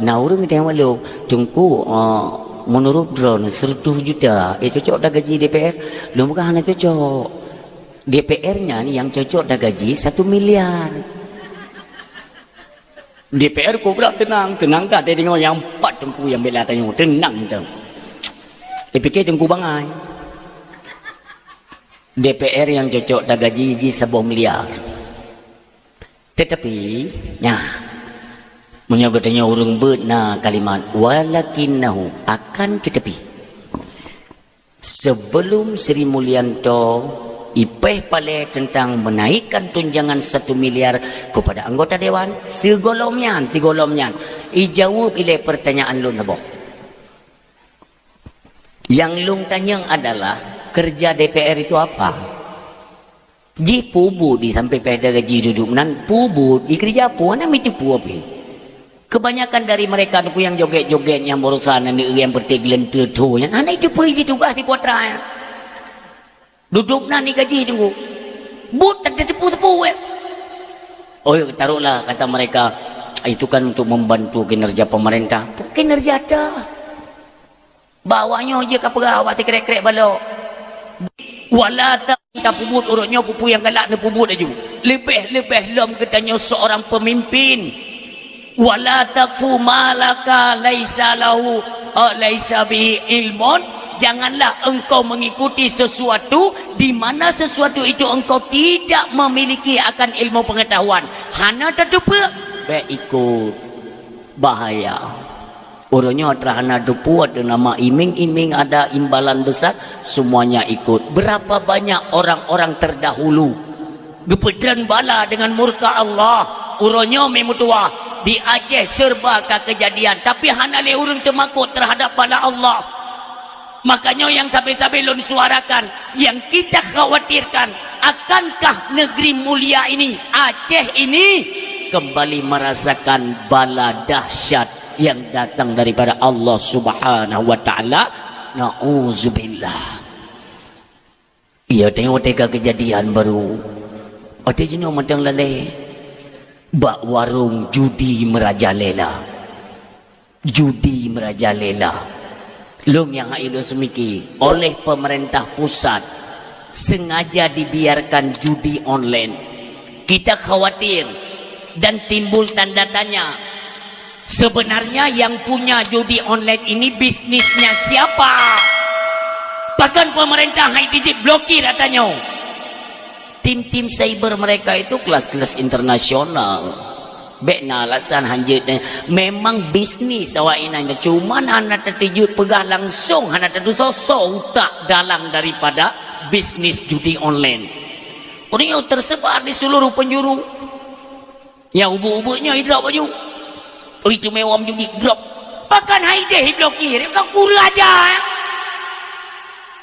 Nah orang tengok malu tunggu menurut drone 100 juta cocok dah gaji DPR. Lu bukan hanya cocok DPR-nya ni yang cocok dah gaji 1 miliar. DPR kau pula tenang tak tengok yang 4 tengku yang bela tanya tenang tu. Dia fikir tengku bangai. DPR yang cocok dah gaji 1 miliar. Tetapi menyebutnya orang benar kalimat walakinnahu akan tetapi sebelum Sri Mulyanto ipeh pale tentang menaikkan tunjangan 1 miliar kepada anggota dewan segolomnya ijawab ile pertanyaan lu nabo yang lung tanya adalah kerja DPR itu apa? Ji pubu di sampai pada gaji duduk nan pubu di kerja apa mana itu pubu kebanyakan dari mereka tu yang joget-joget yang berusaha yang berteglen tu yang anak itu pergi tugas di potra ya. Duduk nan ni gaji tunggu but tak tepu-tepu taruhlah kata mereka itu kan untuk membantu kinerja pemerintah kinerja dah bawanya je ke perawat kerek-kerek balok wala tak pubut urutnya pupu yang galak ni pubut aja lebih lom katanya seorang pemimpin wala takfu malaka laisa lahu laisa bihi ilmun janganlah engkau mengikuti sesuatu di mana sesuatu itu engkau tidak memiliki akan ilmu pengetahuan hana tertupa baik ikut bahaya orangnya terhana dupu ada nama iming-iming ada imbalan besar semuanya ikut berapa banyak orang-orang terdahulu gepedran bala dengan murka Allah orangnya memutua di Aceh serba kejadian tapi hana le urang termakut terhadap bala Allah makanya yang sampai-sampai lon suarakan yang kita khawatirkan akankah negeri mulia ini Aceh ini kembali merasakan bala dahsyat yang datang daripada Allah Subhanahu wa taala na'udzubillah. Ia tengok kejadian baru ada jenis madang lalai bak warung judi merajalela long yang haido semiki oleh pemerintah pusat sengaja dibiarkan judi online. Kita khawatir dan timbul tanda tanya sebenarnya yang punya judi online ini bisnisnya siapa? Bahkan pemerintah Haiti blokir katanya. Tim-tim cyber mereka itu kelas-kelas internasional. Bekna alasan hanjit memang bisnis awak ini cuman hana tertijut pegah langsung hana terdusoso tak dalam daripada bisnis judi online. Orang yang tersebar di seluruh penjuru. Yang ubu-ubunya hidrop baju. Itu mewah judi drop. Bahkan Haideh blokir. Kau kura aja.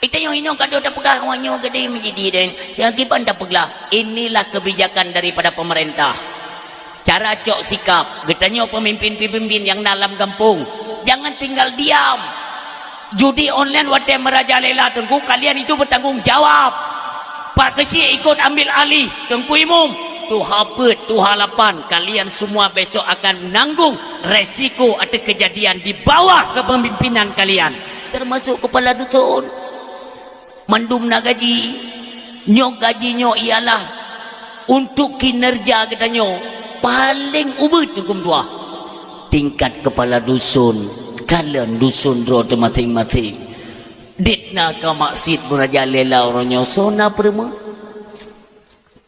Itu yang ini kada ada pegang wanyo gede menjadi dan yang kita anda pegang. Inilah kebijakan daripada pemerintah. Cara cok sikap. Getanya pemimpin-pemimpin yang dalam kampung. Jangan tinggal diam. Judi online wadah merajalela tengku kalian itu bertanggung jawab. Pak Kesi ikut ambil alih tengku imum. Tu hapet, tu halapan kalian semua besok akan menanggung resiko atau kejadian di bawah kepemimpinan kalian termasuk kepala dusun mandum nak gaji nyok gajinya ialah untuk kinerja katanya paling ubet hukum tua tingkat kepala dusun kalian dusun dro masing-masing ditna ka maksud merajalela orangnya sona perma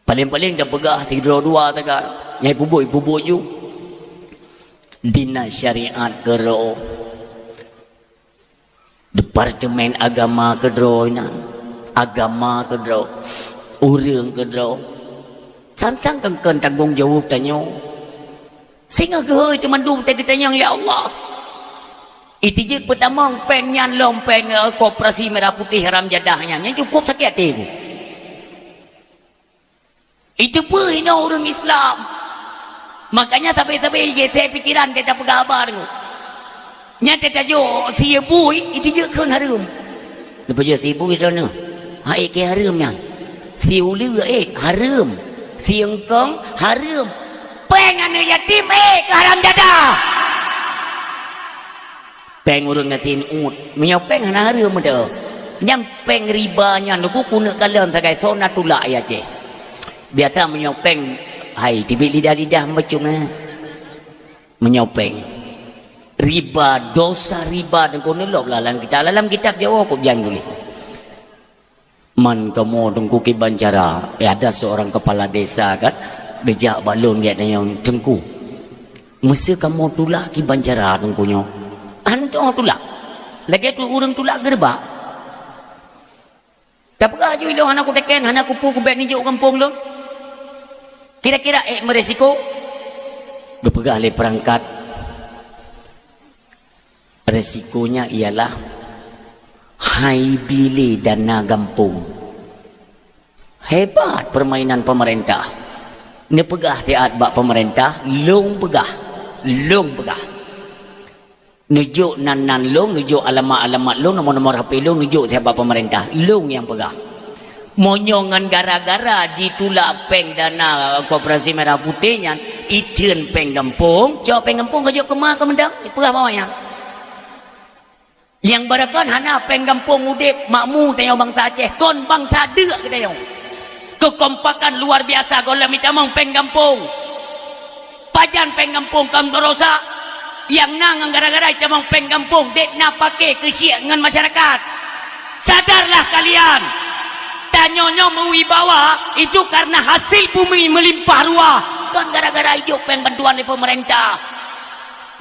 paling-paling dah pegah 3-2 tegak nyai bubuk ju dina syariat kero departemen agama kedro agama kedro urang kedro sansang kengken tanggung jawab tanya sehingga ke itu mandum tadi tanya ya Allah itijit pertama pengyan lompeng koperasi merah putih haram jadahnya yang cukup sakit hati itu pun hina orang Islam makanya tapi saya pikiran kita pegabar nyata tajo siapu itu je kan harum lepas je siapu di sana hai ke harumnya si ulu harum si engkong harum pengan yatim ke haram jadah peng urang ngatin ut menyau peng hana hari meda nyam peng ribanya nuku kuna kalan tagai sona tulak ya ce biasa menyau peng hai tibik lidah-lidah macam na menyau peng riba dosa riba dan kono lok dalam kitab Jawa kok jangan tulis man kamu tungku ki bancara ada seorang kepala desa kan bejak balon dia yang tengku mesti kamu tulak ki bancara tungkunya antu tulak lagi tu orang tulak gerba tapi kaju ilo anak aku teken anak aku pu kubek ninjuk kampung lo kira-kira meresiko gepegah le perangkat resikonya ialah hai bili dana gampung hebat permainan pemerintah ni pegah tiat bak pemerintah long pegah nujuk nan long nujuk alamat long nomor HP long nujuk tiap bak pemerintah long yang pegah monyongan gara-gara ditulak peng dana koperasi merah putihnya itun peng gampung cok peng gampung kejok kemah kemendang pegah bawahnya yang barakan hana peng gampung udip makmu tayong bangsa Aceh kon bangsa deuk kita tayong kekompakan luar biasa gola mitamong peng gampung pajan peng gampung kam dorosa yang nang gara-gara camong peng gampung dek na pake kesiak dengan masyarakat sadarlah kalian tanyonyo mewibawa itu karena hasil bumi melimpah ruah kan gara-gara hidup peng bantuan dari pemerintah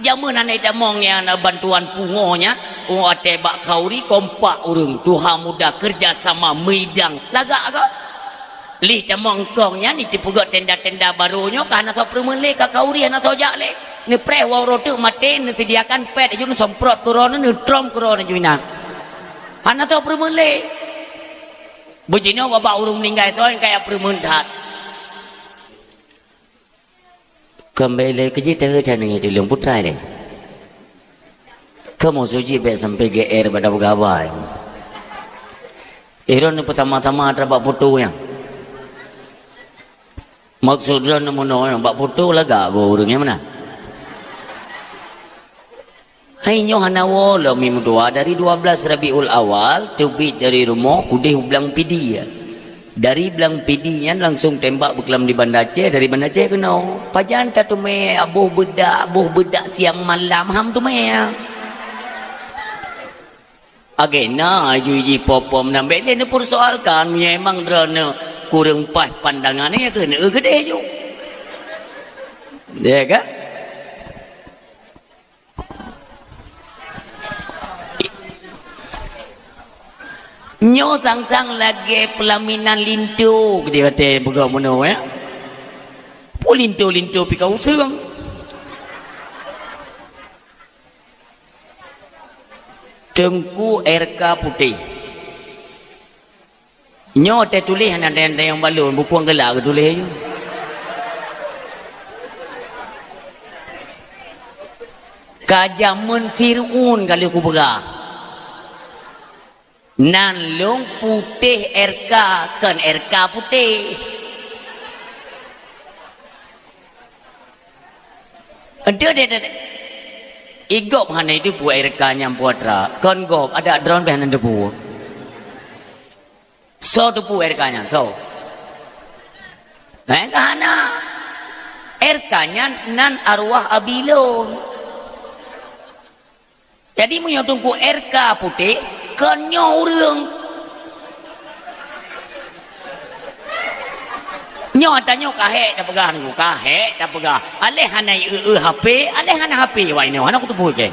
zaman ane damongnya na bantuan pungonya ate bak kauri kompak urung Tuhan muda kerja sama meidang lagak agak li damong kongnya ni tipugot tenda-tenda barunya karena so permele ka kauri ana so jak le ni pre wa rotu mate ni sediakan pet ajun somprot turun ni trom kurona juina ana so permele bujino baba urung ninggai so kayak permentat kembali ke cerita canangnya di Luang Putra ni kamu suji baik sampai GR pada pegawai Iron ni pertama-tama terdapat foto yang maksudnya namun yang bak foto lah gak orangnya mana hai nyohana wala mim dua dari 12 Rabiul Awal tubit dari rumah kudih belang pidi ya dari belang pidinya langsung tembak berkelam di Banda Aceh dari Banda Aceh kena pajan tu me abuh bedak siang malam ham tu me agena juji popom nambe ni persoalkan memang drone kurang pas pandangannya kena gede ju ya kan nyo sang-sang lagi pelaminan lintu dia kata bagaimana ya pun lintu pi kau usang tengku RK putih nyo te tulis ada yang balon bupuang gelak ke tulis je kajamun Fir'un kali aku berah nan long putih RK kan RK putih ada igop hana itu buat RK nya puatra kan gop ada drone behan debu so debu RK nya so hana RK nya nan arwah abilon jadi punya tunggu RK putih kenyo urang nyo atanyo kahe dah pegah nu kahe dah pegah aleh hanai HP aleh hana HP wai no hana aku tubuh ke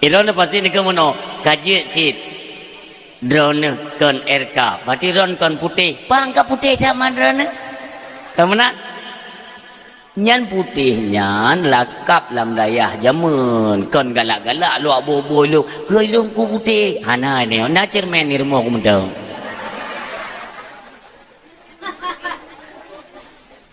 Irone pasti ni kemono kaji sit drone kon RK berarti drone kon putih pangka putih sama drone kemana nyan putih nyan lakap lam dayah jamun kon galak-galak luak boboh lu hei lu ku putih hana ni na cermen ni rumah aku mentang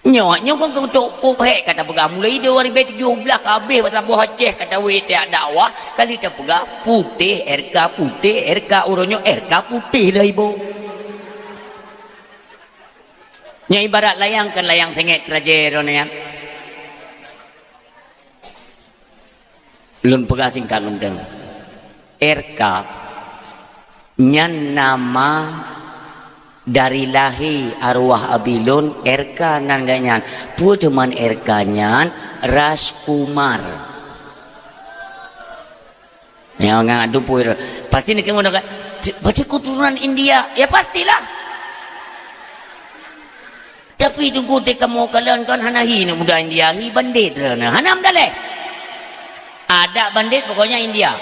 nyok kan untuk pupek kata pegah mulai 2017 habis pasal buah Aceh kata weh tiak dakwah kali dia pegah putih RK uronyo RK putih lah ibu Nya ibarat layang kan layang sengit kerajero ni ya. Lun pegah singkat menteng. RK nya nama dari lahi arwah abilun RK nan ganyan. Pu teman RK nya Rajkumar. Ya ngadu pu pasti ni kemo dak baca keturunan India. Ya pastilah. Tapi tunggu teka mau kalian kan hanahi ni muda India hi bandit na hanam dale ada bandit pokoknya India.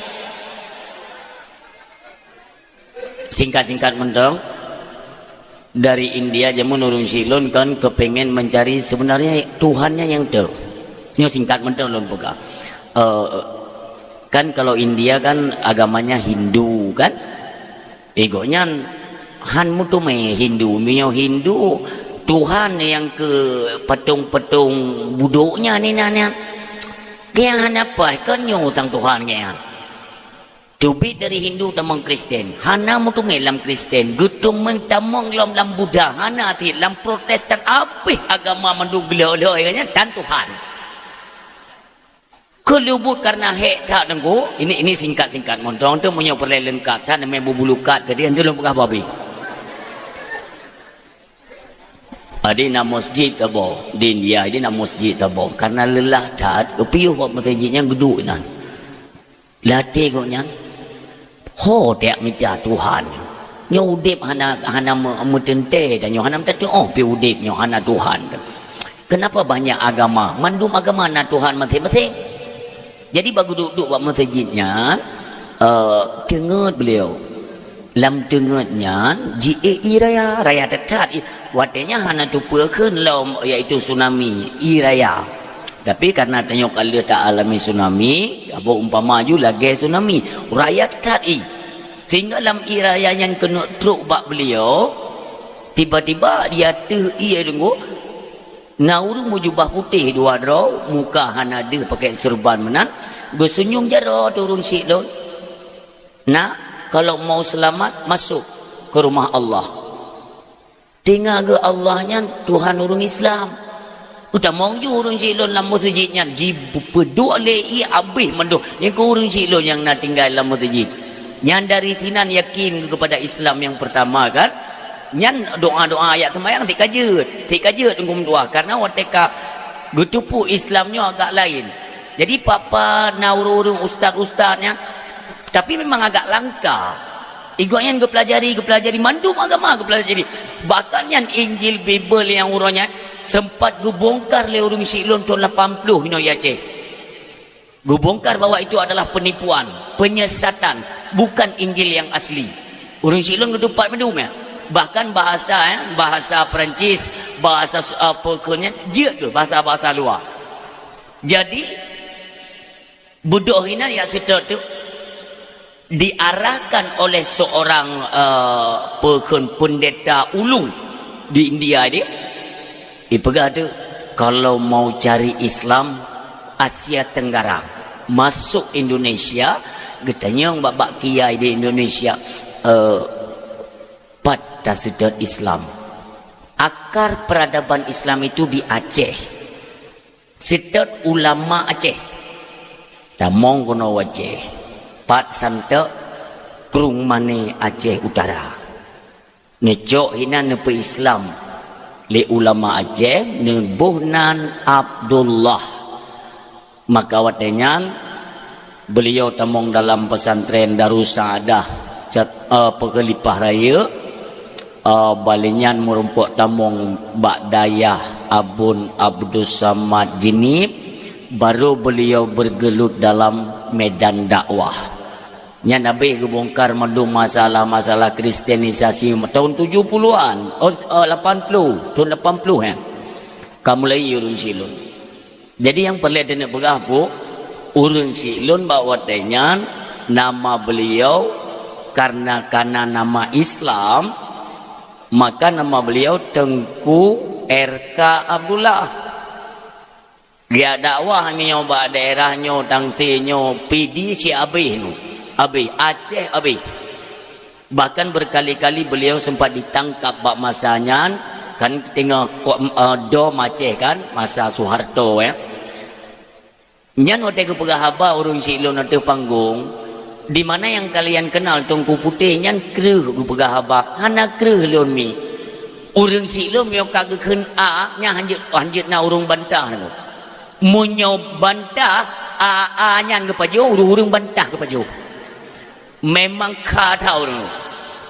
Singkat-singkat mentong dari India jamun urung silon kan kepengen mencari sebenarnya Tuhannya yang tu ini singkat mentong lon buka kan kalau India kan agamanya Hindu kan egonya han mutu me Hindu minyo Hindu Tuhan yang ke petung-petung buduknya ni nanya kaya hanapa kan nyo tang Tuhan kaya cubit dari Hindu tamang Kristen hana mutung lam Kristen gutung mentamong lam Buddha hana ti lam Protestan apa agama mandung belo-belo kaya dan Tuhan kelubut karena hek tak tengku ini singkat-singkat montong tu punya perlai lengkap tak namanya bubulukat ke dia tu lempukah babi. Ada nak masjid tabo di India ada nak masjid tabo karena lelah tak kepiuh buat masjidnya geduk nan latih koknya ho tak minta Tuhan nyo udip hana metente dan nyo hana minta oh pi udip nyo hana Tuhan. Kenapa banyak agama mandum agama na Tuhan masing-masing jadi bagus duduk buat masjidnya dengar beliau lam dengarnya GAI raya tetat watenya hana tu pekeun lom iaitu tsunami raya tapi karena tanyok Allah tak alami tsunami apa umpama ju lagi tsunami raya tetat sehingga lam raya yang kena truk bak beliau tiba-tiba dia tu tunggu nauru mujubah putih dua dro muka hana ada pakai serban menan bersenyum jaro turun silon nak kalau mau selamat masuk ke rumah Allah tinggal ke Allahnya Tuhan urung Islam udah mau ju urung silon dalam masjidnya dipeduk lei habis menduh yang ke urung silon yang nak tinggal dalam masjid yang dari tinan yakin kepada Islam yang pertama kan nyan doa-doa ayat temayang tik kajut tunggu doa karena wateka getupu Islamnya agak lain jadi papa naururung ustaz-ustaznya tapi memang agak langka igoknya yang pelajari mandum agama pelajari bahkan yang Injil Bible yang urangnya sempat gubongkar le urung silon tahun 80 ino ya cek gubongkar bahwa itu adalah penipuan penyesatan bukan Injil yang asli urung silon gedupat medum ya bahkan bahasa Perancis bahasa pokoknya je tu bahasa luar jadi budohina ya sedot tu diarahkan oleh seorang pendeta ulung di India dia ipegah tu kalau mau cari Islam Asia Tenggara masuk Indonesia getanya yang babak kiai di Indonesia pada sedot Islam akar peradaban Islam itu di Aceh sedot ulama Aceh tamong kono Aceh Pat Santa Krung Mane Aceh Utara nejok hina nepe Islam le ulama Aceh nebuhnan Abdullah maka watenya beliau tamong dalam pesantren Darussaadah Pekelipah Raya balinyan merumpuk tamong Bak Dayah Abun Abdul Samad Jinib baru beliau bergelut dalam medan dakwah nya nabi gebongkar mandum masalah-masalah kristenisasi tahun 70-an 80 tahun 80 ya kamu lagi urun silun jadi yang perlu ada begah bu urun silun bawa tanya nama beliau karena nama Islam maka nama beliau Tengku RK Abdullah dia dakwah nyo ba daerah nyo tangsi nyo PD si Abih nu Abih Aceh Abih bahkan berkali-kali beliau sempat ditangkap bak masanya kan tengok do Aceh kan masa Soeharto ya. Nyan ote ke pegahaba urung silon ote panggung. Di mana yang kalian kenal Tungku Putih nyan kreuh ke pegahaba. Hana kreuh leon mi. Urung silon yo kagekeun a nya hanjeut na urung bantah nu. Munyo bantah a nyan ke pajo urung bantah ke pajo. Memang kata orang.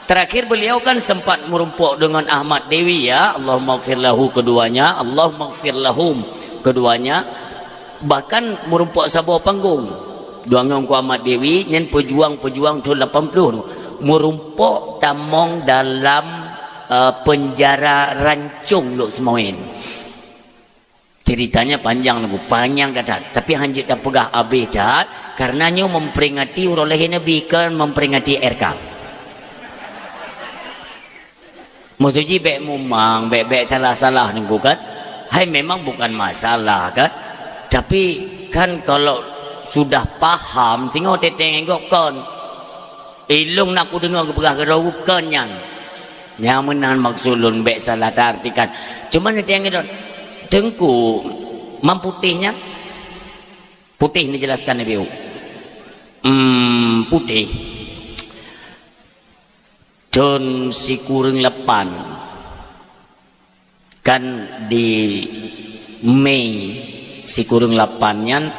Terakhir beliau kan sempat merumpuk dengan Ahmad Dewi ya. Allahumma gfir lahu keduanya, Allahumma gfir lahum keduanya. Bahkan merumpuk sebuah panggung. Duangan ku Ahmad Dewi nyen pejuang-pejuang tahun 80 merumpuk tamong dalam penjara Rancung Lok Semoen. Ceritanya panjang datat. Tapi hanjit dah pegah habis dah. Karenanya memperingati oleh Nabi kan memperingati RK. Maksudnya bek mumang, bek salah-salah nunggu kan. Hai memang bukan masalah kan. Tapi kan kalau sudah paham, tengok tetengok kan. Ilung nak ku dengar ke pegah kerau kan yang. Yang menahan maksudun bek salah artikan. Cuma tetengok Tengku mamputihnya putih ni jelaskan Nabi. Putih. Don si kurang 8 kan di Mei si kurang 8-nya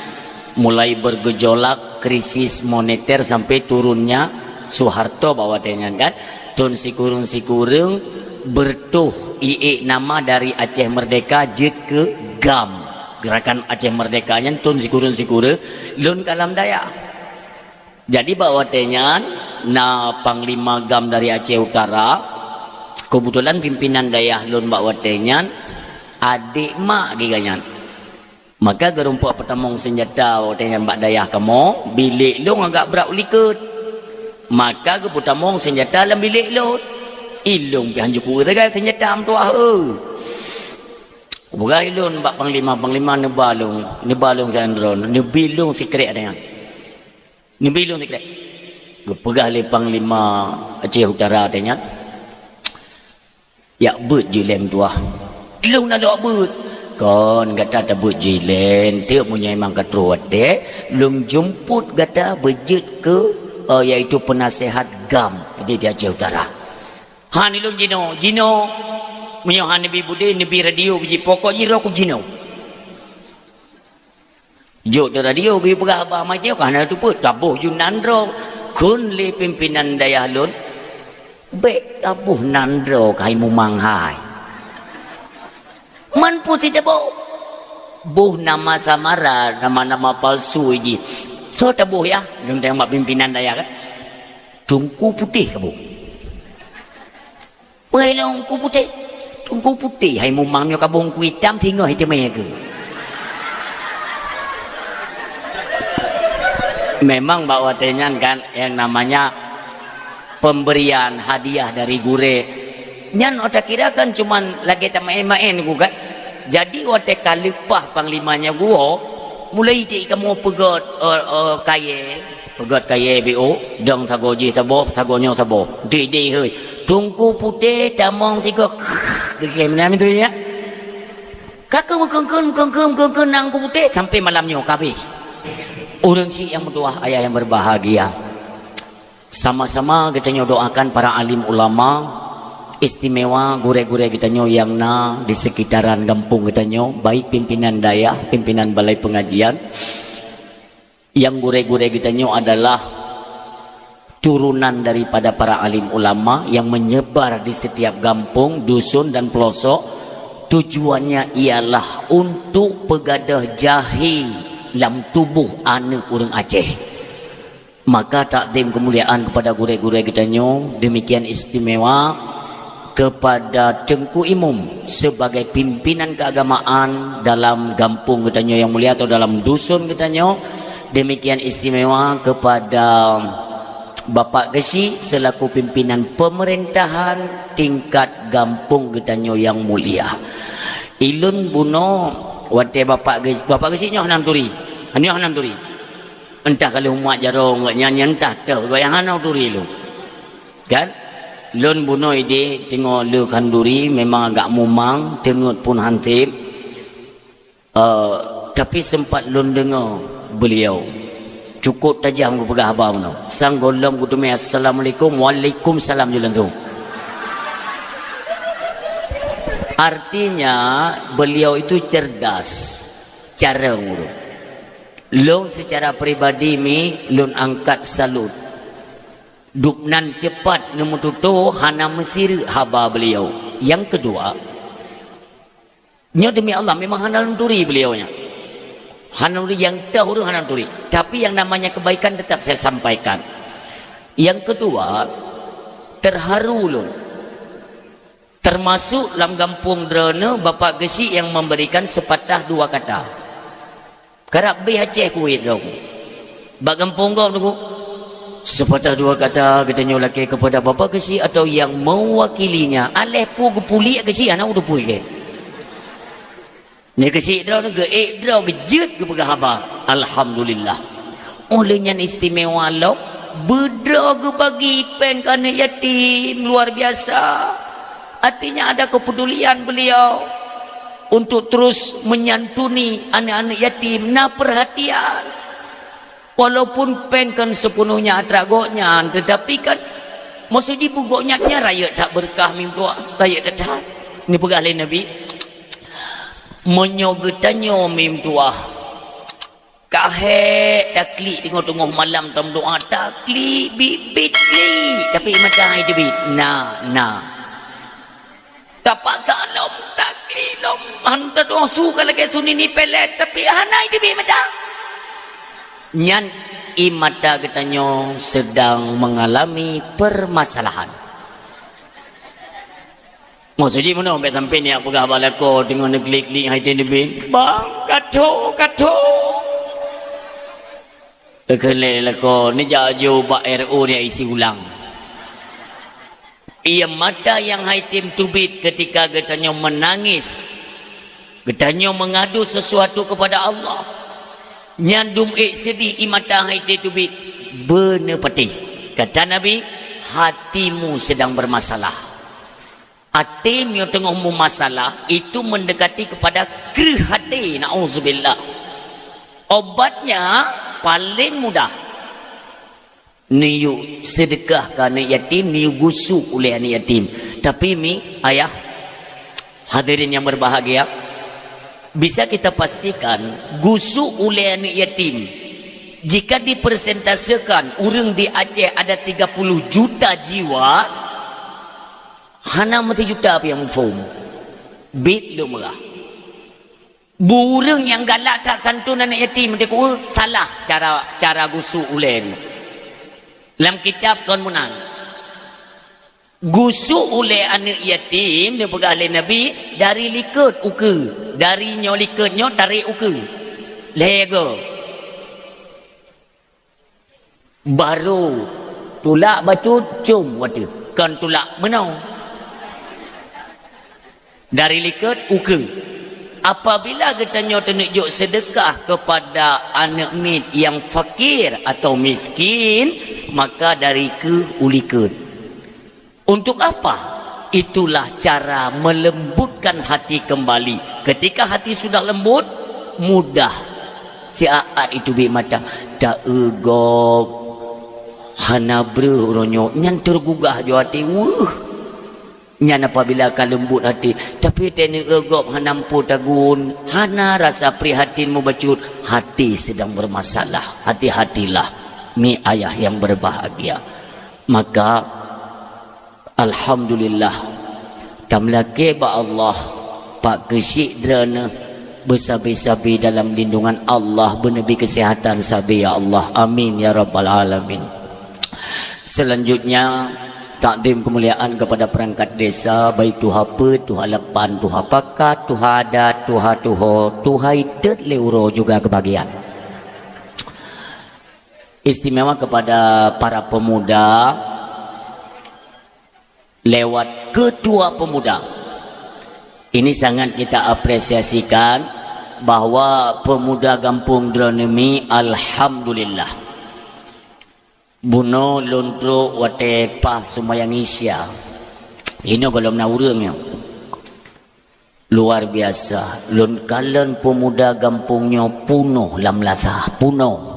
mulai bergejolak krisis moneter sampai turunnya Soeharto bawa dengan kan. Don si kurang bertuh nama dari Aceh Merdeka jet ke GAM, gerakan Aceh Merdekanya tun sikure lun kalam daya. Jadi bawa tenyan na panglima GAM dari Aceh Utara, kebetulan pimpinan daya lun bawa tenyan adik mak giganyan. Maka gerumpuk pertamong senjata bawa tenyan bak daya kamu bilik lu agak berak likut. Maka keputamong senjata dalam bilik lu ilung pihan juku tegal senjata am tuah bukan ilung bak panglima nebalung sandron nebilung secret dengan nebilung secret pegah le panglima Aceh Utara tanya ya bet jilen tuah ilung nak dok bet kon kata tabut jilen tiap punya emang katruat dek lum jemput kata bejet ke yaitu penasehat GAM di Aceh Utara. Han ilung Jino menyo han Nabi Budi Nabi radio biji pokok jiro ku Jino jo de radio bi pegah ba mai tio kan tu put tabuh Junandro kun le pimpinan daya lun be tabuh Nandro kai mumang hai man putih debo buh nama samara nama palsu ji so tabuh ya jeung tembak pimpinan daya kan Tungku Putih kabu. Walau Tungku Putih hai mumangnya kabung kuitam tinggal hai cemai ke. Memang bawa tenyan kan yang namanya pemberian hadiah dari gure. Nyan otak kira kan cuman lagi main-main kan. Jadi otak kalipah panglimanya gua mulai ti kamu pegot kaya BO dong tagoji tabo tagonyo tabo di heu Tungku Putih tamong tiga game nama itu ya kakak mengkengkeng nangku putih sampai malamnya kabeh orang si yang berdoa ayah yang berbahagia sama-sama kita doakan para alim ulama istimewa gure-gure kita yang na di sekitaran kampung kita baik pimpinan daya pimpinan balai pengajian yang gure-gure kita adalah turunan daripada para alim ulama yang menyebar di setiap kampung, dusun dan pelosok. Tujuannya ialah untuk pegadah jahi dalam tubuh anak orang Aceh. Maka takdim kemuliaan kepada gure-gure kita demikian istimewa kepada Tengku Imum sebagai pimpinan keagamaan dalam kampung kita yang mulia atau dalam dusun kita. Demikian istimewa kepada Bapak Gesi selaku pimpinan pemerintahan tingkat kampung getanyo yang mulia. Ilun buno wate Bapak Gesi nyoh nam turi. Nyoh nam turi. Entah kalau umat jarong nyanyi entah tu goyangan nam turi lu. Kan? Lun bunuh ide tengok le kanduri memang agak mumang, tengut pun hantip. Tapi sempat lun dengar beliau cukup tajam ku pegah abang tu. Sang golom ku tumi assalamualaikum, waalaikumsalam julan tu. Artinya beliau itu cerdas cara ngurus. Lun secara peribadi mi lun angkat salut. Duknan cepat nemu tutu hana mesir haba beliau. Yang kedua, nya demi Allah memang hana lenturi beliaunya. Hana lenturi yang tahu hana lenturi. Tapi yang namanya kebaikan tetap saya sampaikan. Yang kedua, terharu lun. Termasuk dalam kampung Drone Bapak Gesi yang memberikan sepatah dua kata. Kerap beri Aceh kuit dong. Bak kampung kau tu. Sepatah dua kata katanya laki kepada bapa Gesi atau yang mewakilinya. Aleh pu gepuli Gesi anak udah pui ke. Ni Gesi draw ke draw gejet ke pegah haba. Alhamdulillah. Olehnya istimewa lo berdraw ke bagi pen kana yatim luar biasa. Artinya ada kepedulian beliau untuk terus menyantuni anak-anak yatim. Nah perhatian. Walaupun pen kan sepenuhnya atragoknya, tetapi kan maksudnya bugoknya rakyat tak berkah mimpi rakyat tak tahan. Ini pegah lain Nabi menyogetannya mimpi kahe taklik tengok-tengok malam tam doa taklik bibit klik tapi macam itu bit nah tapak salam taklik lom hantar doa suka lagi suni ni pelet tapi hana itu bit macam nyan imata katanya sedang mengalami permasalahan. Maksudnya mana sampai sampai ni apa khabar lako dengan negeri-negeri haitin debin. Bang kato. Kelek lako ni jauh bak RO dia isi ulang. Ia mata yang haitim tubit ketika katanya menangis. Katanya mengadu sesuatu kepada Allah. Nyandum sedih imata haiti tubit bener peti. Kata Nabi, hatimu sedang bermasalah. Hatimu yang tengah masalah itu mendekati kepada kerih hati. Na'udzubillah. Obatnya paling mudah. Niu sedekah ke anak yatim, niu gusuk oleh anak yatim. Tapi ayah, hadirin yang berbahagia, bisa kita pastikan gusuk oleh anak yatim jika dipresentasekan orang di Aceh ada 30 juta jiwa hana mati juta apa yang mufum bit lu merah burung yang galak tak santun anak yatim dia salah cara gusuk oleh dalam kitab kan menang gusuk oleh anak yatim dia pegang oleh Nabi dari liket uke dari liketnya tarik uke lego baru tulak bacut cum water kan tulak menau dari liket uke apabila katanya tunjuk sedekah kepada anak mit yang fakir atau miskin maka dari ke uliket. Untuk apa? Itulah cara melembutkan hati kembali. Ketika hati sudah lembut, mudah. Si aat itu bi mata tak egok hana bre ronyo nyan tergugah jo hati. Nyan apabila kan lembut hati, tapi teni egok hanampu tagun, hana rasa prihatinmu bacut, hati sedang bermasalah. Hati-hatilah mi ayah yang berbahagia. Maka alhamdulillah tamlake ba Allah Pak Gesi Drone bersabi-sabi dalam lindungan Allah benebi kesehatan sabi ya Allah amin ya rabbal alamin. Selanjutnya takdim kemuliaan kepada perangkat desa baik tuha pe tuha lepan tuha pakat tuha adat tuha tuho tuha itet leuro juga kebagian istimewa kepada para pemuda lewat ketua pemuda. Ini sangat kita apresiasikan bahwa pemuda kampung Dronemi alhamdulillah Buno luntruk wate pah sumayang isya. Ini belum naurungnya. Luar biasa. Lun kalen pemuda gampungnya punuh lam lasah. Punuh.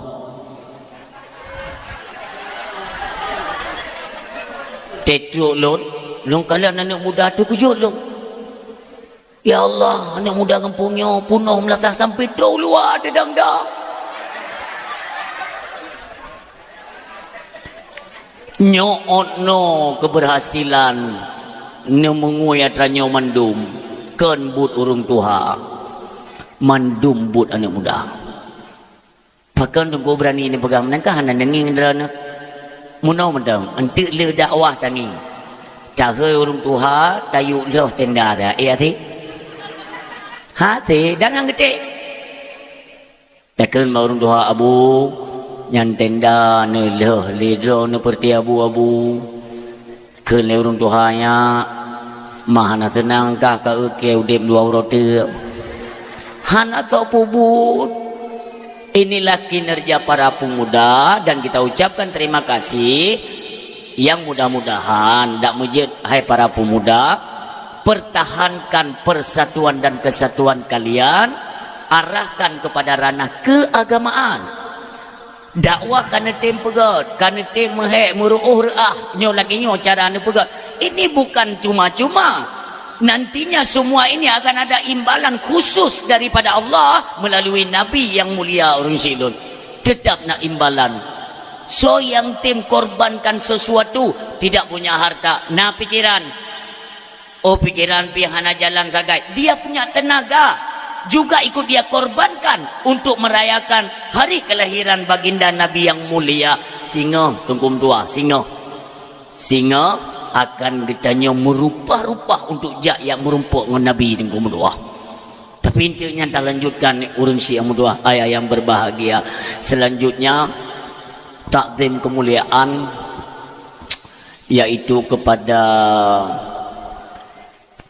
Tetruk lun kalen anak muda tu kejut lun. Ya Allah, anak muda kampungnya punuh melasah sampai tu luar dedang dah. Nyoot no keberhasilan ne mengui atranyo mandum ken but urung tuha mandum but anak muda. Pakan tunggu berani ni pegang nangkah hanan denging ndrana. Munau mendang antik le dakwah tanging. Cahai urung tuha tayu leh tenda dah. Ati. Hati dan ang gede. Takkan urung tuha abu nyan tenda ne leh lidro ne perti abu-abu. Keun le urung tuhanya mahana tenang kah ka ukeu dem dua urut. Hana to pubut. Inilah kinerja para pemuda dan kita ucapkan terima kasih yang mudah-mudahan dak mujid hai para pemuda pertahankan persatuan dan kesatuan kalian, arahkan kepada ranah keagamaan. Dakwah kana tim pegat, kana tim mehek muruuh reah, nyo lagi nyo cara anu pegat. Ini bukan cuma-cuma. Nantinya semua ini akan ada imbalan khusus daripada Allah melalui Nabi yang mulia urang silun. Tetap nak imbalan. So yang tim korbankan sesuatu, tidak punya harta, na pikiran. Oh pikiran pihana jalan sagai. Dia punya tenaga juga ikut dia korbankan untuk merayakan hari kelahiran baginda Nabi yang mulia. Singa tungkum tua, singa akan ditanya merupah-rupah untuk jak yang merumpuk dengan Nabi tungkum tua. Tapi intinya tak lanjutkan urun si yang dua ayah yang berbahagia. Selanjutnya takdim kemuliaan yaitu kepada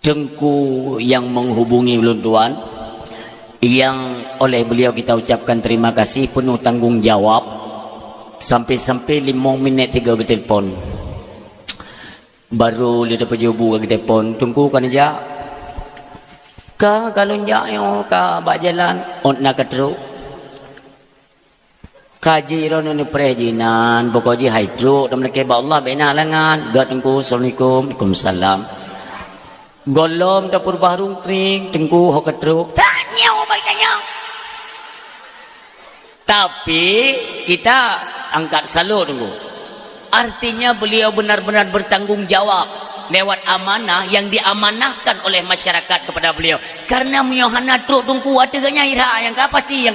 Tengku yang menghubungi ulun tuan, yang oleh beliau kita ucapkan terima kasih penuh tanggung jawab sampai-sampai 5 minit 3 ke telefon baru dia dapat jawabu ke telefon. Tunggu kan aja ka kalau njak yo ka bak jalan on nak teruk kaji ron ni prejinan pokoknya hai truk dan mereka ba Allah bena langan gat tunggu. Assalamualaikum. Waalaikumsalam. Golom dapur barung tring tengku hok ketruk tanya bagainya. Tapi kita angkat salut tunggu. Artinya beliau benar-benar bertanggung jawab lewat amanah yang diamanahkan oleh masyarakat kepada beliau. Karena menyohana truk tungku adanya ira yang ka pasti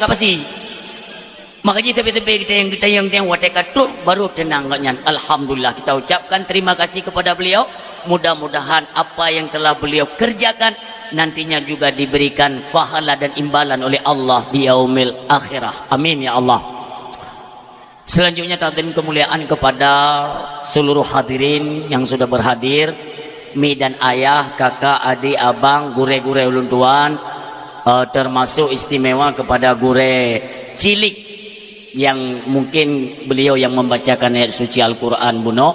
makanya tepi-tepi kita yang watekat truk baru tenang ngan. Alhamdulillah kita ucapkan terima kasih kepada beliau. Mudah-mudahan apa yang telah beliau kerjakan nantinya juga diberikan fahala dan imbalan oleh Allah di yaumil akhirah. Amin ya Allah. Selanjutnya takdim kemuliaan kepada seluruh hadirin yang sudah berhadir, mi dan ayah, kakak, adik, abang, gure-gure ulun tuan, termasuk istimewa kepada gure cilik yang mungkin beliau yang membacakan ayat suci Al-Quran buno.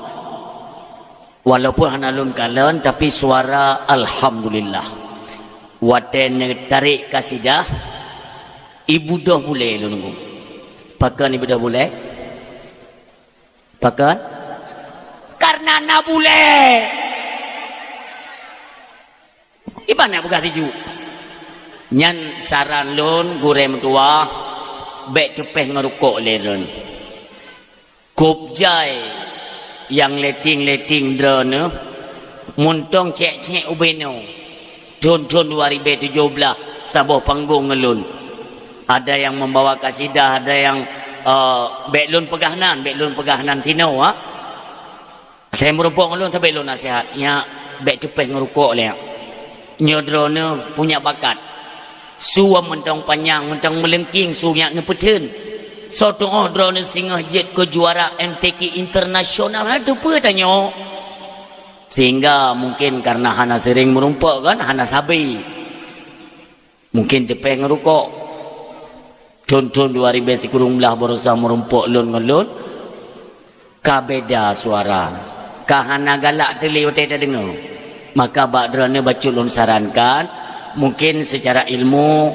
Walaupun hanalun kalen tapi suara alhamdulillah. Waten tarik kasidah. Ibu dah boleh lu nunggu. Pakan ibu dah boleh? Pakan? Karena na boleh. Ibana buka tiju. Nyan saran lun gure mentua bek cepeh ngerukuk leren. Kopjai yang leting drone muntong cek ubeno Jun 2017 sabuh panggung ngelun. Ada yang membawa kasidah, ada yang beklun pegahanan tino ha. Saya merupakan ngelun sampai lun nasihat nya bek cepeh ngerukuk le. Nyo drone punya bakat. Suam mentang panjang, mentang melengking sunya nepeten. Satu drone singa jet kejuara MTQ internasional ada apa tanya. Sehingga mungkin karena hana sering merumpuk kan, hana sabi. Mungkin depeng ngerukuk. Contoh 2000 sikurung belah berusaha merumpuk lun ngelun. kabeda suara kahana galak teli ote tak dengar. Maka bak drana baculun sarankan mungkin secara ilmu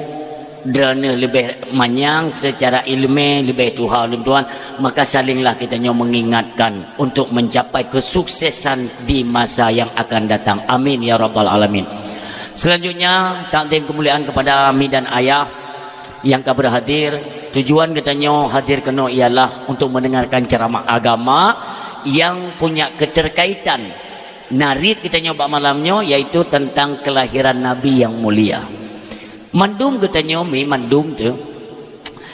drana lebih manyang, secara ilmu lebih Tuhan tuan, maka salinglah kita mengingatkan untuk mencapai kesuksesan di masa yang akan datang. Amin ya rabbal alamin. Selanjutnya takdim kemuliaan kepada ami dan ayah yang kau berhadir. Tujuan katanya hadir kena ialah untuk mendengarkan ceramah agama yang punya keterkaitan narid kita nyoba malamnya, yaitu tentang kelahiran Nabi yang mulia. Mandum kita nyomi mandum tu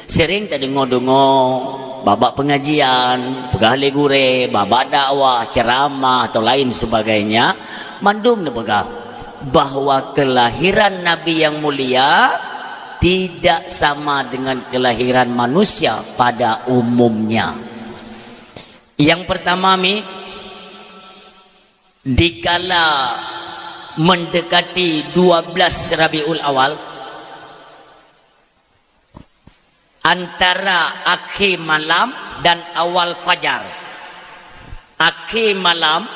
sering tak dengar-dengar babak pengajian, pegahli gure, babak dakwah, ceramah atau lain sebagainya. Mandum dia pegang bahawa kelahiran Nabi yang mulia tidak sama dengan kelahiran manusia pada umumnya. Yang pertama dikala mendekati 12 Rabiul Awal, antara akhir malam dan awal fajar. Akhir malam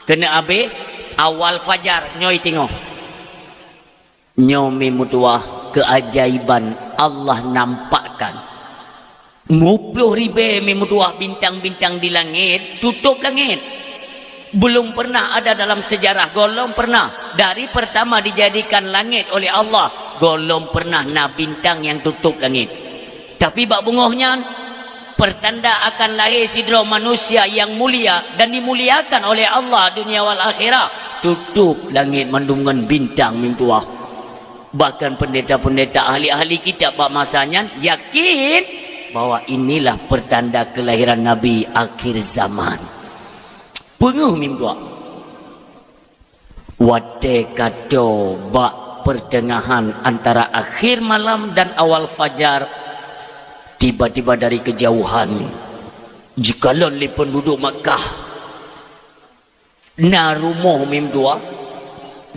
kena habis, awal fajar nyoi tengok. Nyomi mutuah keajaiban Allah nampakkan. 50,000 mutuah bintang-bintang di langit, tutup langit. Belum pernah ada dalam sejarah, golong pernah dari pertama dijadikan langit oleh Allah, golong pernah na bintang yang tutup langit. Tapi bak bungohnya pertanda akan lahir sidro manusia yang mulia dan dimuliakan oleh Allah dunia wal akhirah, tutup langit mendungan bintang mintuah. Bahkan pendeta-pendeta ahli-ahli kitab bak masanya yakin bahwa inilah pertanda kelahiran Nabi akhir zaman. Penguh mimpi wate kato bak pertengahan antara akhir malam dan awal fajar, tiba-tiba dari kejauhan jikalon li penduduk Makkah na rumah mimpi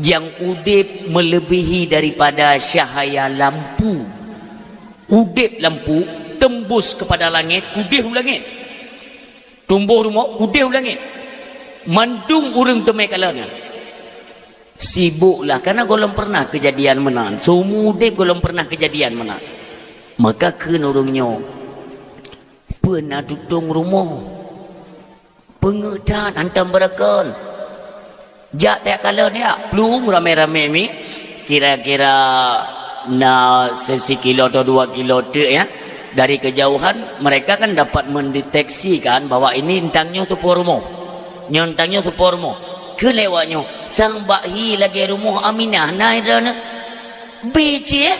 yang udip melebihi daripada cahaya lampu. Udip lampu tembus kepada langit, kudih langit, tumbuh rumah kudih langit. Mandung urang temai kalanya sibuklah karena golong pernah kejadian menang, sumudip golong pernah kejadian menang. Maka kena orangnya pernah tutung rumah pengedan hantam berakon jak tak kala dia pelum rame-rame mi kira-kira na sesekilo atau 2 kilo tu ya. Dari kejauhan mereka kan dapat mendeteksikan bahwa ini entangnya tu rumah, nyontangnya tu pormo kelewatnya sang bakhi lagi rumah Aminah naik dana bece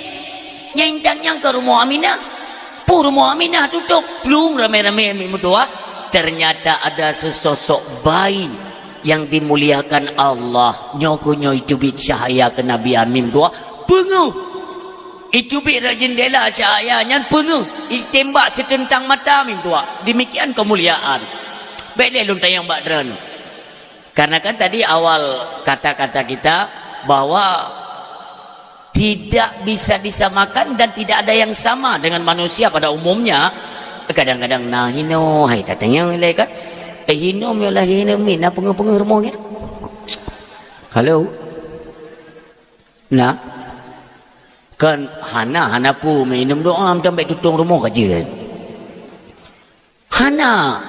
nyentangnya ke rumah Aminah, rumah Aminah tutup belum rame-rame mutua. Ternyata ada sesosok bayi yang dimuliakan Allah, nyogonyo itu bit cahaya ke Nabi Amin tua penguh itu bit jendela cahayanya penguh tembak setentang mata Amin tua. Demikian kemuliaan. Baiklah luntang yang bakdran. Karena kan tadi awal kata-kata kita bahwa tidak bisa disamakan dan tidak ada yang sama dengan manusia pada umumnya. Kadang-kadang nah hino hai tatanya nilai kan hino miolah hino mina pengu-pengu rumahnya. Halo. Nah. Kan hana pu minum doa sampai tutung rumah kaje. Hana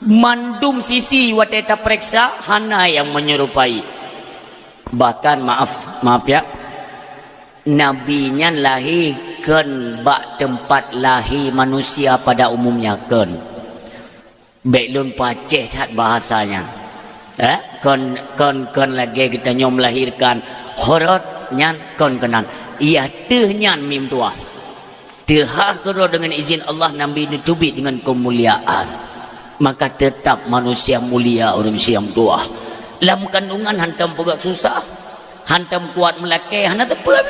mandum sisi wateta periksa hana yang menyerupai. Bahkan maaf ya, nabinya lahir kan bak tempat lahir manusia pada umumnya kan belum paceh tak bahasanya kon lagi kita nyom melahirkan horot nyan kon kenan ia nyan mim tua tehah kero dengan izin Allah nabi ditubik dengan kemuliaan. Maka tetap manusia mulia orang siam tua. Dalam kandungan hantam pegak susah, hantam kuat melakai, hana tepa.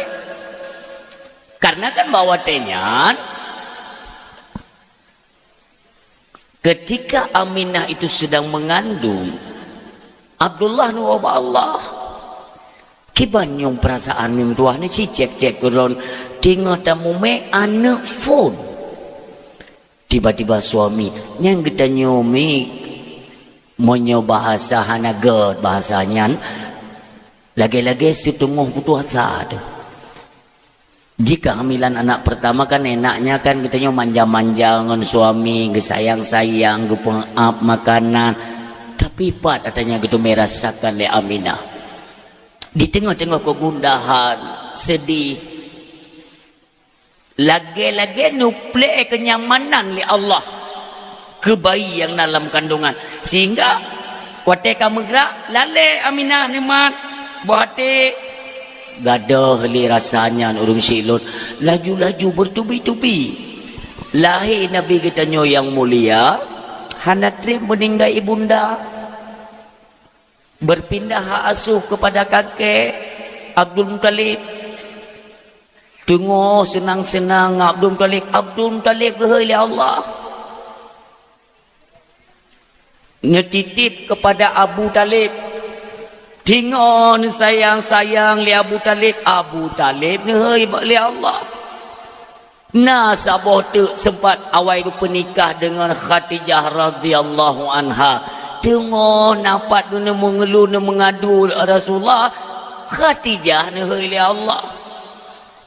Karena kan bawa tenyan, ketika Aminah itu sedang mengandung Abdullah nuwaba Allah, kibanyong perasaan mim tua ni cicek-cek kuron tinggal tamu me anak phone. Tiba-tiba suami yang kita nyomi monyo bahasa hanagot bahasanya lagi-lagi setengah putus asa tu. Jika hamilan anak pertama kan enaknya kan kita manja-manja dengan suami, sayang-sayang, pengap makanan. Tapi pat katanya gitu merasakan le Aminah. Di tengah-tengah kegundahan, sedih. Lagi-lagi nuple kenyamanan li Allah ke bayi yang dalam kandungan. Sehingga ketika menggerak, lale Aminah nikmat. Buhati gadah li rasanya urung silun laju-laju bertubi-tubi lahir Nabi kita yang mulia hanatri meninggal ibunda berpindah hak asuh kepada kakek Abdul Muttalib. Tengok senang-senang Abdul Muttalib kehai Allah nyetitip kepada Abu Talib. Tengok sayang-sayang li Abu Talib ni hei li Allah. Nah sabah tu sempat awal tu pernikah dengan Khadijah radhiyallahu anha. Tengok nampak tu mengeluh mengadu Rasulullah. Khadijah ni hei li Allah.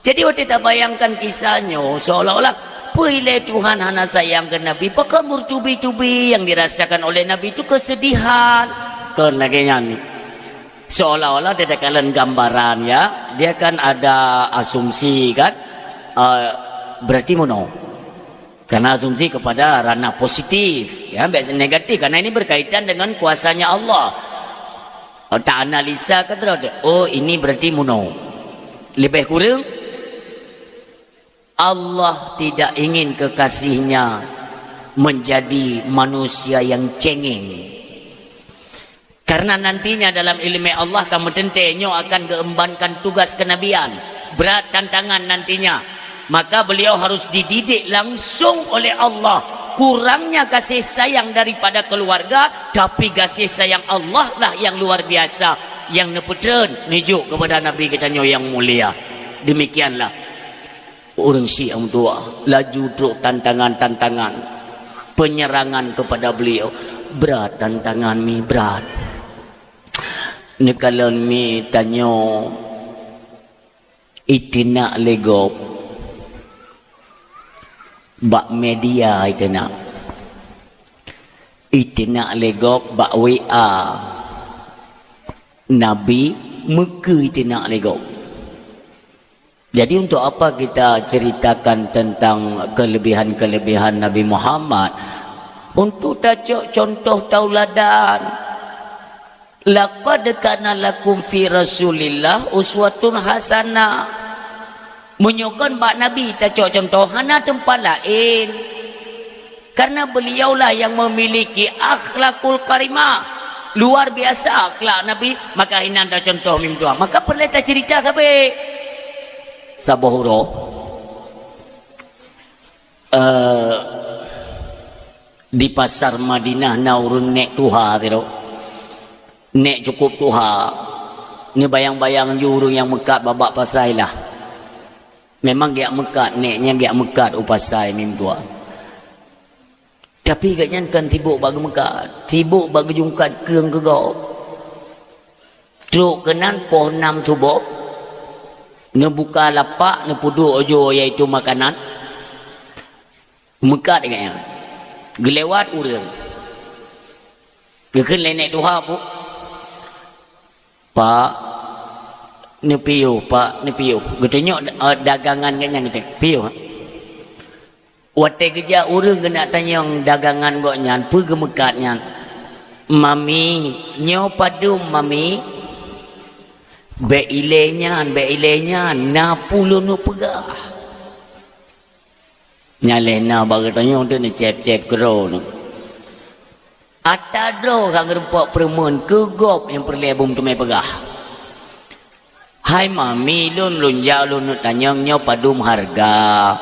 Jadi waktu tak bayangkan kisahnya seolah-olah pilih Tuhan hana sayang ke Nabi. Pakai bertubi-tubi yang dirasakan oleh Nabi itu kesedihan. Kenaganya ni. Seolah-olah dia kalian gambaran ya, dia kan ada asumsi kan, berarti mono. Karena asumsi kepada ranah positif, ya, biasa negatif. Karena ini berkaitan dengan kuasanya Allah. Tak analisa kan terus, oh ini berarti mono. Lebih kurang, Allah tidak ingin kekasihnya menjadi manusia yang cengeng. Karena nantinya dalam ilmu Allah kamu tentunya akan keembankan tugas kenabian. Berat tantangan nantinya. Maka beliau harus dididik langsung oleh Allah. Kurangnya kasih sayang daripada keluarga. Tapi kasih sayang Allah lah yang luar biasa. Yang nepetren nijuk kepada Nabi kita yang mulia. Demikianlah. Orang Syiah tua. Laju truk tantangan-tantangan. Penyerangan kepada beliau. Berat tantangan mi berat. Nekalan mi tanyo itina legop bak media itina legop bak WA Nabi meke itina legop. Jadi untuk apa kita ceritakan tentang kelebihan-kelebihan Nabi Muhammad? Untuk tajuk contoh tauladan. Laqad kana lakum fi Rasulillah uswatun hasanah. Menyokon bak Nabi tajuk contoh hana tempat lain. Karena beliaulah yang memiliki akhlakul karimah. Luar biasa akhlak Nabi, maka ini anda contoh mimtua. Maka perlu kita cerita tapi sabahuro di pasar Madinah naurun nek tuha tiro. Nek cukup tuha ni bayang-bayang jurung yang mekat babak pasai lah. Memang giak mekat neknya giak mekat upasai mim tua. Tapi katnya kan tibuk bagi mekat, tibuk bagi jungkat keung gegop. Truk kenan pohon 6 tubok. Ne buka lapak ne puduk ojo iaitu makanan. Mekat katnya. Gelewat urang. Gekeun lenek tuha pu. Pak ni piu, Pak ni piu. Getanya dagangan kan yang kita piu. Wate kerja urang kena tanya dagangan goknya, pergi mekatnya. Mami, nyo padu mami. Be ilenya, na puluh nu pegah. Nyalena bagi tanya tu ni cep-cep kero. Atadro kang rempok perempuan kegop yang perlebum tu mai pegah. Hai mami lun jauh lun tanyangnya padum harga.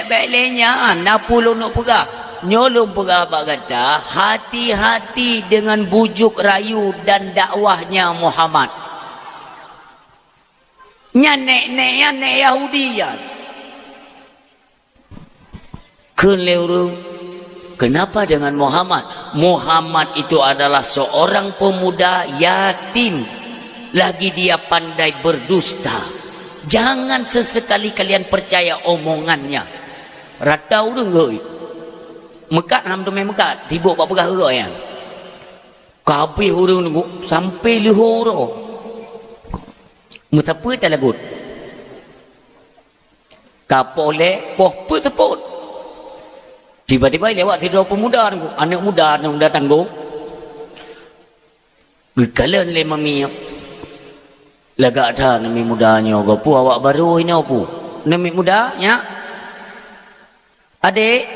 Be lenya na puluh nuk pegah. Nyolong pegah bagata hati-hati dengan bujuk rayu dan dakwahnya Muhammad. Nya nek Yahudi ya. Kenleurung. Kenapa dengan Muhammad? Muhammad itu adalah seorang pemuda yatim. Lagi dia pandai berdusta. Jangan sesekali kalian percaya omongannya. Ratau dengai. Mekat ham tu mekat. Tibuk pak pegah urut yang. Kabeh urang nunggu sampai lihoro. Mutapa tak lagut. Kapole poh peteput. Tiba-tiba lewat tidur pemuda nunggu. Anak muda tanggung. Gekalan le mami. Lagak dah nami mudanya. Gapu awak baru ini apa? Nami mudanya. Adik.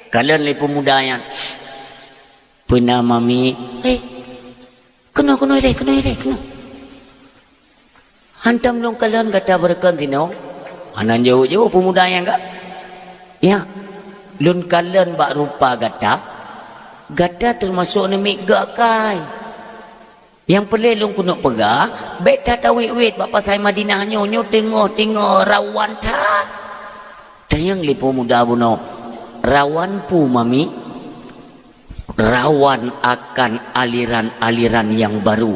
Kalian le pemudanya. Pernah mami. Kena. Hantam long kalian kata berkan tino. Anan jauh-jauh pemuda yang enggak. Ya. Lun kalian bak rupa gata. Gata termasuk nami gakai. Yang pelih lung kunuk pegah. Bet tak wait bak pasai Madinah nyo tengok rawan tak. Tayang li pemuda buno. Rawan pu mami. Rawan akan aliran-aliran yang baru.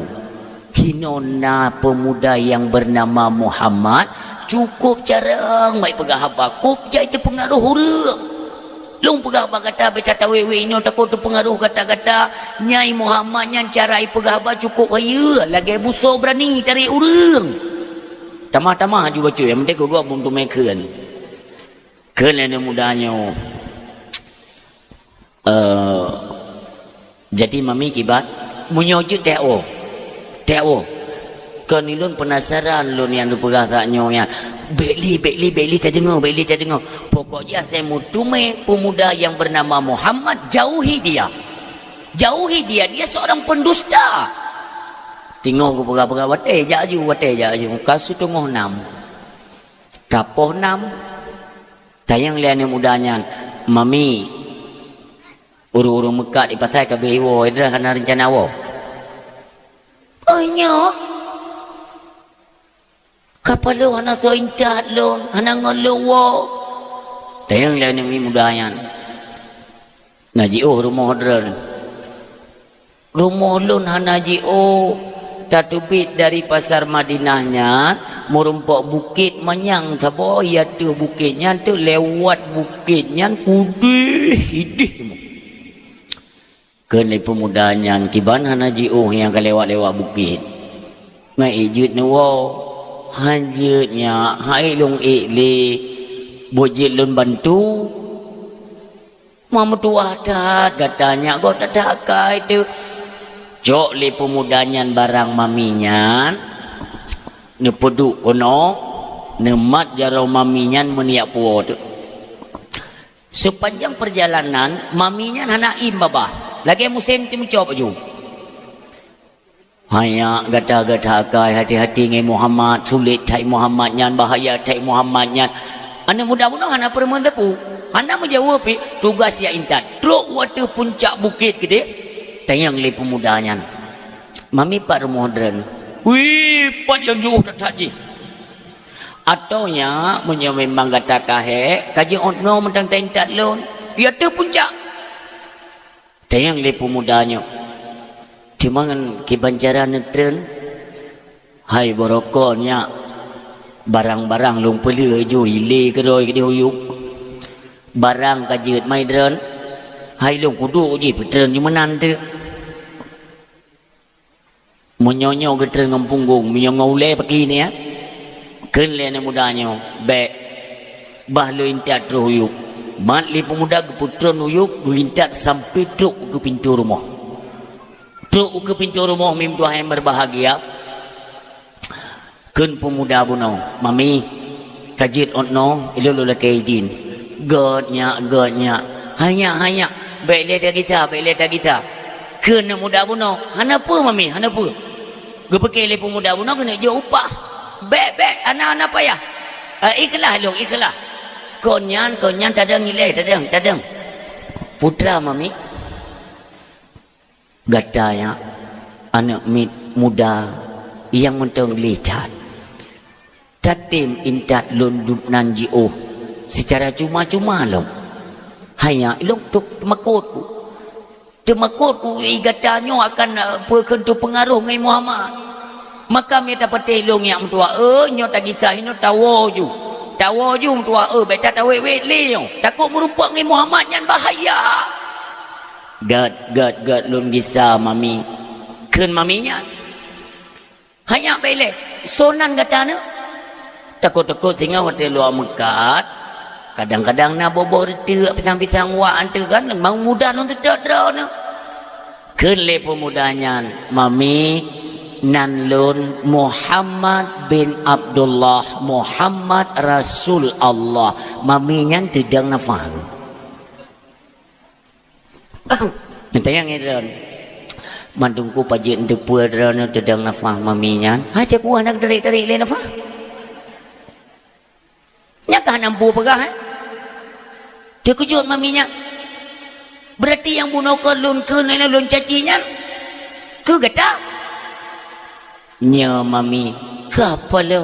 Hinona pemuda yang bernama Muhammad cukup jarang baik pegah apa. Kup je itu pengaruh hurang. Long pegah apa kata beta tawewe ini takut tu pengaruh kata-kata Nyai Muhammad yang cara pegah apa cukup raya lagi buso berani tarik hurang. Tamah-tamah juga cuy yang penting gua untuk meken. Kelana mudanya. Jadi mami kibat menyojut teo. Kan ilun penasaran lun yang dipegah tak nyonya. Beli tak dengar. Pokoknya saya mutume pemuda yang bernama Muhammad jauhi dia. Dia seorang pendusta. Tengok ku pegah wate jaju. Kasu tengok 6. Kapoh 6. Tayang liane mudanya. Mami urung mekat di pasai kabeh wo idra kana rencana wo. Oh nyo. Kapalo ana so intat lon, ana ngolo wo. Tayang lain mi mudayan. Naji rumah dran. Rumah lon hanaji tatubit dari pasar Madinahnya merumpok bukit manyang sabo ya tu bukitnya tu lewat bukitnya kudih hidih. Kenai pemudanya kiban hanaji yang kelewat-lewat bukit. Ngai ijut ni wo. Hanjutnya hai long ikli bojit lun bantu. Mama tua tat katanya kau tak kai tu. Jok li pemudanya barang maminya. Ne peduk kono. Ne mat jarau maminya meniak puo tu. Sepanjang perjalanan maminya anak im babah. Lagi musim cuma coba ju. Hanya gata-gata kai hati-hati ngai Muhammad sulit tai Muhammad nyan bahaya tai Muhammad nyan. Ana mudah-mudahan ana perempuan tepu. Ana menjawab tugas ya intat. Truk waktu puncak bukit gede. Tayang li pemudanya. Mami pak modern. Wih, pat yang jauh tak saji. Ataunya memang gata kahe kaji ono mentang intat lon. Ya tu puncak. Tayang li pemudanya. Cuman kebanjaran netren. Hai borokonya. Barang-barang long peli ju ile keroi ke dihuyuk. Barang kajit mai dren. Hai long kudu je petren di menan tu. Menyonyo getren ngam punggung, menyonyo ule pagi ni ya. Ken le mudanya be. Bah lo intat huyuk. Mat li pemuda ke putron huyuk guintat sampai truk ke pintu rumah. Truk ke pintu rumah mim tuah yang berbahagia. Ken pemuda buno, mami kajit onno ilulu lakaidin. Godnya. Hanya baik lihat kita. Ken muda buno, hanapa mami, hanapa? Gepeke le pemuda buno kena je upah. Bek anak-anak payah. Ikhlas. Konyan tadang nilai tadang. Putra mami gatanya anak muda yang mentang lihat tatim intat lunduk nanji secara cuma-cuma loh hanya ilung tuk temakutku igatanyo akan berkentu pengaruh ngai Muhammad. Maka mi dapat ilung yang tua nyo tak kita ino tawo ju tua baca tawe leo takut merupak ngai Muhammad yang bahaya. Gad lun gisa mami keun maminya hanya bele sonan katana takut tinggal hotel luar Mekah. Kadang-kadang na bobo rete pisang-pisang wa ante kan mau muda non tedra na keun le pemudanya mami nan lun Muhammad bin Abdullah Muhammad Rasul Allah mami nyan tedang na faham nanti yang iran mandungku pajen depur na tedang na faham mami nyan aja ku anak dari le na faham nyakah nampu pegah dia kejut maminya. Berarti yang bunuh ke lun cacinya ke gata nya mami ke apa lo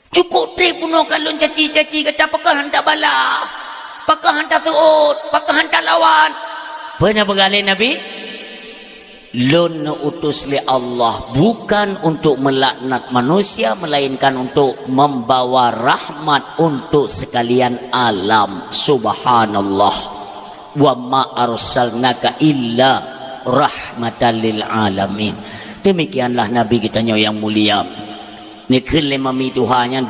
cukup tri bunuh ke lun caci kata pakah hantar bala pakah hantar tuut pakah hantar lawan pernah bergalai Nabi lun utus li Allah bukan untuk melaknat manusia melainkan untuk membawa rahmat untuk sekalian alam. Subhanallah wa ma arsalnaka illa rahmatan lil alamin. Demikianlah Nabi kita yang mulia ni keun mami Tuhan yang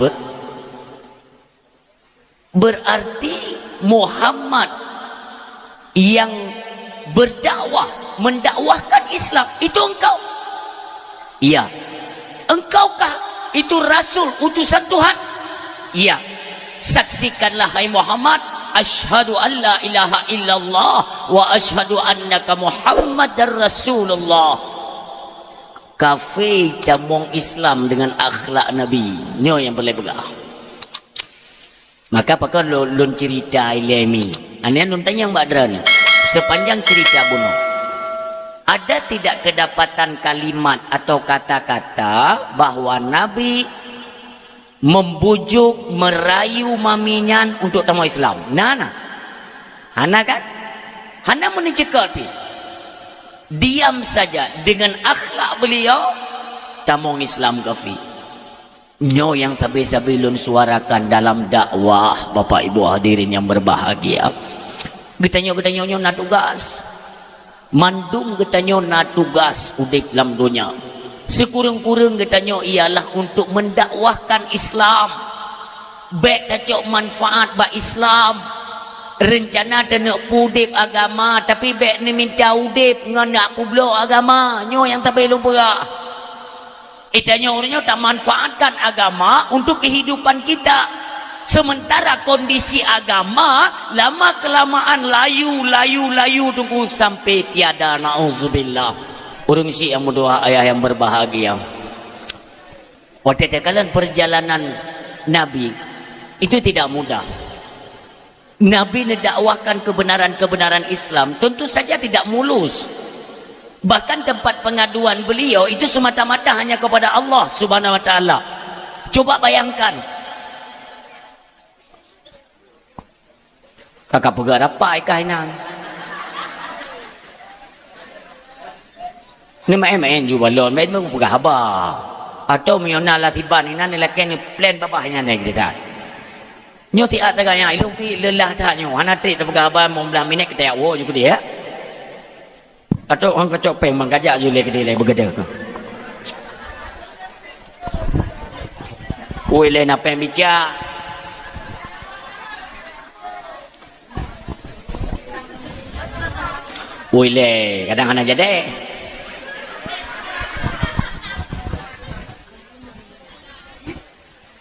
berarti Muhammad yang berdakwah mendakwahkan Islam itu engkau. Iya. Engkaukah itu rasul utusan Tuhan? Iya. Saksikanlah hai Muhammad, asyhadu an la ilaha illallah wa asyhadu annaka Muhammadar Rasulullah. Kafe camong Islam dengan akhlak Nabi. Nyo yang boleh begah. Maka apakah lun cerita ilmi? Anian lun tanya Mbak Dran. Sepanjang cerita bunuh ada tidak kedapatan kalimat atau kata-kata bahwa Nabi membujuk merayu maminyan untuk tamu Islam. Hana kan? Hana menicekal pi. Diam saja dengan akhlak beliau tamu Islam kafi. Nyo yang sabi-sabi lun suarakan dalam dakwah Bapak Ibu hadirin yang berbahagia. Getanyo na tugas. Mandum getanyo na tugas udik dalam dunia. Sekurang-kurang getanyo ialah untuk mendakwahkan Islam. Baik tacok manfaat ba Islam. Rencana tenek pudip agama tapi baik ni minta udip ngana aku belo agama. Nyo yang tak belum pera. Itanyo orangnya tak manfaatkan agama untuk kehidupan kita. Sementara kondisi agama lama kelamaan layu tunggu sampai tiada. Na'udzubillah. Urang si yang berdoa ayah yang berbahagia. Waktu kalian perjalanan Nabi itu tidak mudah. Nabi mendakwahkan kebenaran Islam tentu saja tidak mulus. Bahkan tempat pengaduan beliau itu semata-mata hanya kepada Allah Subhanahu wa taala. Coba bayangkan. Kakak pegang apa kainan? Ni main juga balon, main mau pegang apa? Atau miona lah tiba ni nani laki ni plan apa hanya naik kita. Nyo ti at taganya ilung pi lelah tak nyo. Hana trik dah pegang apa mau belah minit kita ya wo juga dia. Atau orang kacok peng mengkajak je lek dia bergedek. Oi le nak peng bicara. Oi le, kadang-kadang jadi.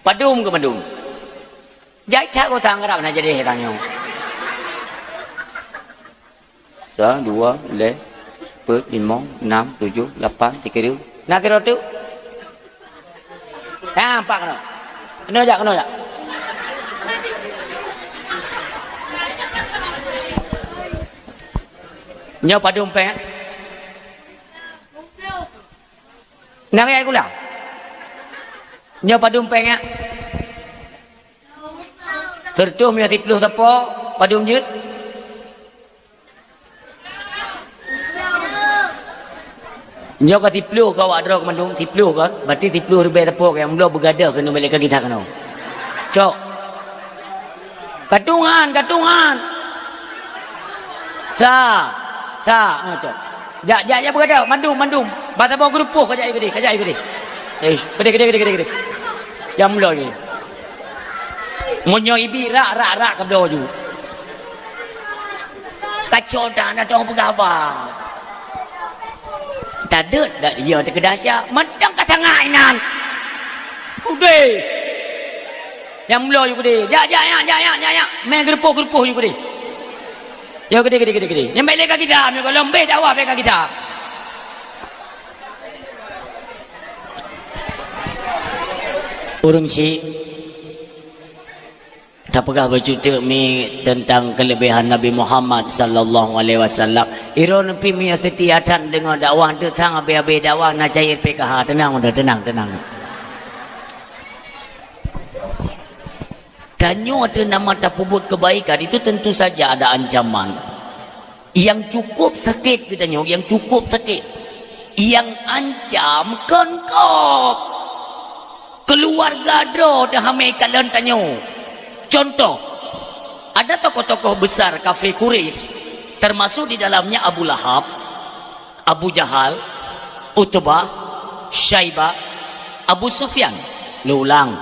Padum ke padum? Jai cak kau tangan nak jadi tanya. 1, 2, 5, 6, 7, 8, 3. Nak kira tu? Nampak kena? Kena jak. Nyo padum peng. Nak ayah gula? Nyo padum peng. Kertuh punya tipluh tapo padung jut. Nyo ka tipluh kau adro ke mandung tipluh kan? Berarti tipluh rebe tapo yang mula bergada kena balik ke kita kan. Cok. Katungan. Sa, cok. Ja bergada mandung. Bata bawa gerupuh kajak gede. Gede. Yang mula ni. Munyo ibi rak ke bawah ju. Kacau dah nak tahu pegawai. Tak ada dak dia terkedasya. Medang kat tangan nan. Udah. Yang mula ju gede. Ja. Main gerupuh ju gede. Yo gede. Yang baik leka kita, me kalau lembeh dakwah leka kita. Urang si tak pegah bercerita mi tentang kelebihan Nabi Muhammad sallallahu alaihi wasallam. Iron pi mi setiatan dengan dakwah tu tang abe dakwah na cair PKH tenang. Tanyo ada nama tak pubut kebaikan itu tentu saja ada ancaman. Yang cukup sakit kita nyo, yang cukup sakit. Yang ancam konkop. Keluarga do dah hamil kalian tanyo. Contoh, ada tokoh-tokoh besar kafir Quraisy, termasuk di dalamnya Abu Lahab, Abu Jahal, Utbah, Syaibah, Abu Sufyan. Ulang.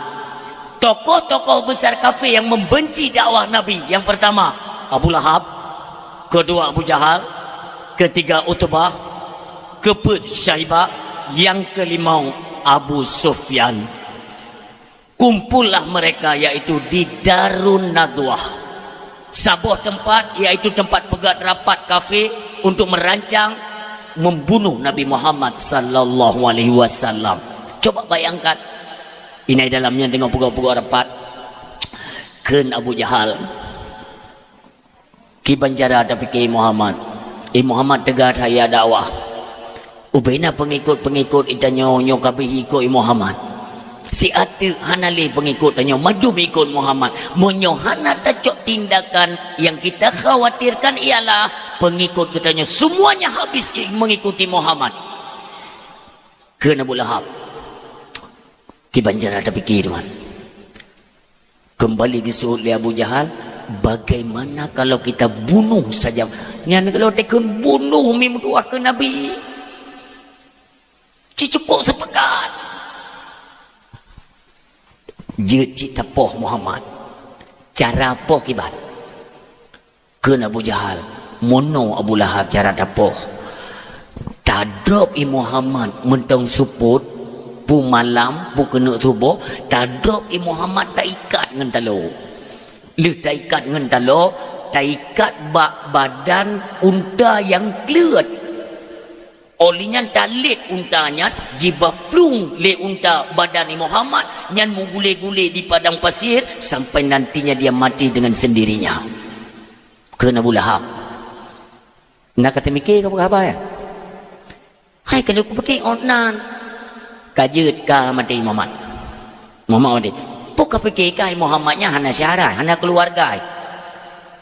Tokoh-tokoh besar kafir yang membenci dakwah Nabi. Yang pertama, Abu Lahab, kedua Abu Jahal, ketiga Utbah, keempat Syaibah, yang kelima Abu Sufyan. Kumpullah mereka yaitu di Darun Nadwah, sebuah tempat yaitu tempat pegat rapat kafir untuk merancang membunuh Nabi Muhammad sallallahu alaihi wasallam. Coba bayangkan ini dalamnya dengan pegat-pegat rapat ken Abu Jahal ki banjara tapi ki Muhammad Muhammad tegar saya dakwah ubaina pengikut itanyo nyo kabeh ikut Muhammad. Si atu hanali pengikut tanya maju ikut Muhammad. Monyo hana tacok tindakan yang kita khawatirkan ialah pengikut katanya semuanya habis mengikuti Muhammad. Kena Abu Lahab. Ki banjara ada fikir man. Kembali disuruh oleh Abu Jahal, bagaimana kalau kita bunuh saja? Yang kalau tekun bunuh mimduah ke Nabi. Cukup sepekat. Jecik tapoh Muhammad. Cara apoh kibat. Kena Abu Jahal. Mono Abu Lahab cara tapoh. Tadrop Muhammad mentong suput. Pu malam, pu kena tubuh. Tadrop Muhammad tak ikat dengan talo. Tak ikat dengan talo. Tak ikat badan unta yang kelut. Olinya talit untanya jibah plung le unta badan Muhammad yang menggule-gule di padang pasir sampai nantinya dia mati dengan sendirinya. Kena Abu Lahab. Nak kata mikir apa ya? Hai kalau aku fikir onan kajut ka mati Muhammad. Muhammad mati. Puk fikir kai Muhammadnya hana syarat, hana keluarga.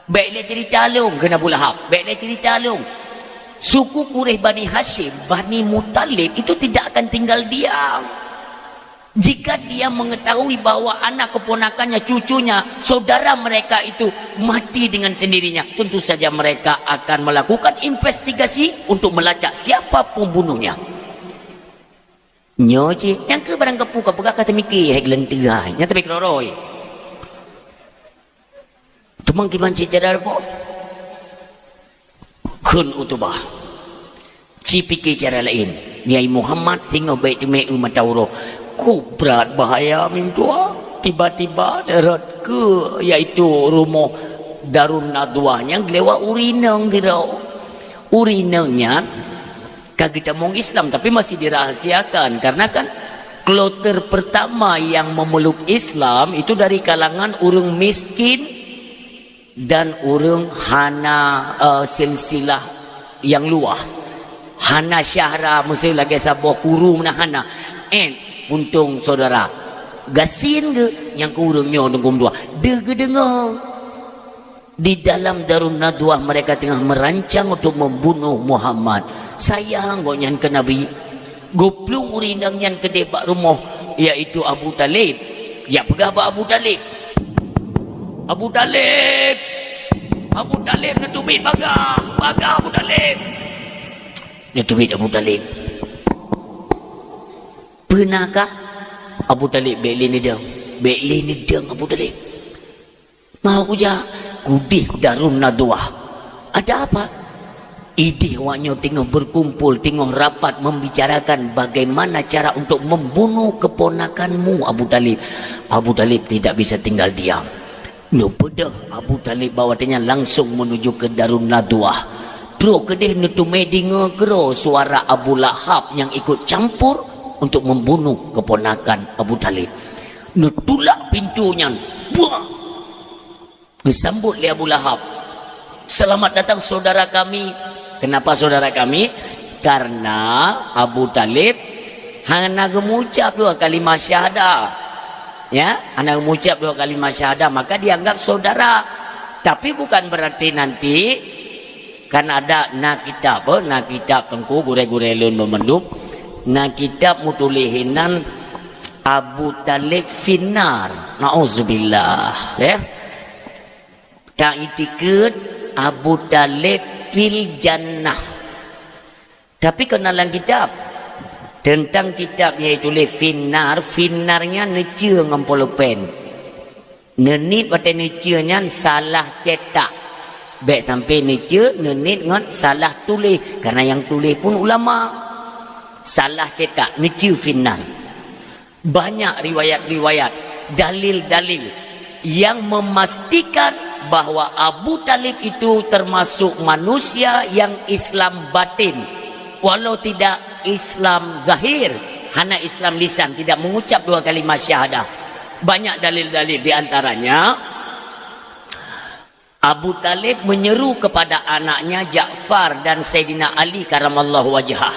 Baiklah cerita long kena Abu Lahab. Baiklah cerita long. Suku Quraisy Bani Hashim, Bani Muttalib itu tidak akan tinggal diam. Jika dia mengetahui bahwa anak keponakannya, cucunya, saudara mereka itu mati dengan sendirinya, tentu saja mereka akan melakukan investigasi untuk melacak siapa pembunuhnya. Nyoje, yang ke barang kepuka kata mikir, hai gelenterai, yang tapi keroroi. Tumang kiban cicadar po. Kun Utbah cipiki cara lain Nyai Muhammad singo baik tu meu matauro ku berat bahaya mintua tiba-tiba darat ke iaitu rumah Darun Nadwah yang lewat urinang dirau urinangnya kagita mong Islam tapi masih dirahasiakan karena kan kloter pertama yang memeluk Islam itu dari kalangan orang miskin dan orang hana silsilah yang luah hana syahra mesti lagi sabah kuru mana hana puntung saudara gasin ke yang kurangnya tengkum dua dengar di dalam Darun Nadwah mereka tengah merancang untuk membunuh Muhammad. Sayang kau nyan ke Nabi goplung urinang nyan ke debak rumah iaitu Abu Talib. Ya pegah Abu Talib Abu Talib netubit bagah Abu Talib netubit Abu Talib. Pernahkah Abu Talib beli ni deng Abu Talib mau kuja kudih Darun Nadwah. Ada apa? Idih wanyo tengah berkumpul, tengah rapat membicarakan bagaimana cara untuk membunuh keponakanmu Abu Talib. Abu Talib tidak bisa tinggal diam. Nupedah Abu Talib bawa dia langsung menuju ke Darun Nadwah. Terus kedih nutume dengar gero suara Abu Lahab yang ikut campur untuk membunuh keponakan Abu Talib. Nutulak pintunya, buang. Disambut oleh Abu Lahab. Selamat datang saudara kami. Kenapa saudara kami? Karena Abu Talib hanya mengucap 2 kalimat syahadah. Ya, hanya mengucap 2 kalimat syahadah, maka dianggap saudara. Tapi bukan berarti nanti kan ada na kitab tengku gure-gure lun memenduk. Na kitab mutulihinan Abu Talib finnar. Nauzubillah, ya. Tak itikut Abu Talib fil jannah. Tapi kenalan kitab tentang kitab yaitu le finnarnya nece ngampolopen. Nenit wate necenya salah cetak. Baik sampai nece nenit ngan salah tulis karena yang tulis pun ulama. Salah cetak nece finnar. Banyak riwayat-riwayat, dalil-dalil yang memastikan bahwa Abu Talib itu termasuk manusia yang Islam batin, walau tidak Islam zahir, hanya Islam lisan, tidak mengucap 2 kalimat syahadah. Banyak dalil-dalil, di antaranya Abu Talib menyeru kepada anaknya Ja'far dan Sayyidina Ali karamallahu wajhah.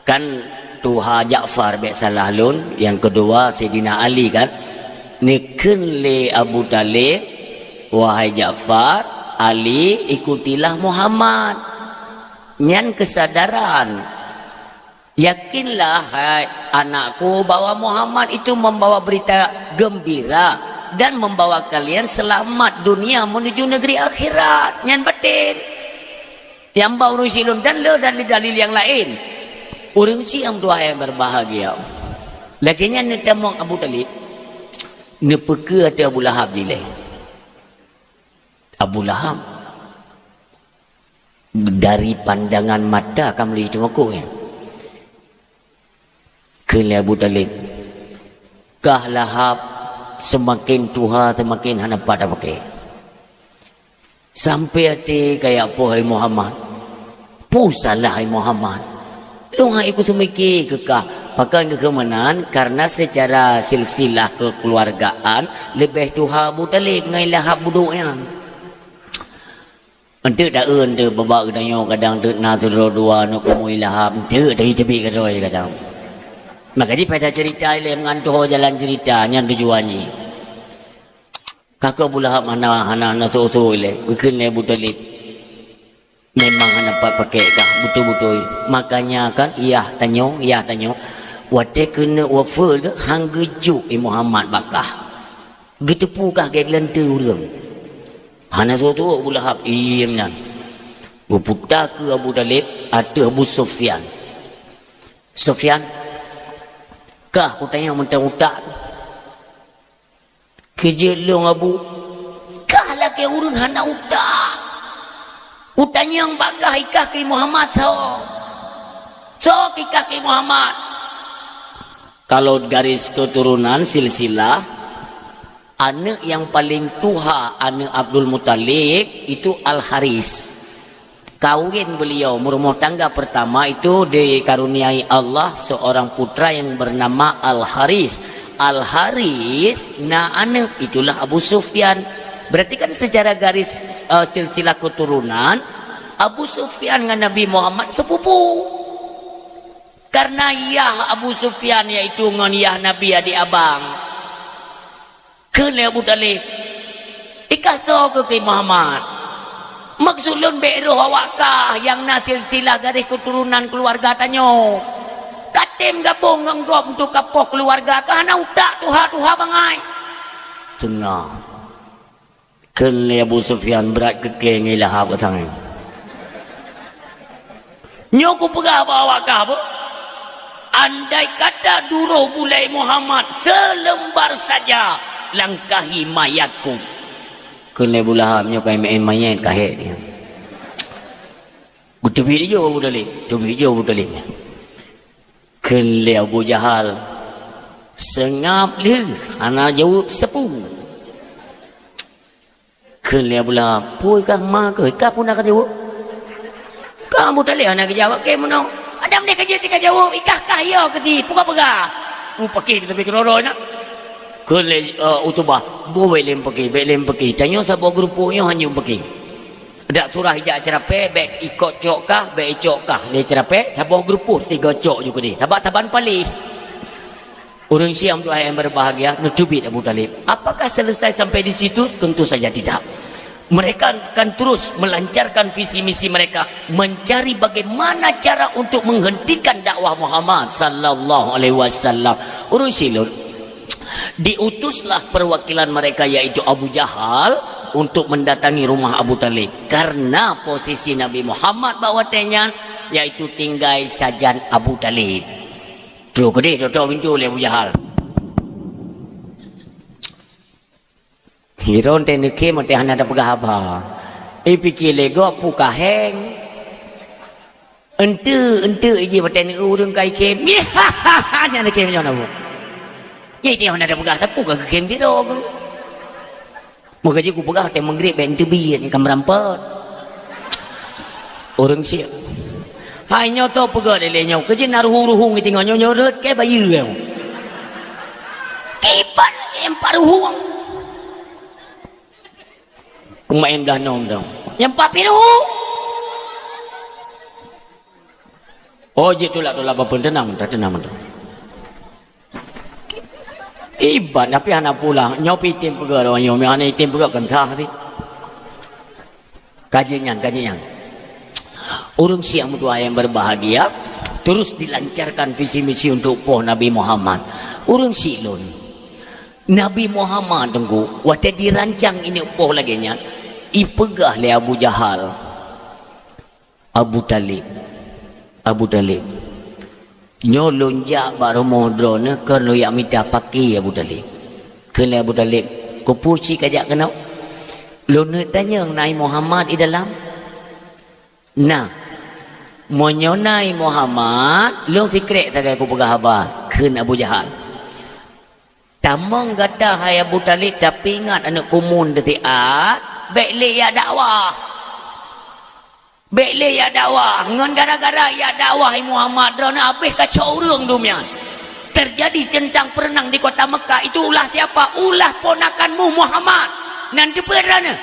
Kan Tuha Ja'far baik salah lun, yang kedua Sayyidina Ali kan. Niken le Abu Talib, wahai Ja'far, Ali ikutilah Muhammad. Nyan kesadaran. Yakinlah hai anakku bahwa Muhammad itu membawa berita gembira dan membawa kalian selamat dunia menuju negeri akhirat. Nyan batin. Yang bau silun dan le dalil-dalil yang lain. Orang siang doa yang berbahagia. Laginya netamong Abu Talib. Nepeka atau Abu Lahab jilai. Abu Lahab dari pandangan mata akan melihat cuma aku ya. Kali Abu Talib kah Lahab semakin tuha semakin hana pada pakai sampai hati kayak apa hai Muhammad pusalah hai Muhammad lu nggak ikut mikir kekah pakai kekemanan karena secara silsilah kekeluargaan lebih tuha Abu Talib ngai Lahab buduknya. Ente dah ente babak kadang kadang tu nazar dua nak kumui Lahab ente dari tepi keroi kadang. Makanya pada cerita ile mengantuh jalan ceritanya tujuannya. Kakak Abu Lahab hana so ile bikin Abu Talib. Memang hana pakai kah betul-betul. Makanya kan iya tanyo wate kena wafer ke hang gejuk Muhammad bakah. Getepu kah ke lente urang. Hana so Abu Lahab iemnya. Berputar ke Abu Talib atau Abu Sufyan. Sufyan kah aku tanya mentang-mentang kerja long Abu kah lagi urun hana utak utanya yang bagah ikah ke Muhammad so ikah ke Muhammad. Kalau garis keturunan silsilah anak yang paling tuha anak Abdul Muttalib itu Al-Haris. Kawin beliau rumah tangga pertama itu dikaruniai Allah seorang putra yang bernama Al-Haris. Al-Haris na anak itulah Abu Sufyan. Berarti kan secara garis silsilah keturunan Abu Sufyan dengan Nabi Muhammad sepupu. Karena Yah Abu Sufyan yaitu ngon Yah Nabi adik abang. Kena Abu Talib ikaso ke Muhammad maksud lun be'ruh awakah yang nasil sila garis keturunan keluarga tanyo katim gabung ngenggop untuk kapoh keluarga kah na utak tuha bangai tengah kena Abu Sufyan berat kekeng ilah apa tangan nyoku pegah bawa kah apa andai kata duruh bulai Muhammad selembar saja langkahi mayatku kena Lahab nyo kai main mayat kahek dia gutubit dia Abu Talib kena Abu Jahal sengap le ana jawab sepu kena Abu Lahab pui kah ma ke ka pun nak jawab kamu Talib nak jawab ke mono ada mereka tika jawab ikah kah ya ke ti pega pakai tapi keroro nak kena Utubah boleh lem pakai tanya sabo grupunya hanya pakai dak surah hijak cerape bek ikut cok kah bek cok kah le cerape sabo grupu tiga cok juga ni taban palih orang Syiah untuk yang berbahagia nutubit Abu Talib apakah selesai sampai di situ tentu saja tidak mereka akan terus melancarkan visi misi mereka mencari bagaimana cara untuk menghentikan dakwah Muhammad sallallahu alaihi wasallam orang silur diutuslah perwakilan mereka yaitu Abu Jahal untuk mendatangi rumah Abu Talib karena posisi Nabi Muhammad bawatnya yaitu tinggal sajan Abu Talib tu gede tu pintu oleh Abu Jahal hiron tenike mate hana ada pegah apa pikir lego puka heng ente je paten urang kai kem hanya nak kem jana bu ye dia hendak pegah tapi ke kem dia dog moga je ku pegah te mengrip ben tebi ni kamrampot orang siap hai nyo to pegah de le nyo ke je naruhu-ruhu ngi tinggal nyo ret ke bayu eu kipan emparuhu pemain dah nom dong yang papiru oh je tu lah apa tenang tu iban tapi anak pulang nyopi tim pegak orang nyomi anak tim pegak kentah tapi kajian orang Syiah mutua yang berbahagia terus dilancarkan visi misi untuk poh Nabi Muhammad orang Silun Nabi Muhammad tunggu waktu dirancang ini poh lagi nya ipegah le Abu Jahal Abu Talib nyo lonjak baru modron ke lo yang minta pakai Abu Talib kena Abu Talib ko puci kajak kena lo ne tanya nai Muhammad di dalam nah monyonai Muhammad lo sikret tak aku pegah apa kena Abu Jahal tamong gata hai Abu Talib tapi ingat anak kumun detiak baik le ya dakwah Bekle ya dakwah ngon gara-gara ya dakwah Muhammad drona habis kacau urang dunia terjadi centang perenang di kota Mekah itu ulah siapa ulah ponakanmu Muhammad nanti perana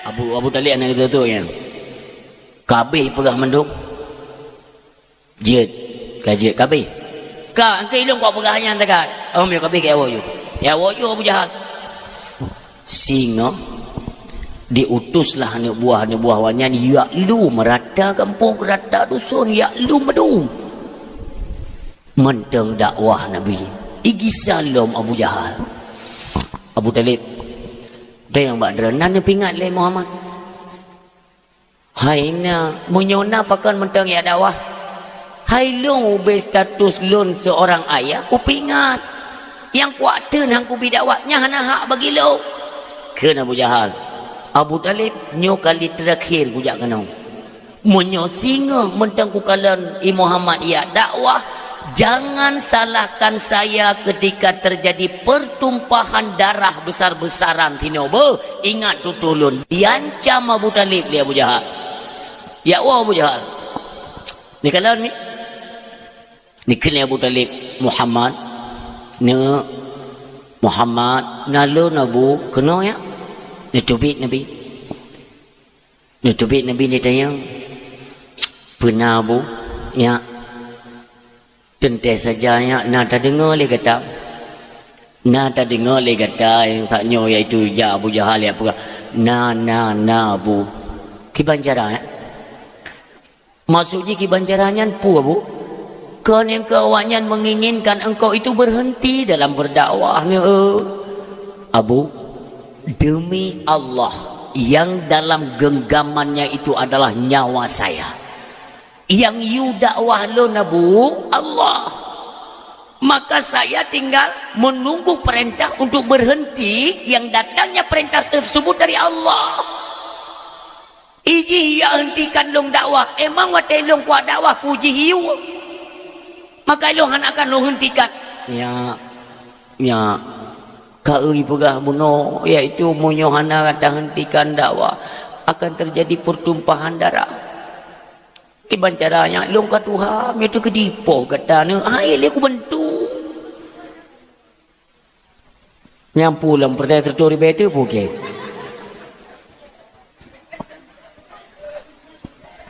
Abu Talib anak itu tu yang kabeh pegah menduk jet kajet kabeh ka angke ilung kau pegahnya tak yo kabeh ke awo yo Abu Jahal singa diutuslah anak buah wanya ya lu merata kampung merata dusun ya lu medum menteng dakwah Nabi igi salam Abu Jahal Abu Talib dia yang badran nan pingat le Muhammad hai na munyona pakan menteng ya dakwah hai lu be status lun seorang ayah ku pingat yang kuaten hang ku bidakwahnya hana hak bagi lu kena Abu Jahal Abu Talib nyo kali terakhir kujak kenau menyo singa mentang ku kalan Muhammad ya dakwah jangan salahkan saya ketika terjadi pertumpahan darah besar-besaran tinobo ingat tutulun diancam Abu Talib dia Abu Jahal ya Abu Jahal ni kalan ni kena Abu Talib Muhammad nalo nabu kena ya Nutubit Nabi ni tanya pernah bu ya tentu saja ya nak tak dengar le kata Na tak dengar le kata yang tak nyo iaitu ja Abu Jahal ya apa. Na bu. Kibancara ya. Maksudnya kibancaranya pu Abu. Kan yang awaknya menginginkan engkau itu berhenti dalam berdakwah ni. Abu, demi Allah yang dalam genggamannya itu adalah nyawa saya. Yang you dakwah lo Abu Allah. Maka saya tinggal menunggu perintah untuk berhenti yang datangnya perintah tersebut dari Allah. Iji ya hentikan long dakwah. Emang watai long kuat dakwah puji hiu. Maka long akan long hentikan. Ya. Kau pegah buno iaitu munyohana kata hentikan dakwah akan terjadi pertumpahan darah. Kiban caranya long ka Tuhan itu kedipo kata ni ai le ku bentu. Yang pulang pertanyaan tertori betul pukul.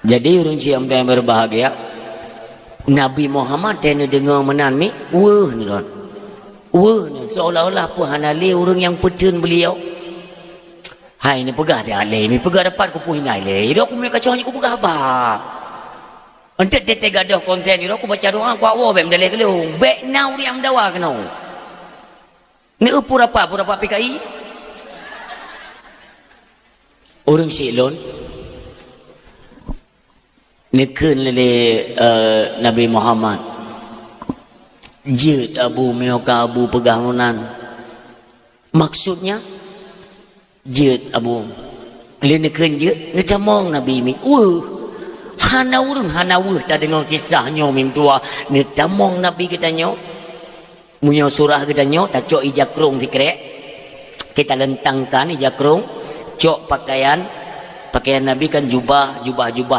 Jadi orang siam yang berbahagia Nabi Muhammad yang dengar menanmi wah ni kan. Wah ni seolah-olah apa hanali orang yang pecun beliau. Hai ni pegah dia ale ni pegah dapat ku puhin ale. Ira aku mai kacaunya ku pegah apa. Untuk dia gadah konten ni aku baca doa ku awak bem dalih kelung. Back now dia amdawa kena. Ni pura apa PKI? Orang silon nikun lele Nabi Muhammad jid Abu Mioka Abu pegahunan maksudnya jid Abu le nikun jid ni tamong Nabi mi hana tak dengar kisahnya mim tua ni tamong Nabi katanya punya surah katanya tak cok ijakrung dikrek kita lentangkan ijakrung cok pakaian Nabi kan jubah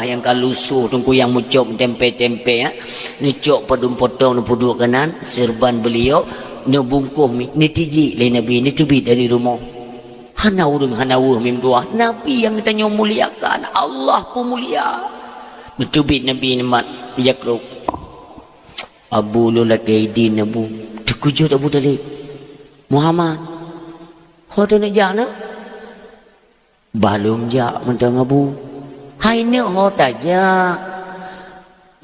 yang kalusu tungku yang mucok tempe ya ni cok padum potong puduk kanan serban beliau ni bungkuh ni tiji le Nabi ni tubi dari rumah hana mim dua Nabi yang katanya muliakan Allah pun mulia ni tubi Nabi nimat ijakrung Abu lula kaidin Abu kujud Abu Talib Muhammad kau tu nak jak nak balum jak mentang Abu hai nak kau tak jak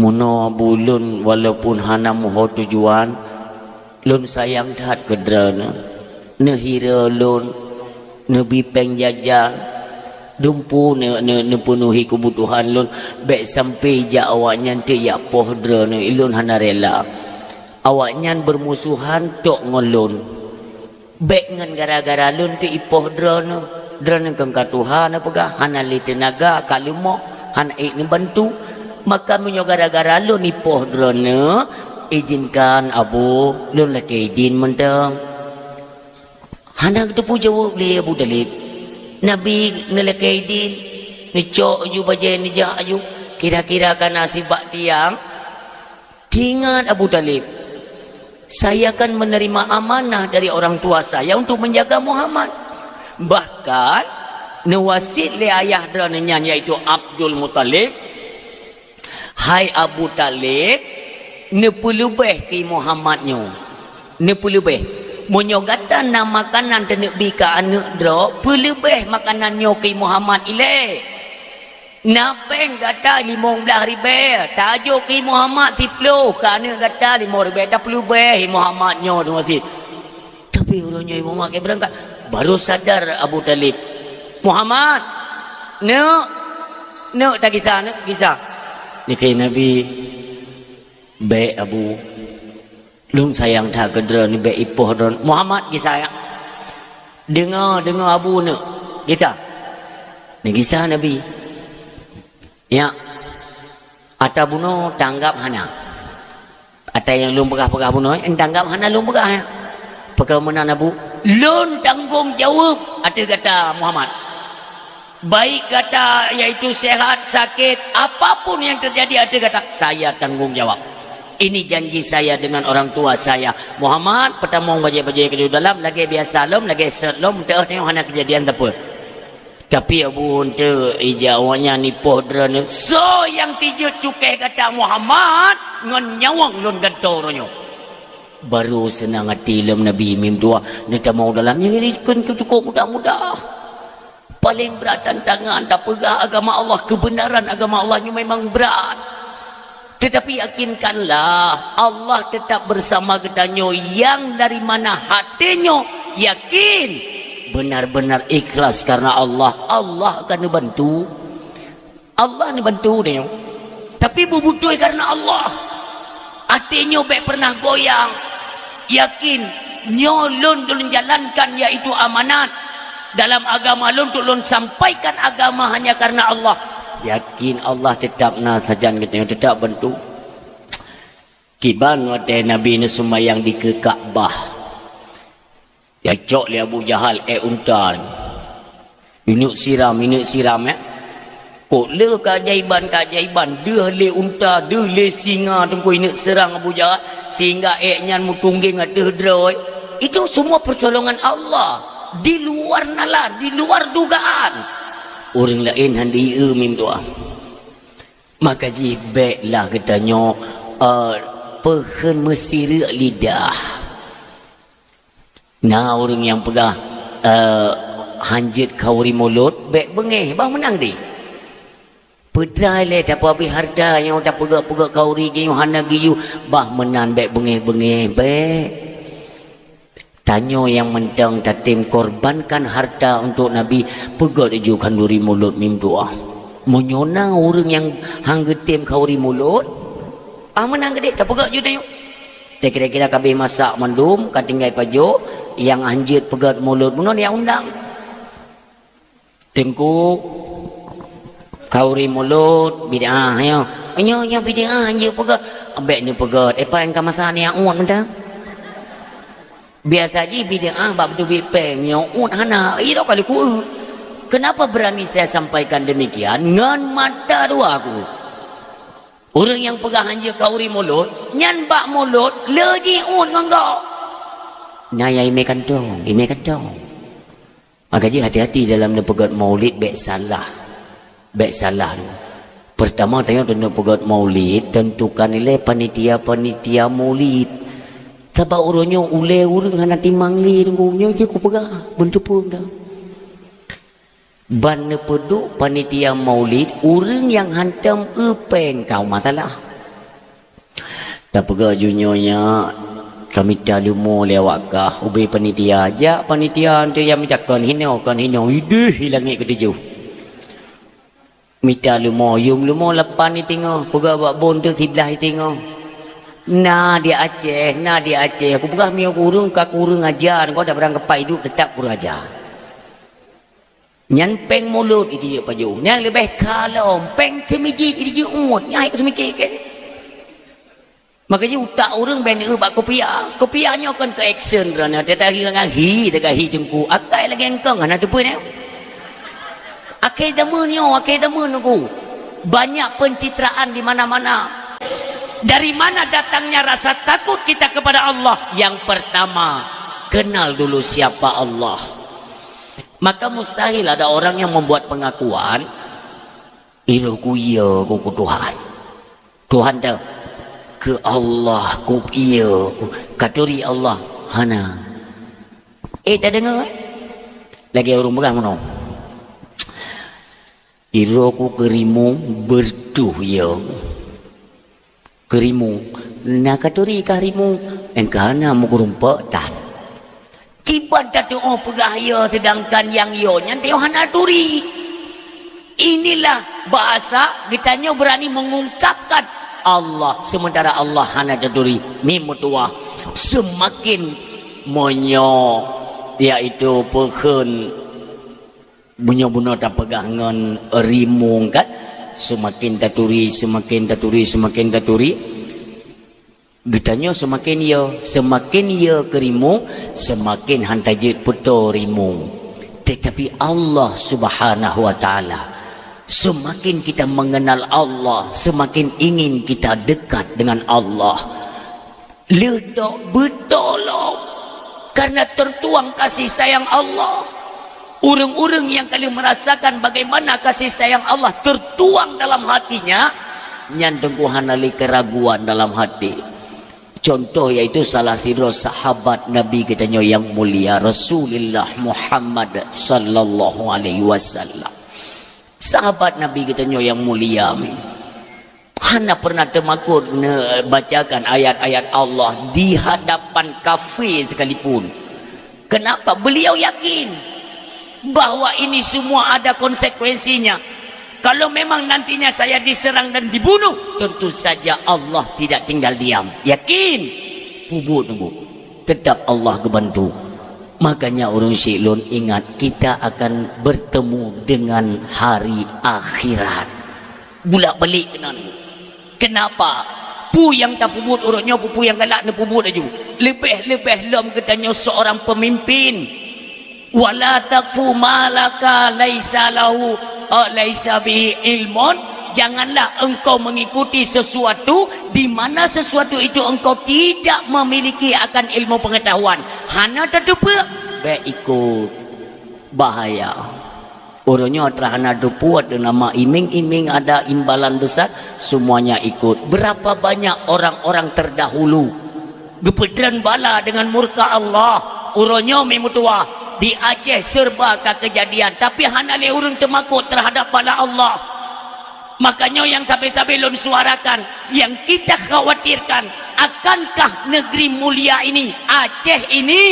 muno Abu lun walaupun hanam kau tujuan lun sayang tat kedra ne hira lun ne bipeng jajan dumpu ne penuhi kebutuhan lun baik sampai jak awaknya te ya pohdra ne ilun hana rela awaknya bermusuhan tok ngolun baik ngan gara-gara lun ti ipoh drone kang katuhan apa ga hanali tenaga kalumo han ni bantu maka menyo gara-gara lun ipoh drone izinkan Abu lun laki izin mentang hanak tu pu jawab le Abu Talib Nabi nalaki izin ni cok ju baje ni jah ju kira-kira kan nasibak tiang ingat Abu Talib saya akan menerima amanah dari orang tua saya untuk menjaga Muhammad. Bahkan nawasid le ayah drananya yaitu Abdul Muttalib. Hai Abu Talib, ne pelubeh ke Muhammadnya. Ne pelubeh. Monyo gata nama makanan tenek bika anak dra, pelubeh makanannya ke Muhammad ile. Napeng kata 15,000 tajuk ke Muhammad tiplo kerana kata 5,000 tak perlu beh Muhammadnya tu masih tapi orangnya Muhammad ke berangkat baru sadar Abu Talib Muhammad nak tak kisah ni ke Nabi baik Abu lung sayang tak kedra ni baik ipoh dron Muhammad kisah ya dengar Abu nak kisah ni kisah Nabi ya, ata buno tanggap hana. Ata yang lum pegah buno, tanggap hana lum pegah ya. Pegah menan Abu, lun tanggung jawab. Ata kata Muhammad. Baik kata iaitu sehat, sakit, apapun yang terjadi ata kata saya tanggung jawab. Ini janji saya dengan orang tua saya. Muhammad pertama baca-baca ke dalam lagi biasa lum, lagi set lum, tengok hana kejadian apa. Tapi Abu Hunter ijawanya ni podran so yang tijut cukai kata Muhammad ngon nyawang lun gantoronyo baru senang hati lem Nabi mim tua ni tak mau dalam yang ini kan cukup mudah-mudah. Paling berat tantangan tak pegah agama Allah, kebenaran agama Allah ni memang berat. Tetapi yakinkanlah Allah tetap bersama ketanyo yang dari mana hatinya yakin benar-benar ikhlas karena Allah, Allah akan membantu. Allah ni bantu dia. Tapi berbutuh karena Allah. Hatinya baik pernah goyang. Yakin nyolon dulun jalankan yaitu amanat dalam agama lun untuk lun sampaikan agama hanya karena Allah. Yakin Allah tetap nasajan kita tetap bantu. Kiban wate Nabi ni sembahyang di ke Kaabah. Ya cok li Abu Jahal unta. Minuk siram ya. Kok le keajaiban dia le unta dia le singa tunggu ini serang Abu Jahal sehingga nyan mutungging ada droi. Itu semua pertolongan Allah di luar nalar, di luar dugaan. Orang lain handi mim tu. Maka jibeklah katanya pehen mesir lidah. Nah orang yang pedah hanjit kauri mulut bek bengeh bang menang di. Pedrai le dapat habis harta yang dah pegak-pegak kauri giyu hana giyu bah menan bek bengeh-bengeh bek. Tanya yang mentang tatim korbankan harta untuk Nabi pegat ejukan duri mulut mim doa. Menyonang orang yang hanggetim kauri mulut. Menang gede tak pegak je tanya. Tak kira-kira kabeh masak mendum katinggai pajo yang anjit pegat mulut menon yang undang. Tengku kauri mulut bid'ah ya bid'ah je pegat ambek ni pegat apa yang kamasa ni yang uat mentang biasa je bid'ah bab tu bipeng yang uat hana ira kali ku kenapa berani saya sampaikan demikian ngan mata dua aku orang yang pegang hanja kauri mulut nyan bak mulut leji uat nganggo nah ya ime kantong maka je hati-hati dalam pegat maulid baik salah tu. Pertama tanya tentang pegat maulid tentukan nilai panitia maulid. Tabak orangnya ule orang hana timang li tenggunya je ku pegah bentuk pun dah. Ban peduk panitia maulid orang yang hantam epeng kau masalah. Tak pegah junyonya kami talumo lewakah ubi panitia aja panitia tu yang mintakan hinau idih hilangi ketujuh. Mita lumo lepan ni tengok pegah bak bon tu sebelah ni tengok nah dia Aceh aku pegah mi kurung ka kurung ajar kau dah berang kepai hidup tetap kurung ajar nyan peng mulut itu je paju yang lebih kalau peng semiji itu je nyai aku semikir ke makanya utak orang ben bak kopiahnya kan ke action kerana tetapi dengan dekat jengku akai lagi engkau kan ada pun akai demen aku banyak pencitraan di mana-mana. Dari mana datangnya rasa takut kita kepada Allah? Yang pertama, kenal dulu siapa Allah. Maka mustahil ada orang yang membuat pengakuan iluku iya ku Tuhan. Tuhan dah ke Allah ku iya katuri Allah hana. Tak dengar lagi orang berang mana? Iroku kerimu bertuh ya kerimu nak katuri karimu engkana mukurumpa dan kibat datu pegah ya sedangkan yang yo nyantai hana turi inilah bahasa kitanya berani mengungkapkan Allah sementara Allah hana turi mimutuah semakin monyo yaitu pehen bunyo-bunyo tak pegangan rimung kan semakin taturi getanya semakin ya kerimung semakin hantajit peto rimung tetapi Allah subhanahu wa ta'ala semakin kita mengenal Allah semakin ingin kita dekat dengan Allah ledak betul karena tertuang kasih sayang Allah. Orang-orang yang kalian merasakan bagaimana kasih sayang Allah tertuang dalam hatinya, nyandengku hanali keraguan dalam hati. Contoh yaitu salah satu sahabat Nabi katanya yang mulia Rasulullah Muhammad sallallahu alaihi wasallam. Sahabat Nabi katanya yang mulia, hana pernah termakut bacakan ayat-ayat Allah di hadapan kafir sekalipun. Kenapa? Beliau yakin bahwa ini semua ada konsekuensinya. Kalau memang nantinya saya diserang dan dibunuh, tentu saja Allah tidak tinggal diam. Yakin, pubut nunggu, tetap Allah kebantu. Makanya orang Syiklun ingat, kita akan bertemu dengan hari akhirat. Bulak balik kena nunggu. Kenapa? Pu yang tak pubut urutnya, pu yang galak na pubut aja. Lebih-lebih lom katanya seorang pemimpin. Wala takfu malaka laisa lahu laisa bihi ilmun. Janganlah engkau mengikuti sesuatu di mana sesuatu itu engkau tidak memiliki akan ilmu pengetahuan. Hana terdepa baik ikut, bahaya. Orangnya terhana depu, ada nama iming-iming, ada imbalan besar, semuanya ikut. Berapa banyak orang-orang terdahulu gepedran bala dengan murka Allah. Orangnya memutua di Aceh serba kejadian, tapi hana le urang termakut terhadap bala Allah. Makanya yang sampai-sampai lon suarakan, yang kita khawatirkan, akankah negeri mulia ini, Aceh ini,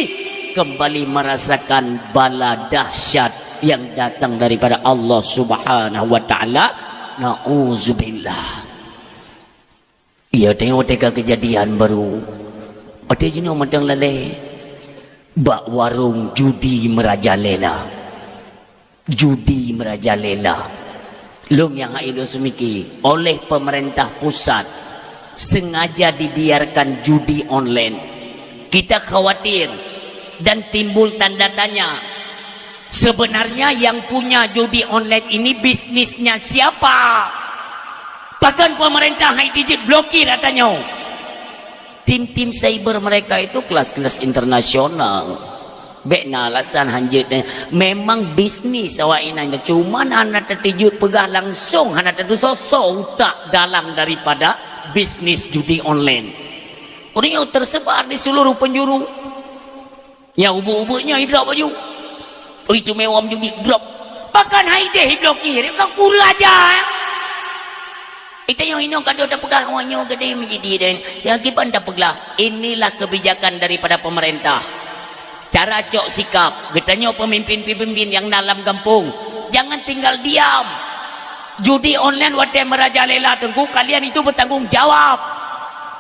kembali merasakan bala dahsyat yang datang daripada Allah Subhanahu wa taala. Nauzubillah. Ya, tengok kejadian baru. Ada jenis macam lalai. Bak warung judi merajalela. Judi merajalela. Long yang haido semiki oleh pemerintah pusat sengaja dibiarkan judi online. Kita khawatir dan timbul tanda tanya. Sebenarnya yang punya judi online ini bisnisnya siapa? Bahkan pemerintah Haiti blokir katanya. Tim-tim cyber mereka itu kelas-kelas internasional. Bekna alasan hanjit memang bisnis awak ini, cuma anak tertijut pegah langsung anak tertusuk tak dalam daripada bisnis judi online. Orang yang tersebar di seluruh penjuru. Yang ubu-ubunya drop baju. Oh, itu mewah judi drop. Bahkan Haideh blokir. Kau kuru aja. Itu yang ini kalau dah pegang awaknya gede menjadi dan yang kita dah pegang. Inilah kebijakan daripada pemerintah. Cara cok sikap, getanya pemimpin-pemimpin yang dalam kampung, jangan tinggal diam. Judi online wadah merajalela, tengku kalian itu bertanggung jawab.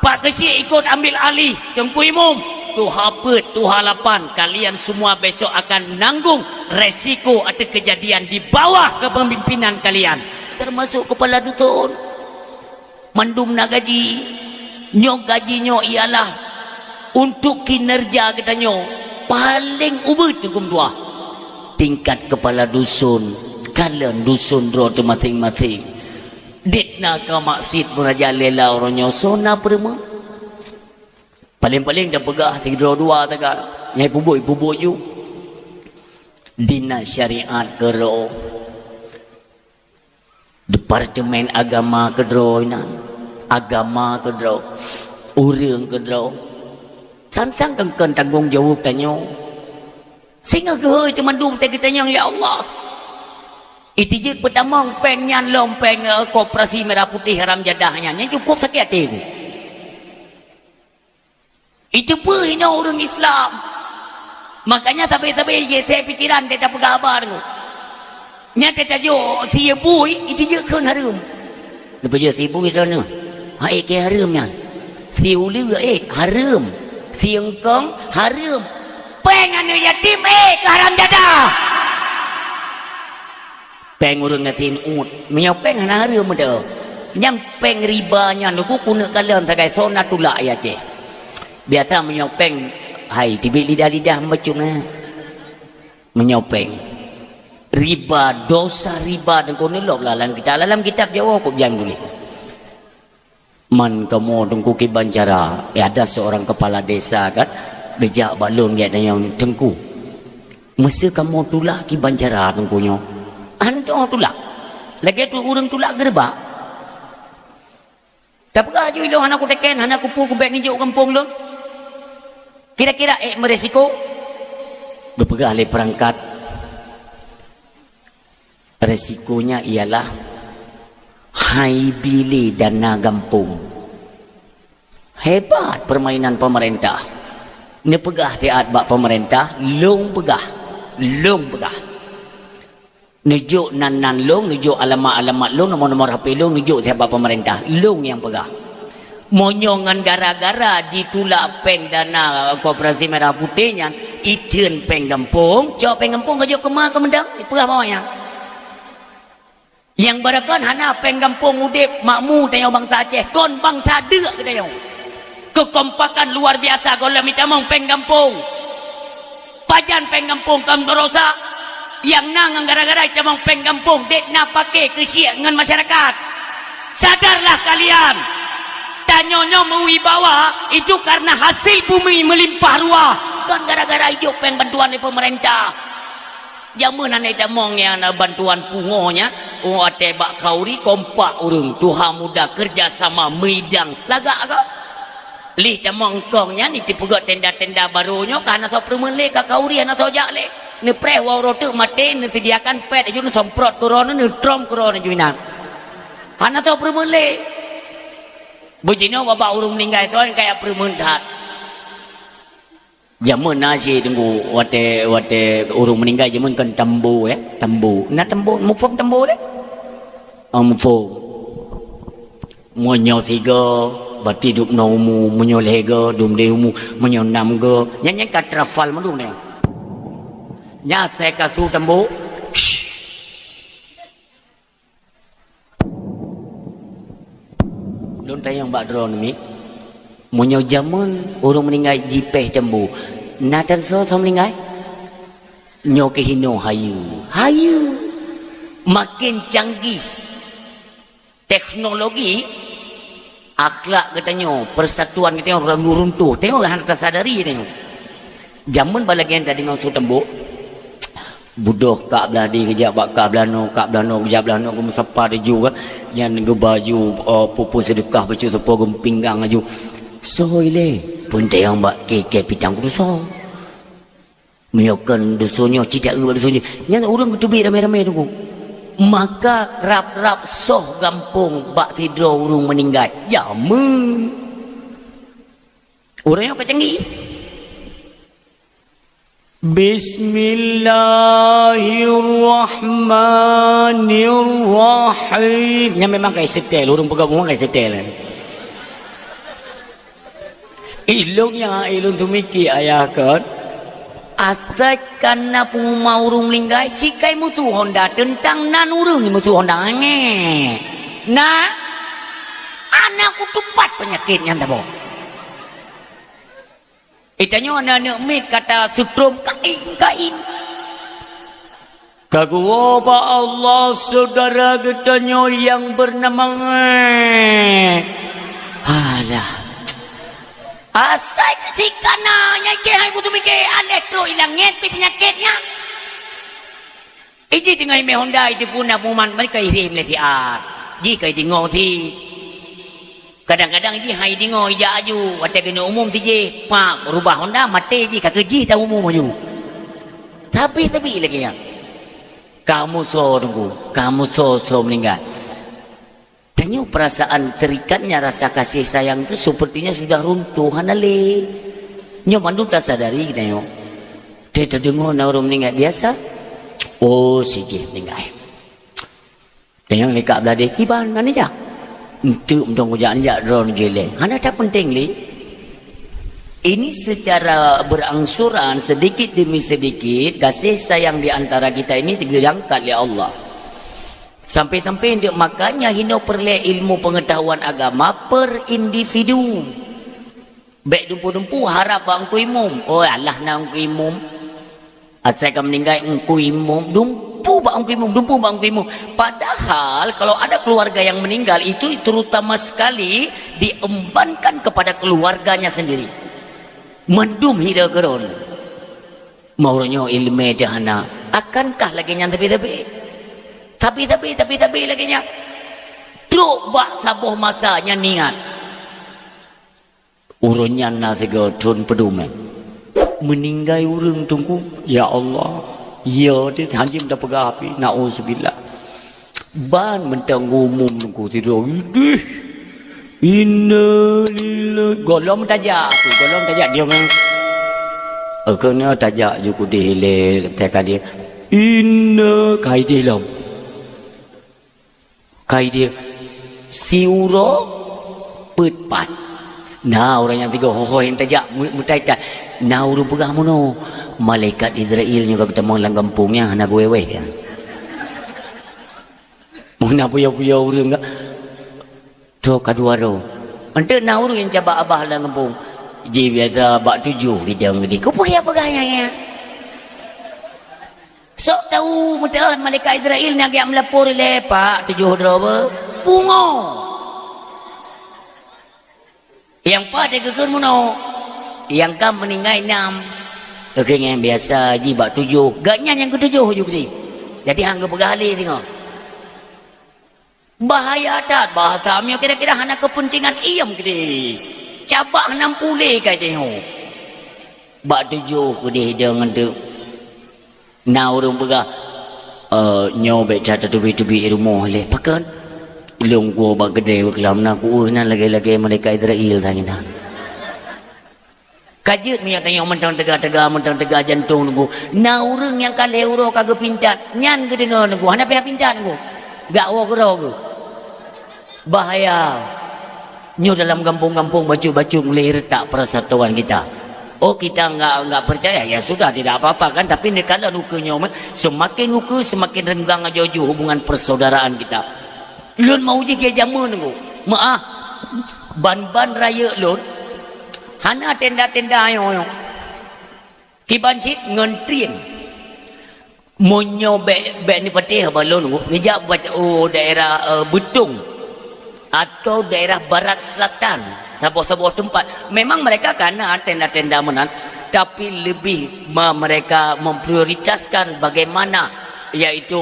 Pak Kesi ikut ambil alih, tengku imum. Tu hapet, tu halapan, kalian semua besok akan menanggung resiko atau kejadian di bawah kepemimpinan kalian. Termasuk kepala dusun. Mandum na gaji, nyok gajinya ialah untuk kinerja katanya. Paling ubah tu kumtua tingkat kepala dusun, kalian dusun dro tu masing-masing. Ditna ka maksud merajalela orangnya sona perma. Paling-paling dah pegah 3-2 taka. Nyai pubuk you. Dina syariat kero. Departemen agama kedro ina. Agama kedro. Urang kedro. Sansang kengken tanggung jawab tanya. Sehingga ke itu mandum kita tanya ya Allah. Itu je pertama pengen lompeng koperasi merah putih haram jadahnya. Yang cukup sakit hati. Itu pun hina orang Islam. Makanya tapi saya pikiran dia tak pegabar tu. Nyata tajuk si bui itu je kan harum. Lepas je si bui sana. Hai ke harumnya. Si ulu harum. Si engkong harum. Peng anu yatim ke haram jadah. Peng urang ngatin ut. Menyau peng hana harum dah. Nyam peng ribanya nuku kuna kalian tagai sona tulak ya ceh. Biasa menyau peng hai tibik lidah-lidah macam na. Menyau peng. Riba, dosa riba dan kono lok lalang kita. Dalam kitab Jawa kok jangan boleh. Man kamu tengku ki Banjara, ada seorang kepala desa kan, bejak balung dia yang tengku. Masa kamu tulak ki Banjara tengkunya. Antu tulak. Lagi tu orang tulak gerba. Tak pegah je ilong anak aku teken, anak aku pu bek ninjuk kampung lu. Kira-kira meresiko. Gepegah le perangkat. Resikonya ialah hai bili dana kampung. Hebat permainan pemerintah. Ni pegah tiat bak pemerintah, long pegah. Long pegah. Nujuk nan long, nujuk alamat long, nomor HP long, nujuk siapa pemerintah. Long yang pegah. Monyongan gara-gara ditulak peng dana Koperasi Merah Putihnya, itun peng kampung, cok peng kampung kerja kemah kemendang, pegah bawahnya. Yang barakan hana peng kampung udip makmu tanya bangsa Aceh, kon bangsa dek ke tanya. Kekompakan luar biasa kalau minta mong peng kampung. Pajan peng kampung kam rosak. Yang nang gara-gara camang peng kampung dek nak pakai kesiak dengan masyarakat. Sadarlah kalian. Tanyonyo mewibawa itu karena hasil bumi melimpah ruah. Kan gara-gara hidup peng bantuan dari pemerintah. Jaman ane camang yang bantuan pungonya, ate bak kauri kompak urung Tuhan muda kerjasama meidang lagak ke? Lih camang kongnya ni tipu tenda-tenda barunya karena so permele ka kauri ana so jak le. Ni pre wa rote mate ni sediakan pet aju ni semprot turun ni trom kurang aju ina. Hana to permele. Bujino bapa urung meninggal tu kayak permentat. Jaman nasi tunggu wate urung meninggal jaman kan tambu ya, tambu. Na tambu mufong tambu deh. Mufong. Monyo tiga berarti duk naumu monyo lega dum deumu monyo nam go. Nyanyi kat trafal mandung ni. Nya saya kasu tambu. Don tayang bak drone ni. Munyo jaman orang meninggal jipeh tambu. Na terso so meninggal. Nyo kehino hayu. Hayu. Makin canggih teknologi akhlak katanya persatuan katanya orang runtuh. Tengok hang tak sadari tengok. Jaman balagian tadi ngau tambu. Budoh kak beladi kejap bak kak belano kejap belano aku mesapa dia juga jangan ke baju pupu sedekah baca tepo gempinggang aju soile pun tayang bak ke pitang kuso meyokan dusunyo tidak ke dusunyo nyan orang ketubi ramai-ramai tu maka rap-rap soh gampung bak tidur urung meninggal jamu orangnya kecanggih. Bismillahirrahmanirrahim. Nya memang kayak setel, urung pegang kayak setel. Ilungnya ilung tu mikir ayah kan. Asalkan napu mau urung linggai, cikai mutu Honda tentang nan urung mutu Honda nge. Nah, anakku tupat penyakitnya tabo. Itanya anak-anak mit kata sutrum kain. Kagum Allah saudara katanya yang bernama alah. Asai ketika nanya ke hai butuh mikir elektro hilang ngepi penyakitnya. Iji tengah ime Honda itu pun namuman mereka irim lagi jika itu ngoti. Kadang-kadang ji hai dingo ija aju wate kena umum tije pak rubah Honda mate ji kakeji ta umum aju tapi lagi ya kamu so tunggu kamu so meninggal tanya perasaan terikatnya rasa kasih sayang itu sepertinya sudah runtuh hanale nyo mandu tak sadari kita yo dia terdengar na orang meninggal biasa oh si je meninggal yang lekak belade kiban mana ja untuk menjadi drone jele. Hanya tak penting li. Ini secara berangsuran sedikit demi sedikit kasih sayang di antara kita ini diangkat oleh Allah. Sampai-sampai untuk makanya hino perle ilmu pengetahuan agama per individu. Baik dumpu-dumpu harap bangku imum. Oh Allah na angku imum. Asalkan meninggal angku imum dumpu bangku imum. Padahal kalau ada keluarga yang meninggal itu terutama sekali diembankan kepada keluarganya sendiri. Mendum hira geron. Maunya ilmu jahana. Akankah lagi yang tapi lagi nya? Tuk bak sabuh masanya niat. Urunnya nasiga tun pedume. Meninggai urung tunggu. Ya Allah. Ya dia hanjim dah pegah api. Na'udzubillah. Ban mentang umum tunggu tidur. Idih. Inna lillahi. Golong tajak. Golong tajak dia memang. Kena tajak juga dia. Teka dia. Inna kai dia lam. Kai dia. Siuro pet pat. Nah orang yang tiga hoho yang tajak mutaitan. Nah urung pegah mono. Malaikat Israel juga ketemu dalam kampungnya anak wewe ya. Mana puya-puya urung enggak? Tu kedua ro. Ante nah urung yang coba abah dalam kampung. Ji biasa bak 7 kita ngedi. Ku puya pegahnya ya. Sok tahu mudah malaikat Israel nak yang melapor le pak 7 ro apa? Bungo. Yang pada geger mono. Yang kam meninggal 6. Okey yang biasa ji bak 7. Gaknya yang ke-7 juga ni. Jadi hang pegah ali tengok. Bahaya tak bahasa amyo kira-kira hana kepentingan iam gede. Cabak 60 kai tengok. Bak 7 ku dia dengan tu. Na urung pegah nyo be cata tubi-tubi rumah le. Pakan long gua bak gede kelam na ku nan lagi-lagi mereka Israel tanginan. Kajut minyak tanya mentang tegak jantung nunggu. Na urang yang kale uro kagak pincat. Nyan ke dengar nunggu. Hana pihak pincat nunggu. Gak wo ke. Bahaya. Nyo dalam kampung-kampung baju-baju mulai retak persatuan kita. Oh kita enggak percaya ya sudah tidak apa-apa kan. Tapi ni kalau nukanya semakin nuka semakin renggang jauh hubungan persaudaraan kita. Lun mau je dia jamu nunggu. Maaf. Ban-ban raya lun. Hana tenda-tenda ayo. Kibancit ngentrien. Monyo be ni patih balon ngejak daerah Betung atau daerah barat selatan sebuah tempat. Memang mereka kana tenda-tenda menan tapi lebih mereka memprioritaskan bagaimana yaitu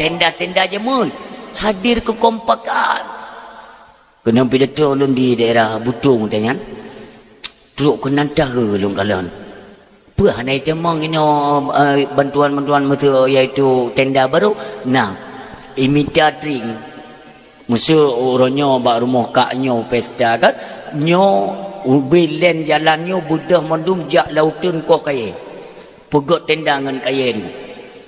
tenda-tenda jemun hadir kekompakan. Kena pidato lun di daerah Betung dengan truk kenantah ke lung kalan. Apa hanai temang ini bantuan-bantuan metu iaitu tenda baru. Nah, imitadring musuh orangnya bak rumah kaknya pesta kan. Nyo ubilen jalannya budah mandum jak lautan ko kaya. Pegot tenda dengan kain.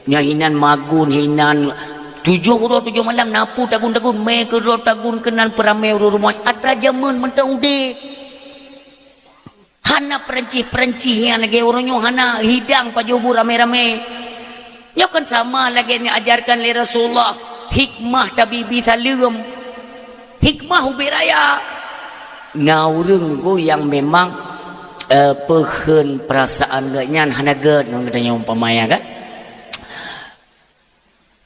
Nyahinan magun hinan 7 malam napu tagun-tagun me ke tagun kenan peramai rumah atra jaman mentang ude. Hana perencih yang lagi orangnya hana hidang pajubu rame-rame. Nyo kan sama lagi ni ajarkan oleh Rasulullah hikmah tabibi salim. Hikmah ubiraya. Nah orang tu yang memang pehen perasaan gaknya hana ged nang katanya umpamanya kan.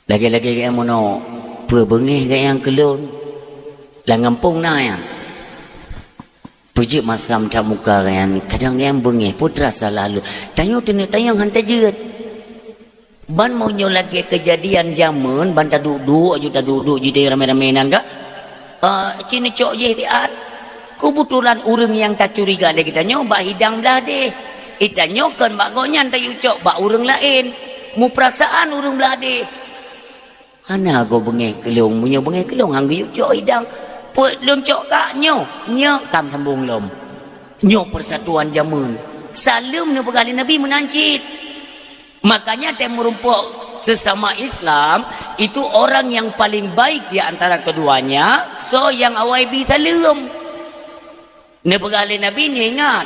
Lagi-lagi kaya mono perbengih kaya yang kelon. Lah ngampung na ya. Puji masam camuka kan kadang yang bengih putra selalu tanya hantar jeut ban mau nyo lagi kejadian zaman ban duduk jadi rame-rame nan ka cini cok je tiat kebetulan urang yang tak curiga lagi tanya bak hidang belah deh itanyo kan bak gonyan tayu cok bak urang lain mu perasaan urang belah deh hana go bengih kelong munyo bengih kelong hang yu cok hidang Put lom cok kak nyo kam sambung lom nyo persatuan zaman salam ni pegali Nabi menancit makanya tem merumpuk sesama Islam itu orang yang paling baik di antara keduanya so yang awai bi salam ni pegali Nabi ni ingat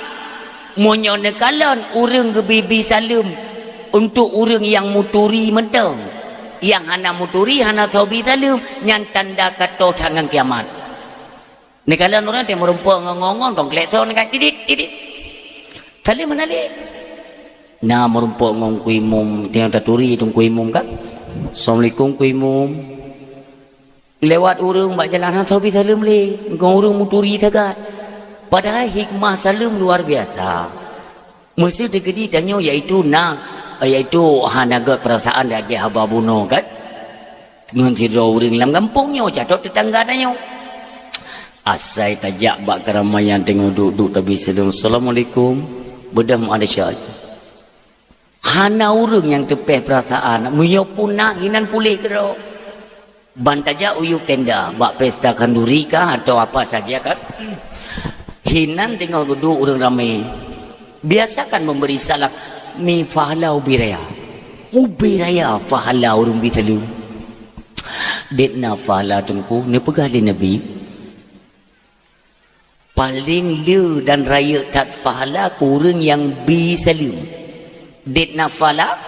monyo nekalan urang ke bibi salam untuk urang yang muturi menteng yang hana muturi hana thobi salam nyan tanda kata tangan kiamat. Ni kalian orang yang merumpuk ngongong tong klekson kan didit. Tali mana le? Nah merumpuk ngong kuimum tiang taturi tung kuimum kan. Assalamualaikum kuimum. Lewat urang bak jalan thobi salam le. Ngong urang muturi tagat. Padahal hikmah salam luar biasa. Mesti tegedi tanyo iaitu iaitu hanaga perasaan lagi haba buno kan. Ngan siro urang lam kampungnya jatuh tetangga tanyo. Asai tajak bak keramaian tengok duduk tapi sedang Assalamualaikum bedah mu ada syait hana urang yang tepeh perasaan muyo punah hinan pulih kero ban tajak uyuk tenda bak pesta kanduri kah atau apa saja kan hinan tengok duduk urang ramai biasakan memberi salam mi fahala ubiraya fahala urang bitalu detna fahala tengku ne pegali nabi paling le dan raya tak fahala kurang yang bisalim detna fahala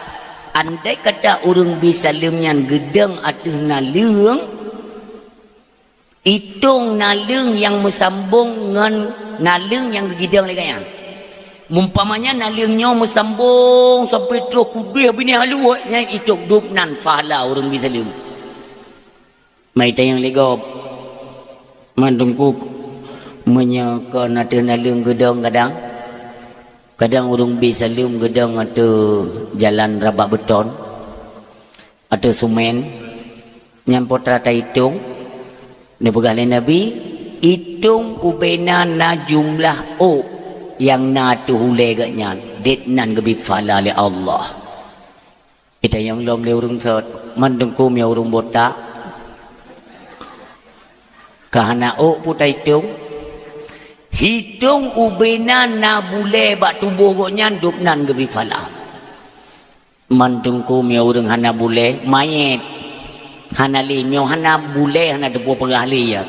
andai kata urang bisalim yang gedang atuh naleung itung naleung yang mesambung ngan naleung yang gegidang lagi kan mumpamanya naleungnya mesambung sampai terus kudih bini halu yang itung dubnan fahala urang bisalim mai tayang legop mandungku menyaka nada naleung gedang kadang urung bisalim gedang ada jalan rabak beton ada sumen nyampotra ta hitung ne begalai nabi hitung ubena na jumlah yang na tu hule gaknya detnan gebi fala li Allah ita yang lom le urung sot mandengkum ya urung botak kahana puta hitung ubena na bule bak tubuh goknya dupnan gebi fala mandengkum ya urung hana bule mayet hana li mio hana bule hana debu pegahli ya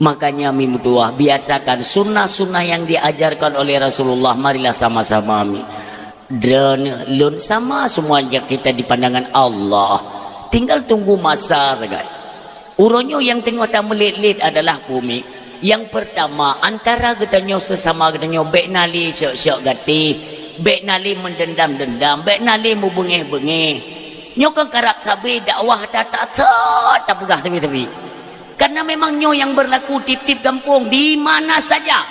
makanya mimi doa biasakan sunnah-sunnah yang diajarkan oleh Rasulullah marilah sama-sama mi dan lun sama semuanya kita di pandangan Allah tinggal tunggu masa saja uronyo yang tengok tak melit-lit adalah bumi yang pertama antara getanyo sesama getanyo bek nali syok-syok gati bek nali mendendam-dendam bek nali mu bengeh-bengeh nyokang karak sabi dakwah tak pegah tepi-tepi karena memang nyo yang berlaku tip-tip kampung di mana saja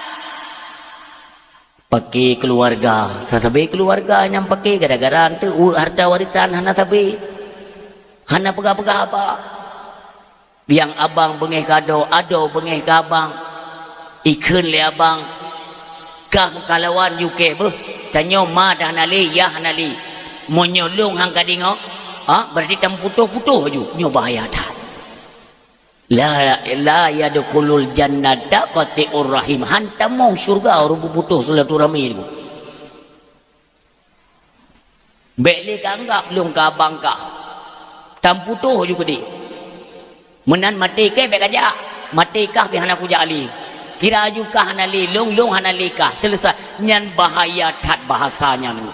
pakai keluarga tetapi keluarga yang pakai gara-gara tu harta warisan hana tapi hana pegah-pegah apa yang abang bengeh kado ado bengeh ke abang ikun le abang kah kalawan UK beh tanyo ma dah nali ya hanali mo nyolong hang kadingo berarti tam putuh-putuh ju nyo bahaya dah la yadkhulul jannata qati'ur rahim hantamong syurga orang putus silaturahmi ni beli kanggap lung ka bangka tam putuh juga di menan mati ke bek aja mati kah bi hana puja ali kira juga hana li lung hana likah selesai nyan bahaya tat bahasanya ni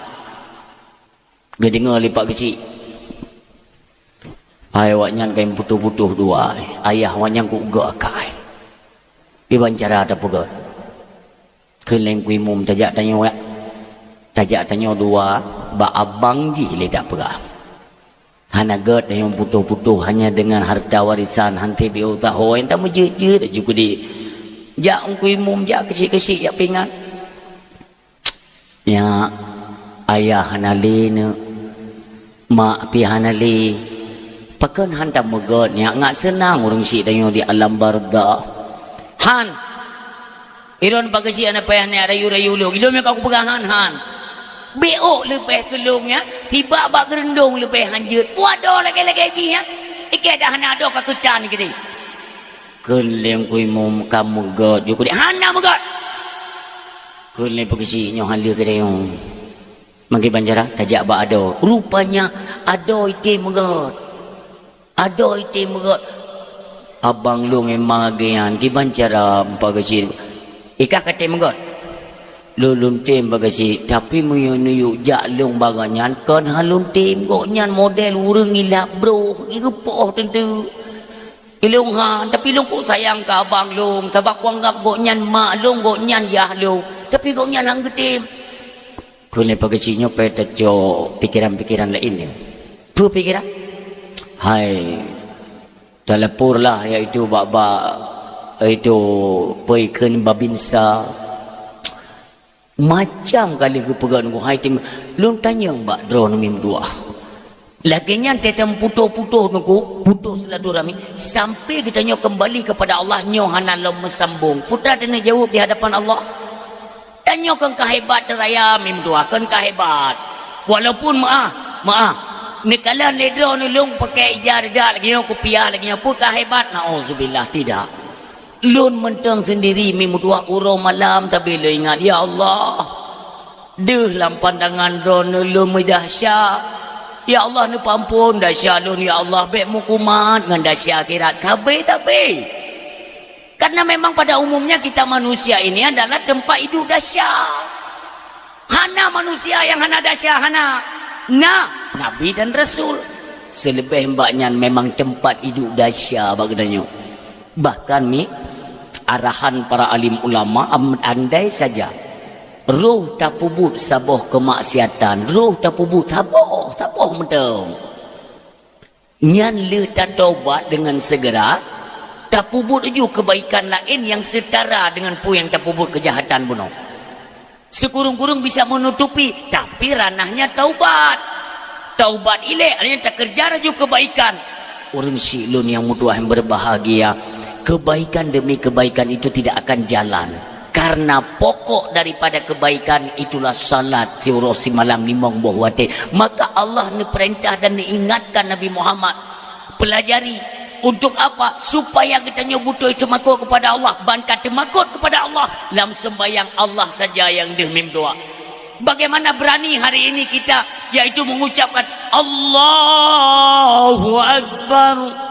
gedengar lipat kecil ayah waknya kain putuh-putuh dua ayah waknya ku gak kai iban cara ada pegat keleng kui mum tajak tanyo dua ba abang ji le tak pegang hana gad yang putuh-putuh hanya dengan harta warisan hanti bi utaho entah meje-je dah juga di jak kui mum jak kecil-kecil jak pingat ya ayah hanali ne mak pi hanali pakan hantam megot nya ngat senang urang si dayo di alam barda han iron bagasi ana payah ni rayu-rayu lu ilmu aku pegangan han beo lebih kelungnya tiba bak gerendong lebih hanjut waduh lagi-lagi ji ya ike dah hana do ka ketan gini keleng kui mum kamu got juku di hana megot keleng bagasi nyo halir ke dayo mangki banjara tajak bak ado rupanya ado ite megot ada itu megot abang lu memang agian kiban cara bagasi ikah kate megot lulun tim bagasi tapi muyuk jak lung baganyan kan halun tim goknyan model urang ilap bro iku poh tentu ilung ha tapi lung ku sayang ka abang lung sebab ku anggap goknyan mak lung goknyan yah lung tapi goknyan hang getim kune bagasi nyo petajo pikiran-pikiran lain dia tu pikiran hai telepur lah iaitu baba itu poiken babinsa macam kali ke pegang ku hai tim lun tanya mbak drone mim dua Laginya tetem putuh-putuh nuku, putuh silaturahmi sampai kita nyo kembali kepada Allah nyo hanalom mesambung. Putra kena jawab di hadapan Allah. Dan nyo kan kahebat raya mim tua kan kahebat. Walaupun maaf. Nekala nedro nulung pakai ijar dak lagi nyo kopiah lagi nyo pun kahebat. Nauzubillah tidak. Lun mentang sendiri mim tua urang malam tapi lo ingat ya Allah. Deh lam pandangan drone nulung dahsyat. Ya Allah ni pampun dahsyat lun ya Allah baik mukumat dengan dahsyat akhirat kabeh tapi karena memang pada umumnya kita manusia ini adalah tempat hidup dahsyat. Hana manusia yang hana dahsyat hana Nabi dan Rasul selebih mbaknya memang tempat hidup dahsyat bagdanya. Bahkan ni arahan para alim ulama andai saja roh tak pubut saboh kemaksiatan, roh tak pubut taboh mentang nyan le tak taubat dengan segera tak pubut juga kebaikan lain yang setara dengan pu yang tak pubut kejahatan bunuh sekurung-kurung bisa menutupi tapi ranahnya taubat ilek artinya tak kerja juga kebaikan orang silun yang mudah yang berbahagia kebaikan demi kebaikan itu tidak akan jalan. Karena pokok daripada kebaikan itulah salat tiurosi malam limong buah wate. Maka Allah ni perintah dan diingatkan Nabi Muhammad pelajari untuk apa? Supaya kita nyobuto itu makut kepada Allah, bankat makut kepada Allah dalam sembahyang Allah saja yang dihmim doa. Bagaimana berani hari ini kita yaitu mengucapkan Allahu Akbar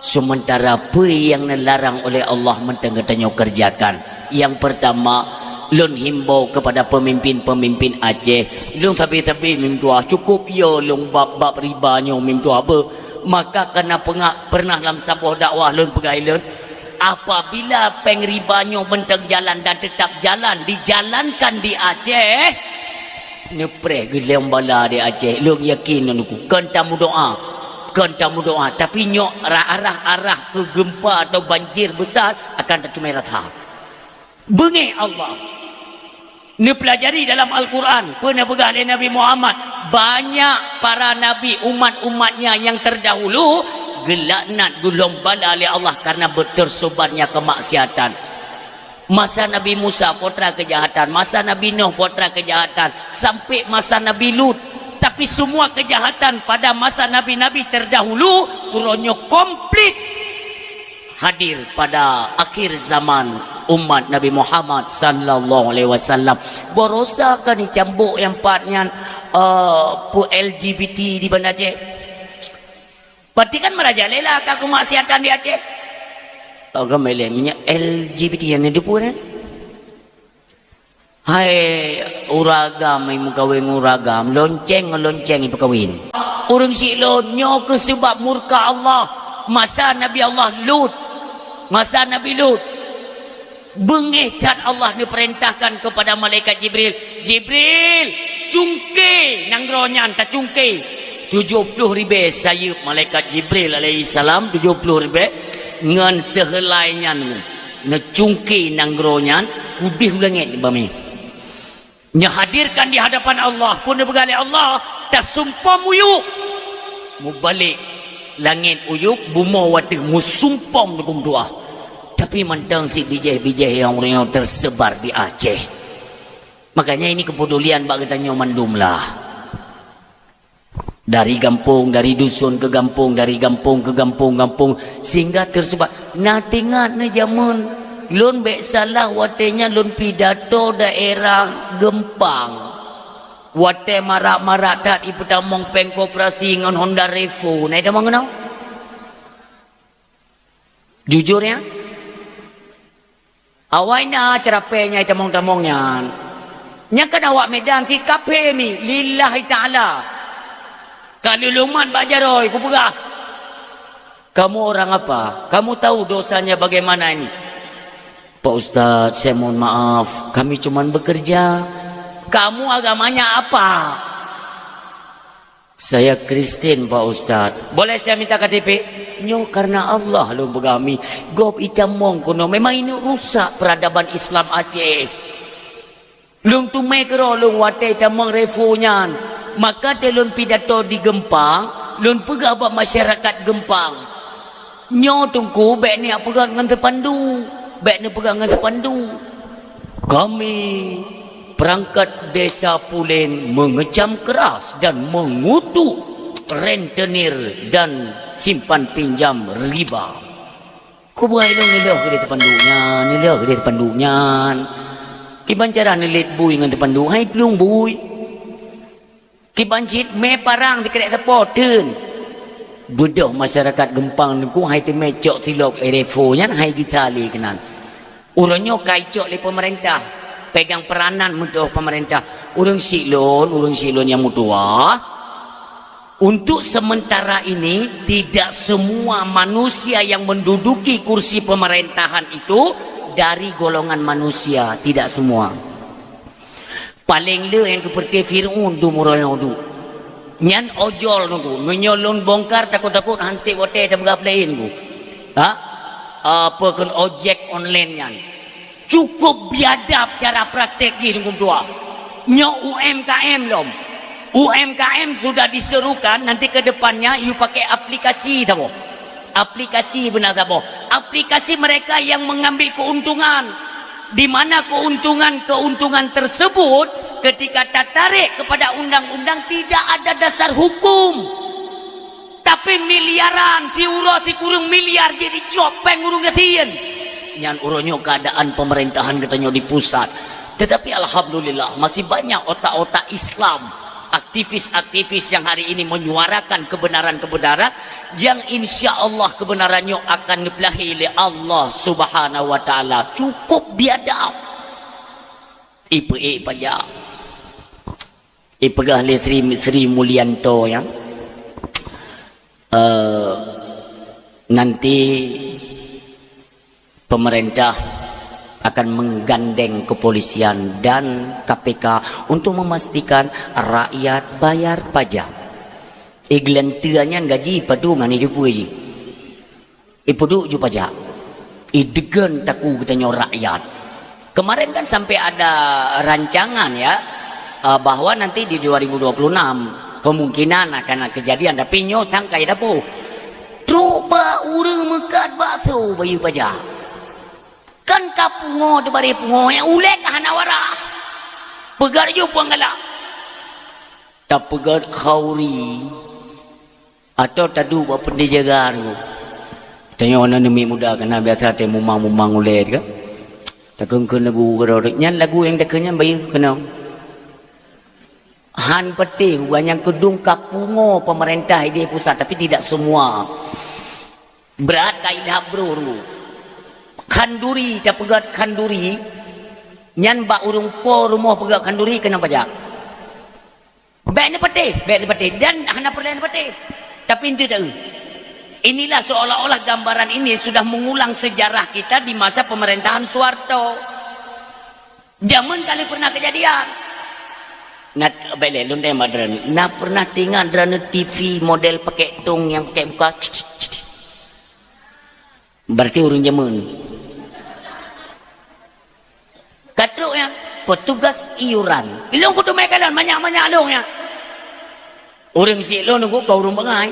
sementara apa yang dilarang oleh Allah mentang katanya kerjakan. Yang pertama lun himbau kepada pemimpin-pemimpin Aceh lun tapi mim tua cukup yo lun bab ribanya mim tua apa maka kena pernah dalam sabuah dakwah lun pegai lun apabila peng ribanya mentang jalan dan tetap jalan dijalankan di Aceh nepreh gelem bala di Aceh lun yakin nuku kan tamu doa tapi nyok arah ke gempa atau banjir besar akan tercemai rata. Bengi Allah ni pelajari dalam Al-Quran pernah pegang oleh Nabi Muhammad banyak para nabi umat-umatnya yang terdahulu gelaknat gulung bala oleh Allah karena tersebarnya kemaksiatan. Masa Nabi Musa putra kejahatan, masa Nabi Nuh putra kejahatan, sampai masa Nabi Lut. Tapi semua kejahatan pada masa nabi-nabi terdahulu kurangnya komplit hadir pada akhir zaman umat Nabi Muhammad sallallahu alaihi wasallam. Borosa kan dicambuk yang partnya LGBT di Banda Aceh. Berarti kan merajalela ke kemaksiatan di Aceh. Agak melemnya LGBT yang hidup kan. Hai uragam ibu kawin uragam lonceng ibu kawin. Orang silonyo ke sebab murka Allah masa Nabi Allah Lut. Masa Nabi Lut bengih cat Allah diperintahkan kepada malaikat Jibril cungke nang ronyan tak cungke 70 ribu sayup malaikat Jibril alaihi salam 70 ribu ngan sehelainya ngecungke nang ronyan kudih langit bami nya hadirkan di hadapan Allah pun dibegali Allah tak sumpah muyuk mu balik langit uyuk bumo watih mu sumpah dengan doa. Tapi mentang si bijih-bijih yang tersebar di Aceh. Makanya ini kepedulian bagi tanya mandumlah. Dari kampung, dari dusun ke kampung, dari kampung ke kampung sehingga tersebar. Nah tingat na jamun lun bek salah watenya lun pidato daerah Gempang. Wate marak-marak tak iputamong peng koperasi ngan Honda Revo. Nah itu mengenal? Jujur ya? Awalnya cerapenya tamong-tamongnya nyakan awak medan si kape mi lillahi ta'ala kalau luman bajaroy kupegah kamu orang apa? Kamu tahu dosanya bagaimana ini? Pak Ustaz saya mohon maaf kami cuma bekerja. Kamu agamanya apa? Saya Kristen Pak Ustaz. Boleh saya minta KTP? Nyo karena Allah lu begami gob itamong kuno memang ini rusak peradaban Islam Aceh lung tumai kero lung wate itamong refunyan Maka telun pidato di Gempang, lun pegah buat masyarakat Gempang. Nyo tungku bek ni apa pegang dengan terpandu. Bek ni pegang dengan terpandu. Kami perangkat desa Pulen mengecam keras dan mengutuk rentenir dan simpan pinjam riba. Kau buat itu nilai ke dia terpandunya, nilai ke dia terpandunya. Kiban cara nilit bui dengan terpandu, hai pelung bui. Kiban cit me parang di kedai tepo ten. Budak masyarakat Gempang ni ku hai te mecok tilok erefo nya hai ditali kenan. Urangnya kaicok le pemerintah. Pegang peranan mudah pemerintah. Urang silon yang mutua. Untuk sementara ini tidak semua manusia yang menduduki kursi pemerintahan itu dari golongan manusia, tidak semua. Paling le yang seperti Fir'aun tu muranya tu. Nyan ojol tu, menyolong bongkar takut-takut hansi wote tabgap lain tu. Ha? Apa kan ojek online nyan. Cukup biadab cara praktek ni tu tua. Nyo UMKM lom. UMKM sudah diserukan nanti ke depannya you pakai aplikasi tahu. Aplikasi benar tahu. Aplikasi mereka yang mengambil keuntungan. Di mana keuntungan tersebut ketika tertarik kepada undang-undang tidak ada dasar hukum. Tapi miliaran, si uro si kurung miliar jadi copeng urung getien. Nyan uronyo keadaan pemerintahan katanya di pusat. Tetapi alhamdulillah masih banyak otak-otak Islam, aktivis-aktivis yang hari ini menyuarakan kebenaran-kebenaran yang insya Allah kebenarannya akan dipelahi oleh Allah Subhanahu wa taala. Cukup biadab. Ipe pajak. Ipegah le Sri Mulyanto yang nanti pemerintah akan menggandeng kepolisian dan KPK untuk memastikan rakyat bayar pajak. Iglantianya gaji padu mani jupu gaji. Ipudu ju pajak. Idegan taku katanya rakyat. Kemarin kan sampai ada rancangan ya bahwa nanti di 2026 kemungkinan akan kejadian tapi nyo sangkai dapu. Coba urang mekat bakso bayu pajak. Kan kapungo de bari pungo yang ulek hanawarah. Pegar ju puang galak. Tak pegar khauri atau tadu buat pendijagaan ku. Tanya orang demi muda kena biasa te mumang ulet ke. Tak kena lagu kalau nyan lagu yang dekenya bayu kena. Han peti banyak kedung kapungo pemerintah di pusat tapi tidak semua. Berat kailah bro. Kanduri tak pegat kanduri nyan bak urung po rumah pegat kanduri kena pajak. Baik ni peti dan hana perlahan peti. Tapi itu tahu. Inilah seolah-olah gambaran ini sudah mengulang sejarah kita di masa pemerintahan Soeharto. Zaman kali pernah kejadian. Nak balik lun tema dran. Nak pernah tengok dran TV model pakai tung yang pakai buka. Berarti urung zaman. Katruk yang petugas iuran. Ilung kudu mai kalan banyak-banyak alung ya. Urang si lo nunggu kau urung bangai.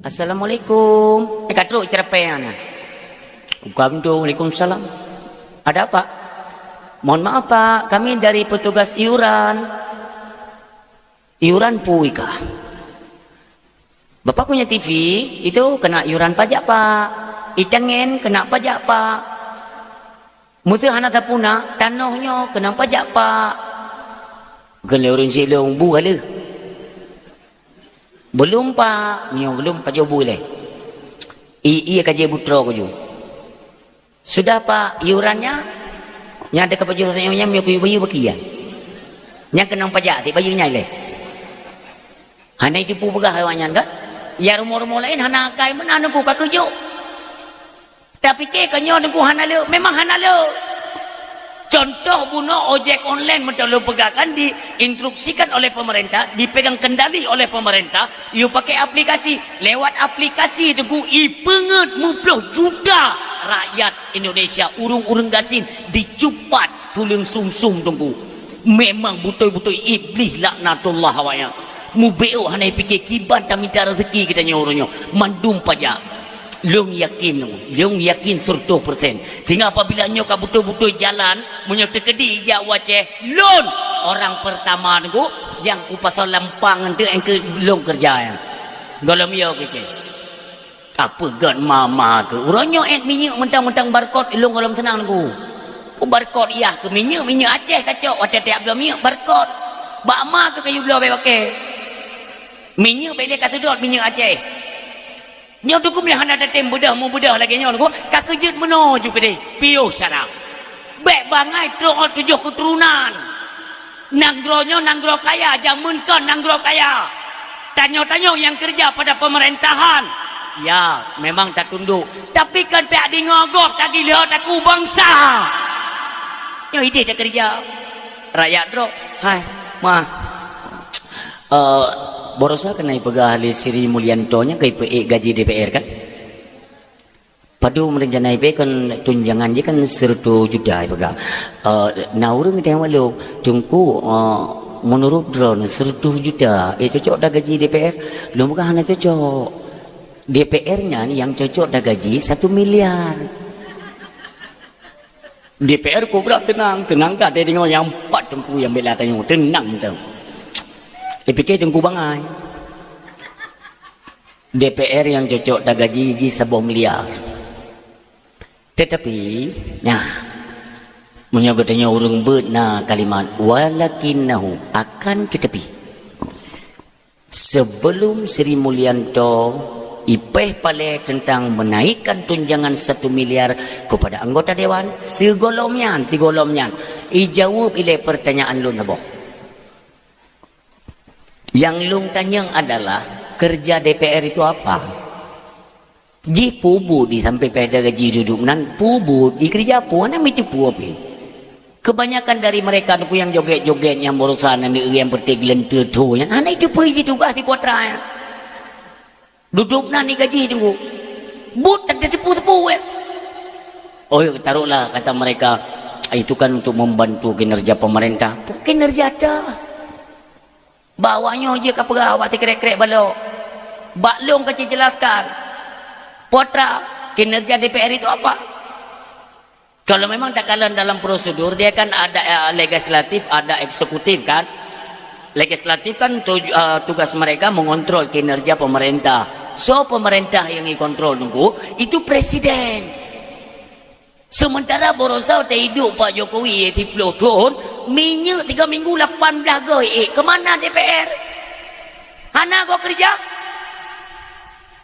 Assalamualaikum. Katruk cerapainya. Waalaikumsalam. Ada apa? Mohon maaf Pak, kami dari petugas iuran. Iuran pui kah? Bapak punya TV itu kena iuran pajak Pak. Itangen kena pajak Pak. Musuh hana tapuna tanahnya kena pajak Pak. Kena orang silong bu kali. Belum Pak, nyo belum pajak bu le. Iya kaji butro kaju. Sudah Pak, iurannya yang ada kepada saya yang menyokui bayu bakian. Yang kena pajak ti bayunya le. Hana itu pu pegah hewannya kan? Ya rumah-rumah lain hana kai mana nunggu ka kerja. Tapi ke kanyo nunggu hana le, memang hana le. Contoh bunuh ojek online mentolo pegakan diinstruksikan oleh pemerintah, dipegang kendali oleh pemerintah, you pakai aplikasi. Lewat aplikasi itu ipenget 50 juta rakyat Indonesia urung-urung gasin dicupat tulang sumsum tunggu. Memang betul-betul iblis laknatullah awaknya. Mu beo hanai fikir kiban tak minta rezeki katanya orangnya. Mandum pajak. Long yakin, long yakin 100%. Sehingga apabila nyo ka betul-betul jalan, munyo tekedi ja waceh lon orang pertama tu yang ku pasal lampang tu yang ke long kerja yang. Kalau mio fikir. Apa gan mama ke? Orangnya minyak mentang-mentang barcode long kalau senang aku. Barcode iya ke minyak Aceh kacau waktu tiap belum minyak barcode bakma ke kayu belah pakai minyak beli kat sedot minyak Aceh nyo tu ku hana datem bedah mu bedah lagi nyo ku ka kejut meno juga deh piu sarang bek bangai terong 7 keturunan nanggro kaya jamun kan nanggro kaya tanyo yang kerja pada pemerintahan ya memang tak tunduk tapi kan tak di ngogok tak gila tak ku bangsa. Yo ide tak kerja rakyat bro hai ma borosa kena pegah ahli Sri Mulyanto nya ke PE gaji DPR kan padu merencanai pe kan tunjangan je kan 100 juta pegah na urang teh walu tungku menurut drone 100 juta cocok dah gaji DPR lu bukan hanya cocok DPR nya yang cocok dah gaji 1 miliar. DPR ku berat tenang kan dia tengok yang 4 tengku yang bela tengok tenang tu fikir tengku bangai DPR yang cocok dah gaji 1 miliar tetapi nah menyebut tanya orang benar kalimat walakinnahu akan tetapi sebelum Sri Mulyanto ipeh pale tentang menaikkan tunjangan 1 miliar kepada anggota dewan segolomnya ijawab ile pertanyaan lu nabo yang lung tanya adalah kerja DPR itu apa ji pubu di sampai pada gaji duduk nan pubu di kerja apa mana itu pubu kebanyakan dari mereka tu yang joget-joget yang berusaha yang berteglen tu yang anak itu pergi tugas di potra ya duduk nanti gaji tunggu but tak tipu-tipu taruhlah kata mereka itu kan untuk membantu kinerja pemerintah kinerja dah bawanya je ke pegawai tikrek-krek balok baklong kecil jelaskan potra kinerja DPR itu apa kalau memang tak kalah dalam prosedur dia kan ada legislatif ada eksekutif kan legislatif kan tugas mereka mengontrol kinerja pemerintah. So pemerintah yang dikontrol nunggu itu presiden. Sementara borosau tak hidup Pak Jokowi 30 tahun minyak 3 minggu 18 goi. Kemana DPR? Hana kau kerja?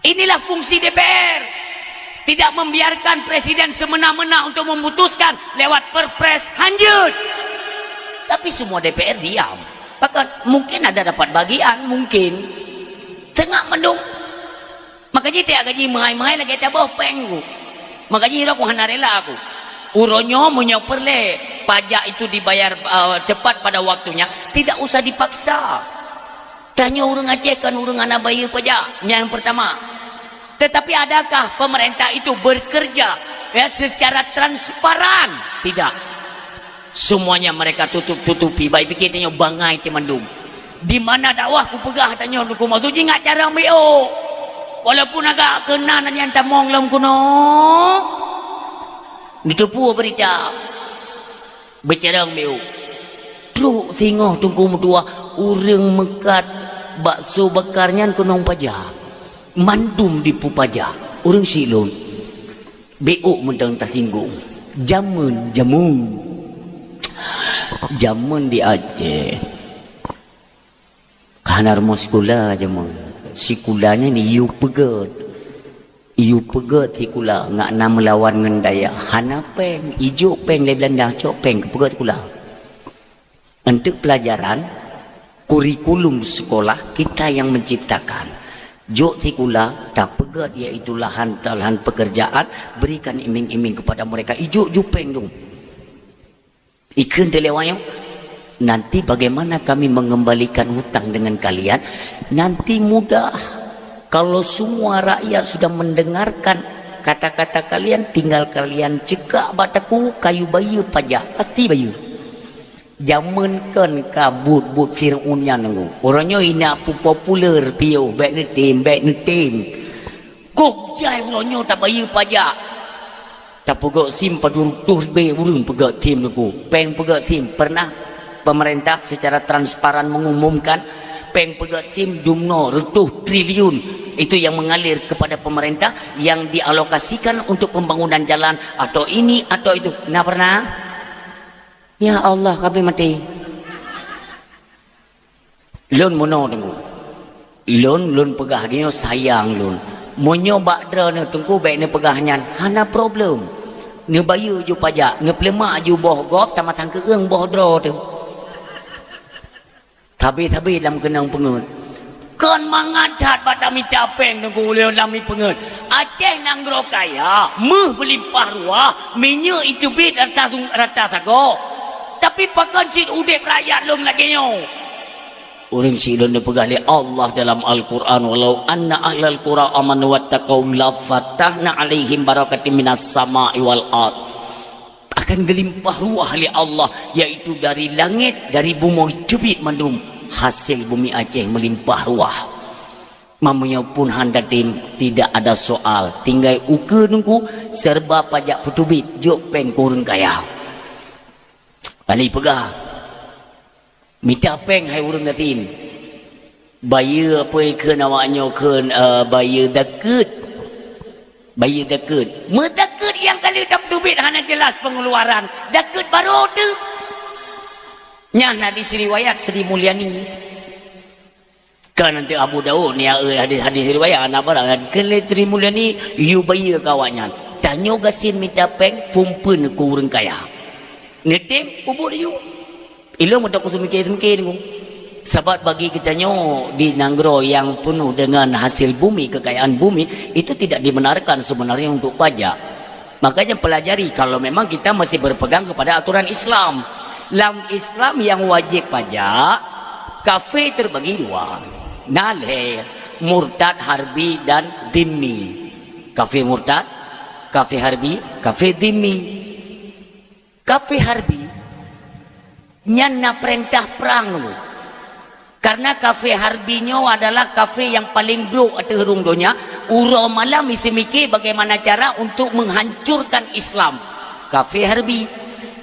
Inilah fungsi DPR. Tidak membiarkan presiden semena-mena untuk memutuskan lewat perpres hanjut. Tapi semua DPR diam. Bahkan mungkin ada dapat bagian mungkin. Tengah mendung. Makanya tiap gaji mahal-mahal lagi tak bopeng ku. Makanya aku hana rela aku. Uronyo munyo perle pajak itu dibayar tepat pada waktunya, tidak usah dipaksa. Tanya orang Aceh kan orang anak bayar pajak yang pertama. Tetapi adakah pemerintah itu bekerja ya secara transparan? Tidak. Semuanya mereka tutupi. Baik fikir tanya bangai temandung. Di mana dakwah ku pegah tanya ku maksud ingat cara ambil. Walaupun agak kena nanti yang tamong lam kuno ditepu berita bercerang meu truk tengok tunggu mutua urang mekat bakso bakarnya kunong pajak mandum di pupajak urang silon beuk mentang tersinggung jamun di Aceh kanar moskula jamun si kulanya ni iu pegat hikula ngak na melawan ngendaya hana peng ijo peng le Belanda cok peng kepegat kula untuk pelajaran kurikulum sekolah kita yang menciptakan jok hikula tak pegat iaitu lahan pekerjaan berikan iming-iming kepada mereka ijo jupeng dong ikan telewayang nanti bagaimana kami mengembalikan hutang dengan kalian nanti mudah kalau semua rakyat sudah mendengarkan kata-kata kalian tinggal kalian cekak bataku kayu bayu pajak pasti bayu Zaman kan kabut but Fir'aunnya nunggu. Orangnya ina popular piu, baik ni tim. Kok jai orangnya tak bayar pajak. Tak pegak sim pada terus bayar urang pegak tim nunggu. Peng pegak tim pernah pemerintah secara transparan mengumumkan peng pegak sim dumno retuh triliun itu yang mengalir kepada pemerintah yang dialokasikan untuk pembangunan jalan atau ini atau itu. Nah pernah? Ya Allah, kami mati. Lun mono tunggu. Lun pegah dia sayang lun. Monyo bakdra ni tunggu baik ni pegahnya. Hana problem. Ni bayar ju pajak, ni pelemak ju boh gop tamatang keung boh dra tu. Tabi dalam kenang pengut. Kon mangadat pada minta peng tunggu leu lami pengut. Aceh nang gro kaya, meh berlimpah ruah, minyak itu bit rata sago. Tapi pakan cik udek rakyat lum lagi nyo. Orang silun dia pegah Allah dalam Al-Quran. Walau anna ahlal qura amanu wattaqau la fatahna alaihim barakatim minas sama'i wal ard. Akan gelimpah ruah li Allah, yaitu dari langit, dari bumi cubit mandum. Hasil bumi Aceh melimpah ruah. Mamanya pun handa tim tidak ada soal. Tinggal uke nunggu serba pajak putubit jok peng kurang kaya. Kali pegah minta peng hai urang datin bayar apa ikan awaknya kan bayar dakut medakut yang kali tak duit hanya jelas pengeluaran dakut baru tu nyah hadis riwayat Sri Mulyani kan nanti Abu Daud ni hadis riwayat anak barang kan Sri Mulyani you bayar kawannya tanya gasin minta peng pumpun ku urang kaya ngetim bubuk dia ilang ada kusumikir ni sebab bagi kita nyo di Nanggro yang penuh dengan hasil bumi, kekayaan bumi itu tidak dibenarkan sebenarnya untuk pajak. Makanya pelajari kalau memang kita masih berpegang kepada aturan Islam. Dalam Islam yang wajib pajak kafe terbagi dua, nalhe murtad harbi dan dhimmi. Kafe murtad, kafe harbi, kafe dhimmi. Kafe harbi nyana perintah perang lu. Karena kafe harbinyo adalah kafe yang paling bro atau herungdonya uro malam isi mikir bagaimana cara untuk menghancurkan Islam. Kafe harbi.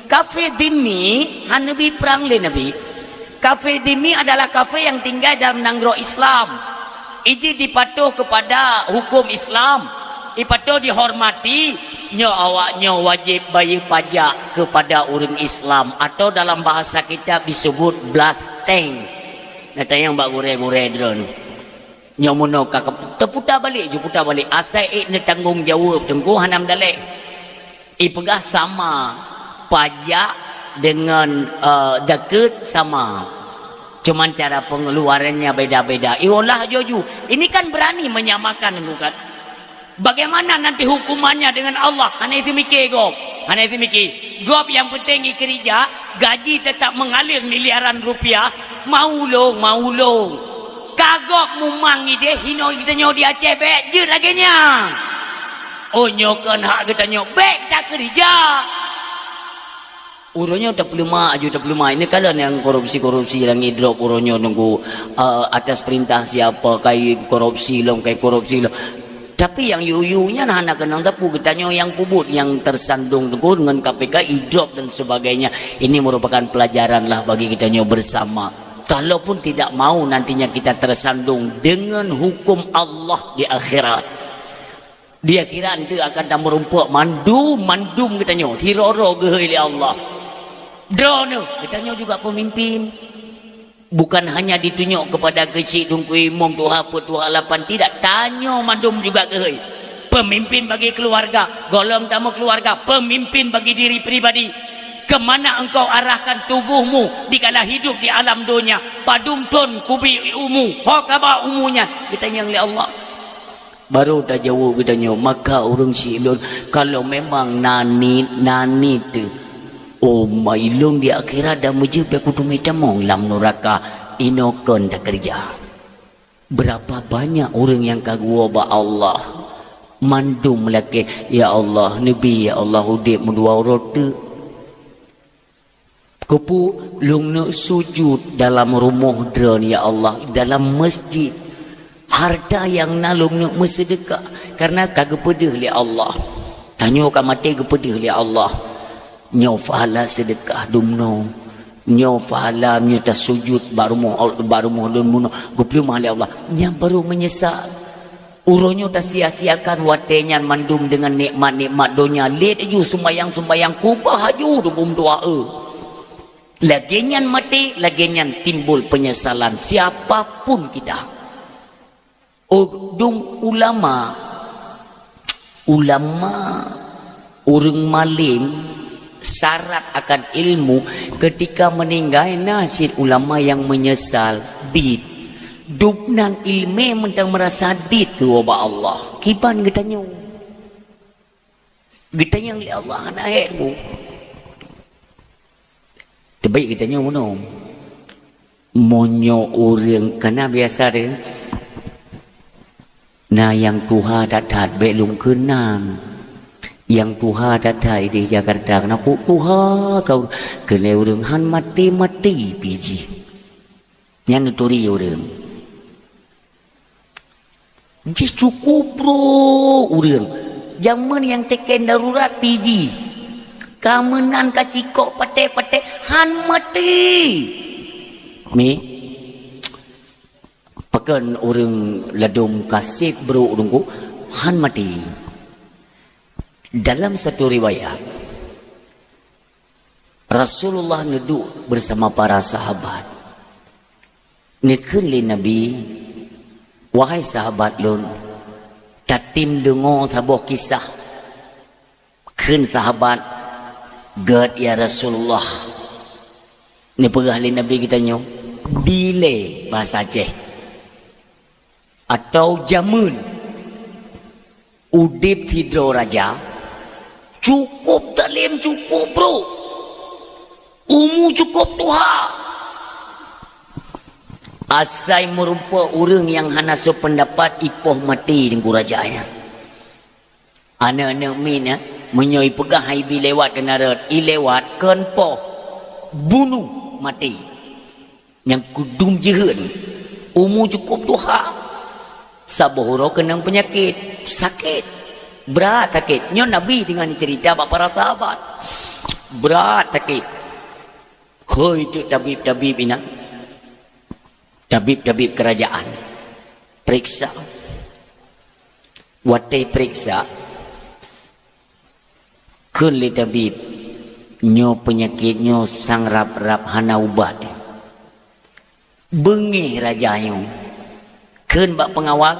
Kafe dhimmi hanabi perang le nabi. Kafe dhimmi adalah kafe yang tinggal dalam Nanggro Islam. Iji dipatuh kepada hukum Islam, dipatuh dihormati. Nyo awaknya wajib bayar pajak kepada orang Islam atau dalam bahasa kita disebut blasteng. Natanya mbak gure-gure drone. Nyo mono kakak terputar balik je putar balik. Asal ni tanggung jawab tengku hanam dalek. Pegah sama pajak dengan dakut sama. Cuman cara pengeluarannya beda-beda. Iyalah joju. Ini kan berani menyamakan bukan? Bagaimana nanti hukumannya dengan Allah? Hanya itu mikir gop. Hanya itu mikir. Gop yang penting kerja, gaji tetap mengalir miliaran rupiah. Mau long. Kagok mumang ide hino kita nyo di Aceh bek je lagi nya. Oh nyokan hak kita nyo bek tak kerja. Uronyo tak perlu mak aja tak perlu mak. Ini kalau yang korupsi yang drop uronyo nunggu atas perintah siapa kayak korupsi long. Tapi yang yuyunya nah anak kenang tapu katanya yang kubut yang tersandung dengan KPK idrop dan sebagainya. Ini merupakan pelajaran lah bagi kita bersama. Kalaupun tidak mau nantinya kita tersandung dengan hukum Allah di akhirat. Dia kira nanti akan tak merumpuk mandum katanya. Tiroro gehili Allah. Drone katanya juga pemimpin. Bukan hanya ditunjuk kepada kecil dungku imam tu haput tu halapan, tidak, tanya mandum juga ke pemimpin bagi keluarga, golong tamu keluarga, pemimpin bagi diri pribadi. Kemana engkau arahkan tubuhmu dikala hidup di alam dunia? Padum ton kubi umu hokaba umunya. Kita yang li Allah baru dah jawab katanya. Maka orang silun kalau memang nani tu oh mailung di akhirat dah mujib aku tu macam lam neraka inokon dah kerja. Berapa banyak orang yang kagua ba Allah mandum laki ya Allah nabi ya Allah udip mendua roti Kupu lung nak sujud dalam rumah dran ya Allah, dalam masjid. Harta yang nalung nak bersedekah karena kagak pedih li Allah. Tanya kat mati kepedih li Allah. Nyo fahala sedekah dumno. Nyo fahala nyo ta sujud baru lun muno. Guplu mahli Allah. Yang baru menyesal. Uronyo ta sia-siakan watenya mandum dengan nikmat-nikmat dunia. Lihat ju sembayang kubah ju dum doa. Lagian mati, lagian timbul penyesalan siapapun kita. Dum ulama orang malim syarat akan ilmu ketika meninggal nasib ulama yang menyesal dit dupnan ilmu mentang merasa dit ke wabah Allah kiban getanya li Allah anak ilmu terbaik getanya mana monyo orang kena biasa dia nah yang Tuhan datat belum kenang yang Tuhan datat di Jakarta nak Tuhan kau kena orang han mati biji yang nuturi orang jis cukup bro orang zaman yang teken darurat biji kamenan kacikok pate han mati mi pakan orang ladum kasih bro dungku han mati. Dalam satu riwayat Rasulullah duduk bersama para sahabat. Nekun li Nabi, wahai sahabat lun, tatim dengar tabuh kisah. Kun sahabat gad ya Rasulullah. Ni pegah li Nabi kita nyo, delay bahasa Aceh. Atau jamun udip tidro raja cukup talim cukup bro cukup Tuhan asai merupa orang yang hana sependapat ipoh mati dengan kerajaan anak-anak min menyoi pegah ibi lewat kenarat lewat kenpoh bunuh mati yang kudum jehun cukup Tuhan sabohoro kenang penyakit sakit berat sakit nyo Nabi dengan cerita bapa para sahabat berat sakit hoi tu tabib ina tabib kerajaan periksa watai periksa kun li tabib nyo penyakit nyo sang rap hana ubat bengi raja nyo kun bak pengawal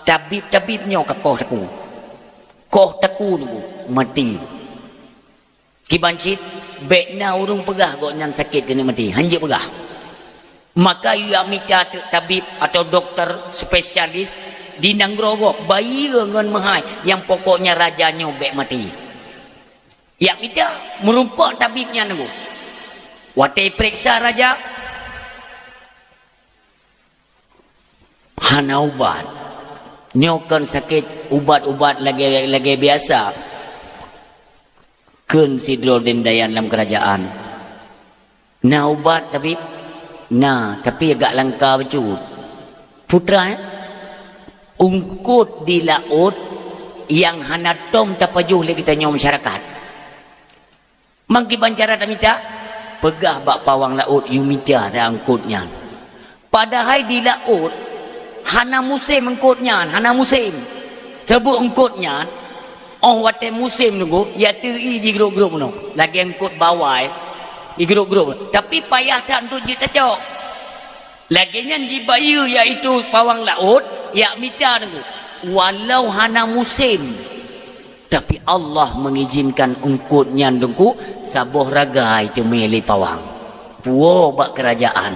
tabib-tabibnya ke koh taku nunggu mati kibancit bekna urung pegah kok nyan sakit kena mati hanjik pegah maka ia minta tabib atau dokter spesialis di Nangrogok bayi dengan mahai yang pokoknya rajanya bek mati yang minta merumpak tabibnya nunggu watai periksa raja hana ubat nyokan sakit ubat-ubat lagi biasa kun sidro dendayan dalam kerajaan nah ubat tapi agak langka becut putra ungkut di laut yang hana tom tapajuh lagi kita nyom masyarakat mangkiban cara tak minta pegah bak pawang laut you minta tak angkutnya padahal di laut hana musim engkutnya hana musim sebut engkutnya wate musim nunggu ya teri di grup-grup no lagi engkut bawai di grup-grup tapi payah tak untuk kita cok lagi yang dibayu iaitu pawang laut ya minta nunggu walau hana musim tapi Allah mengizinkan engkutnya nunggu sabuh ragai itu milih pawang puo bak kerajaan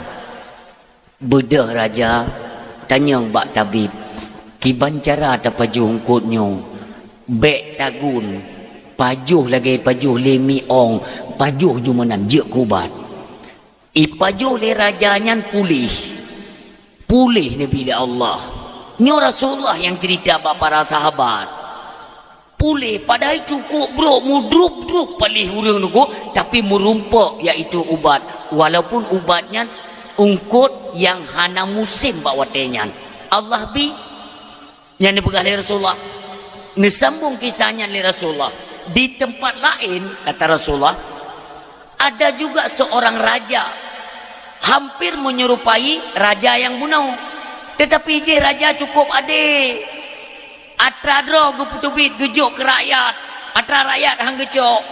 bedah raja tanya bak tabib kiban cara ada pajuh ungkutnya bek tagun pajuh lagi pajuh lemi ong pajuh jumanan je kubat pajuh le rajanya pulih Nabi Allah nyo Rasulullah yang cerita bak para sahabat pulih padahal cukup bro mudruk-druk palih urang nuku tapi merumpak iaitu ubat walaupun ubatnya ungkut yang hana musim bawa tenyan Allah bi yang dipegang Rasulullah disambung kisahnya oleh Rasulullah di tempat lain kata Rasulullah ada juga seorang raja hampir menyerupai raja yang bunuh tetapi je raja cukup adik atradro guputubit gejuk ke rakyat atra rakyat hang gecok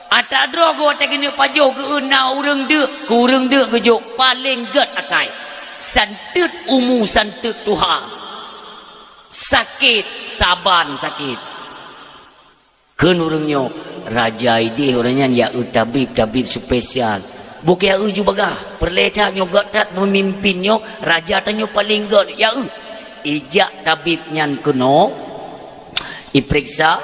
atradro go tegene pajo ke ena urang deuk gejuk paling get akai santut umu santut Tuhan sakit saban sakit keun urangnya raja ide orangnya ya tabib spesial bukan ya uju bagah perleta nyo gatat memimpinnya raja tanyo paling get ya ijak tabib nyan kuno iperiksa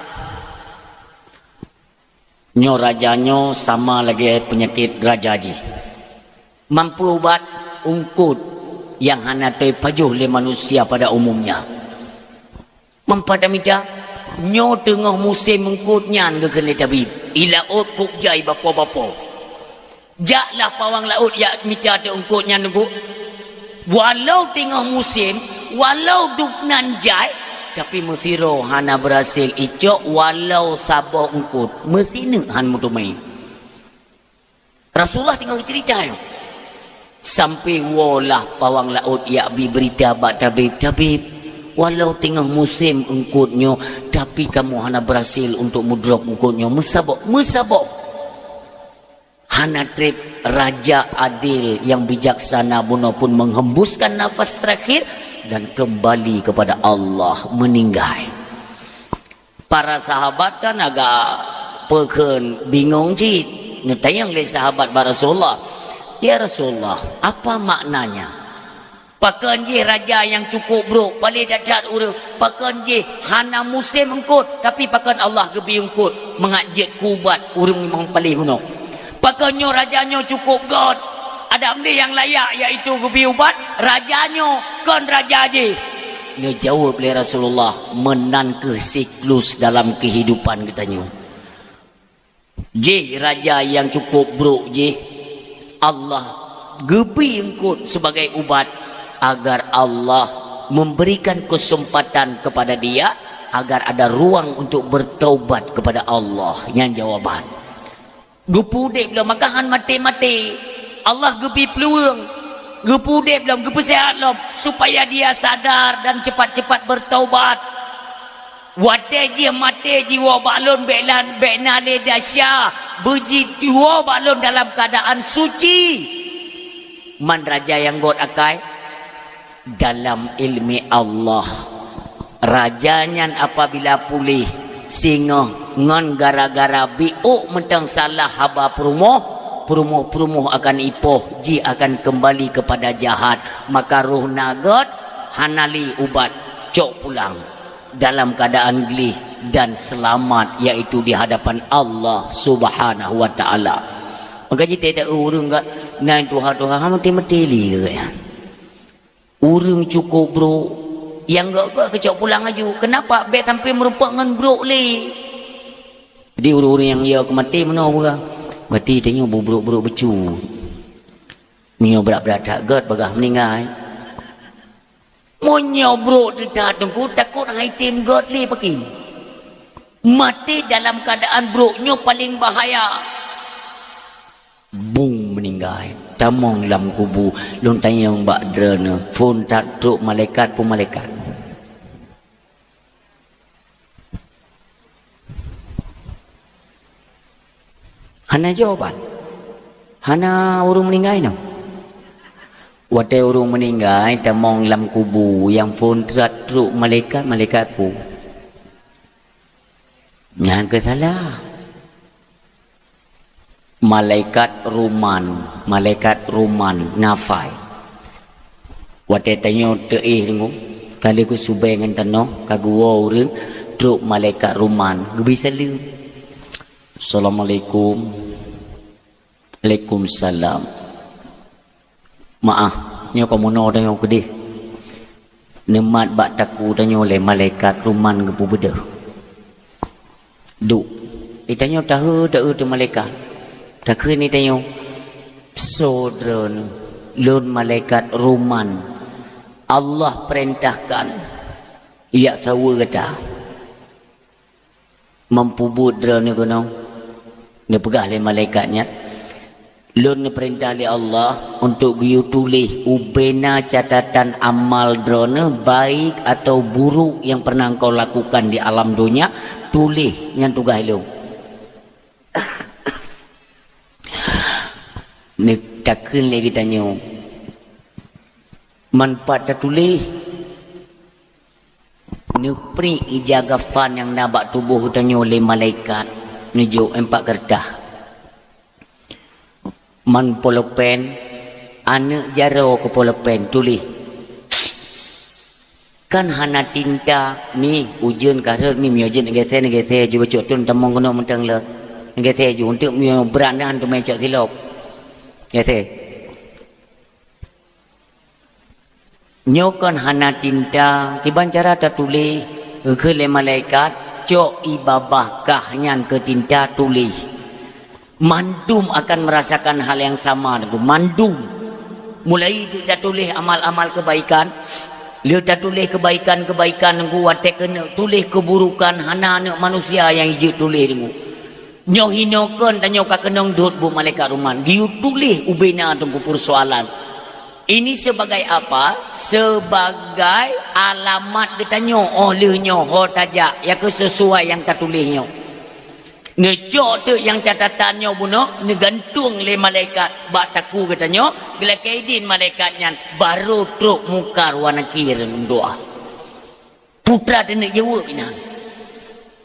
nyo rajanyo sama lagi penyakit rajaji mampu ubat ungkut yang hana te pajuh le manusia pada umumnya mempadamida nyo tengah musim ungkut nyan ke kene tabib ilaut kuk jai bapa-bapa jaklah pawang laut ya mica te ungkut nyan nunggu walau tengah musim walau duknan jai tapi mesiro hana berhasil icok walau sabah ungkut mesti han mutumai Rasulullah tinggal cerita yo sampai walah pawang laut ya bi berita bak tabib walau tengah musim ungkutnya tapi kamu hana berhasil untuk mudrop ungkutnya musabok hana trip raja adil yang bijaksana buno pun menghembuskan nafas terakhir dan kembali kepada Allah meninggal. Para sahabat kan agak peken bingung cit ngetayang le sahabat Rasulullah ya Rasulullah apa maknanya pakan je raja yang cukup bro paling dacat urang pakan je hana musim ungkut tapi pakan Allah gebi ungkut mengajit kubat urang memang paling kuno pakannya rajanya cukup god ada benda yang layak iaitu gebi ubat rajanya kan raja je ngejawab oleh Rasulullah menan ke siklus dalam kehidupan katanya je raja yang cukup buruk je Allah gebi engkut sebagai ubat agar Allah memberikan kesempatan kepada dia agar ada ruang untuk bertaubat kepada Allah yang jawaban gepudek belum makahan mati-mati Allah gebi peluang gepudek belum gepesehat belum supaya dia sadar dan cepat-cepat bertaubat wate je mate jiwa balon belan benale dasya beji jiwa balon dalam keadaan suci man raja yang god akai dalam ilmi Allah rajanya apabila pulih singa ngan gara-gara biuk mentang salah haba perumuh akan ipoh ji akan kembali kepada jahat maka ruh nagot hanali ubat cok pulang dalam keadaan gelih dan selamat yaitu di hadapan Allah Subhanahu wa taala maka ji tidak urang gak nain Tuhan mati-mati li ke ya urang cukup bro yang gak kecok pulang aju kenapa be sampai merupak ngan bro li jadi urang yang ia kemati mana bukan mati tengok buruk-buruk becu minyo berat-berat tak gad bagah meninggal monyo bro tidak tunggu takut hai tim gad li pergi mati dalam keadaan broknya paling bahaya bung meninggal tamong dalam kubu lon tanyang bak drena phone tak truk malaikat pun malaikat hana jawaban hana urung meninggal no wate urung meninggal tamong dalam kubu yang phone tak truk malaikat pun yang kesalah malaikat ruman nafai wate tanyo teih tunggu kali ku subeng ngentano kagua urang truk malaikat ruman bisa lu Assalamualaikum Waalaikumsalam maaf nyo kamu no tanyo kedih nemat bak taku tanyo le malaikat ruman gepu beda Duk. Ditanya tahu tu malaikat. Tak kini tanya. Saudara lun malaikat ruman. Allah perintahkan. Ya sawa kata. Mempubut dra ni kono. Dia pegah oleh malaikatnya. Lun perintah oleh Allah untuk giu tulis ubena catatan amal drone baik atau buruk yang pernah kau lakukan di alam dunia, tulis yang tugas lu. Ni takkan lagi tanya. Manfaat dah tulis. Ni pri ijaga fan yang nabak tubuh tanya oleh malaikat. Ni jo 4 kertas. Man polopen anak jaro ke polopen tulis. Kan hana tinta ni ujian karena ni ujian negara juga cotun tamong kena mentang le. Negara juga untuk beranda hantu macam silap. Negara. Nyokan hana tinta kiban cara ta tulis ke le malaikat cok ibabah kah nyan ke tinta tulis. Mandum akan merasakan hal yang sama dengan mandum. Mulai dia tulis amal-amal kebaikan, dia tulis kebaikan-kebaikan ngu watek kena tulis keburukan hana anak manusia yang hijau tulis dengu. Nyoh hinokan dan nyoh kakenong dot bu malaikat ruman. Dia tulis ubena tunggu persoalan. Ini sebagai apa? Sebagai alamat ditanya olehnya ho tajak yang sesuai yang tertulisnya. Ngejok tu yang catatannya bunuh, negantung le malaikat bak taku katanya, bila kaidin malaikatnya baru truk mukar warna kir doa. Putra dia nak jawab ini.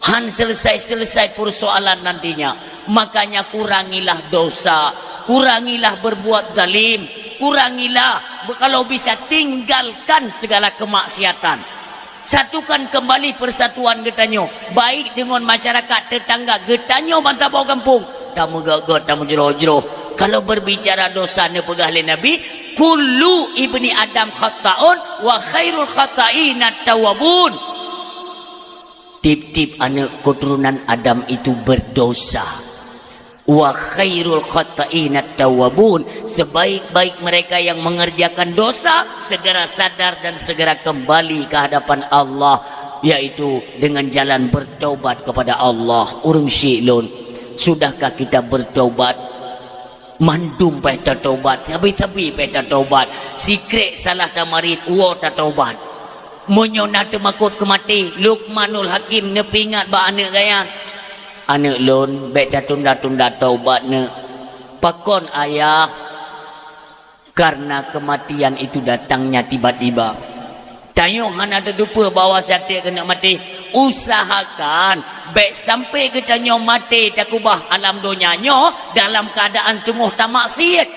Han selesai persoalan nantinya. Makanya kurangilah dosa, kurangilah berbuat zalim, kurangilah kalau bisa tinggalkan segala kemaksiatan. Satukan kembali persatuan getanyo baik dengan masyarakat tetangga getanyo bantah bau kampung tamu gagot tamu jeroh-jeroh. Kalau berbicara dosa ne pegah le Nabi kullu ibni adam khata'un wa khairul khata'in at-tawwabun. Tip-tip anak keturunan Adam itu berdosa. Wa khairul khata'in at-tawwabun, sebaik-baik mereka yang mengerjakan dosa segera sadar dan segera kembali ke hadapan Allah, yaitu dengan jalan bertaubat kepada Allah. Urang syilun, sudahkah kita bertaubat? Mandum peta taubat, tabi-tabi peta taubat, sikrek salah tamarit uo ta taubat. Monyona temakut kemati Luqmanul Hakim nepingat ba anak gayan. Anak lon beta tunda-tunda taubat ne pakon ayah karena kematian itu datangnya tiba-tiba. Tayung hana terdupa bawa sate kena mati. Usahakan baik sampai kita nyo mati takubah alam dunianyo dalam keadaan tengah tak maksiat,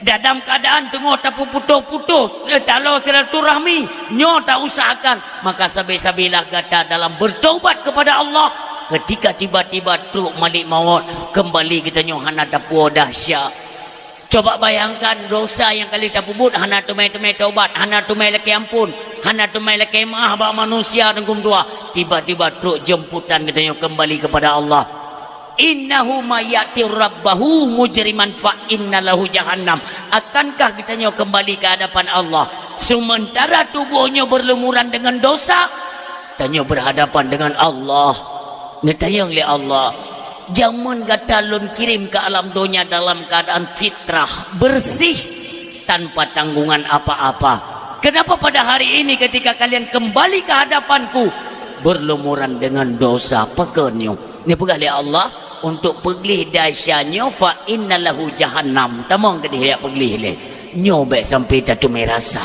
dalam keadaan tengah tak putus-putus kalau silaturahmi nyo tak usahakan, maka sabi-sabilah kata dalam bertaubat kepada Allah. Ketika tiba-tiba truk malik maut kembali kita nyo hana dapur dahsyat. Coba bayangkan dosa yang kali tak pubut hana tumai-tumai taubat, hana tumai laki ampun, hana tumai laki maaf bak manusia dengan tua. Tiba-tiba truk jemputan kita nyo kembali kepada Allah. Innahu mayati rabbahu mujriman fa innalahu jahannam. Akankah kita nyo kembali ke hadapan Allah sementara tubuhnya berlumuran dengan dosa? Kita nyo berhadapan dengan Allah. Netayang le Allah, jaman gatalun kirim ke alam dunia dalam keadaan fitrah bersih tanpa tanggungan apa-apa. Kenapa pada hari ini ketika kalian kembali ke hadapanku berlumuran dengan dosa? Pekenyo ni pegah le Allah untuk peglih dasyanya fa innalahu jahannam. Tamong ke dia peglih le nyobek sampai tatu merasa.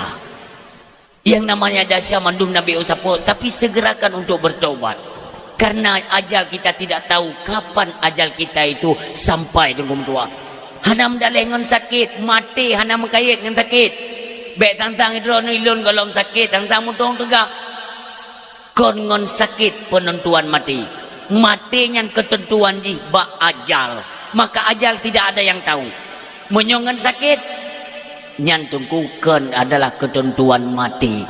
Yang namanya dasya mandum Nabi Usapur, tapi segerakan untuk bertaubat. Karena ajal kita tidak tahu kapan ajal kita itu sampai dengan tua. Hanam dalengan sakit, mati hanam kait dengan sakit. Bek tantang hidro nilun golong sakit, tantang mutong tegak. Kon ngon sakit penentuan mati. Matinya ketentuan ji ba ajal. Maka ajal tidak ada yang tahu. Menyongan sakit, nyantungku kon adalah ketentuan mati.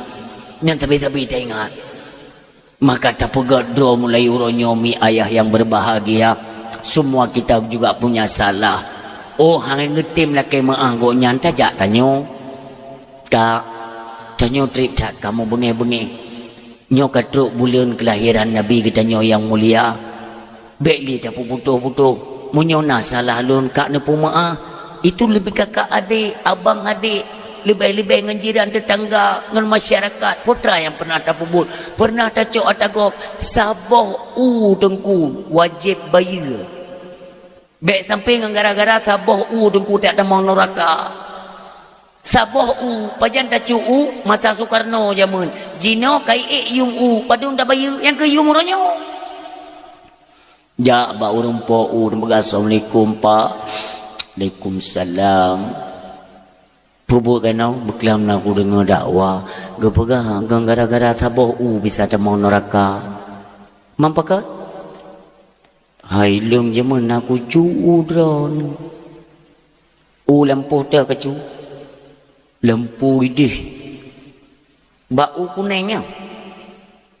Yang tapi-tapi ingat. Maka tak pegadro mulai uronyomi ayah yang berbahagia. Semua kita juga punya salah. Oh, hang ngetim lah ke maah go nyanta jak tanyo. Kak, tanyo trip tak kamu bengi-bengi. Nyo katruk bulan kelahiran Nabi kita nyo yang mulia. Bekli tak putuh-putuh. Munyona salah lun kak nepu maah. Itu lebih kakak adik, abang adik, lebih-lebih dengan jiran tetangga, dengan masyarakat. Putra yang pernah tak pubut, pernah tak cok atagop, sabah dengku wajib bayar. Baik sampai dengan gara-gara sabah dengku tak ada mau neraka. Sabah pajan tak cok masa Soekarno zaman. Jino kai yung padung tak bayar, yang ke yung ronyo. Ja, ba urang po Assalamualaikum Pak. Waalaikumsalam. Pubuk kanau berkelam nak aku dengar dakwah. Gepegah gara-gara sabah bisa temang neraka. Mampakah? Hai lem jaman aku cuudron. Lampu dah kecu. Lampu idih. Bau kuningnya.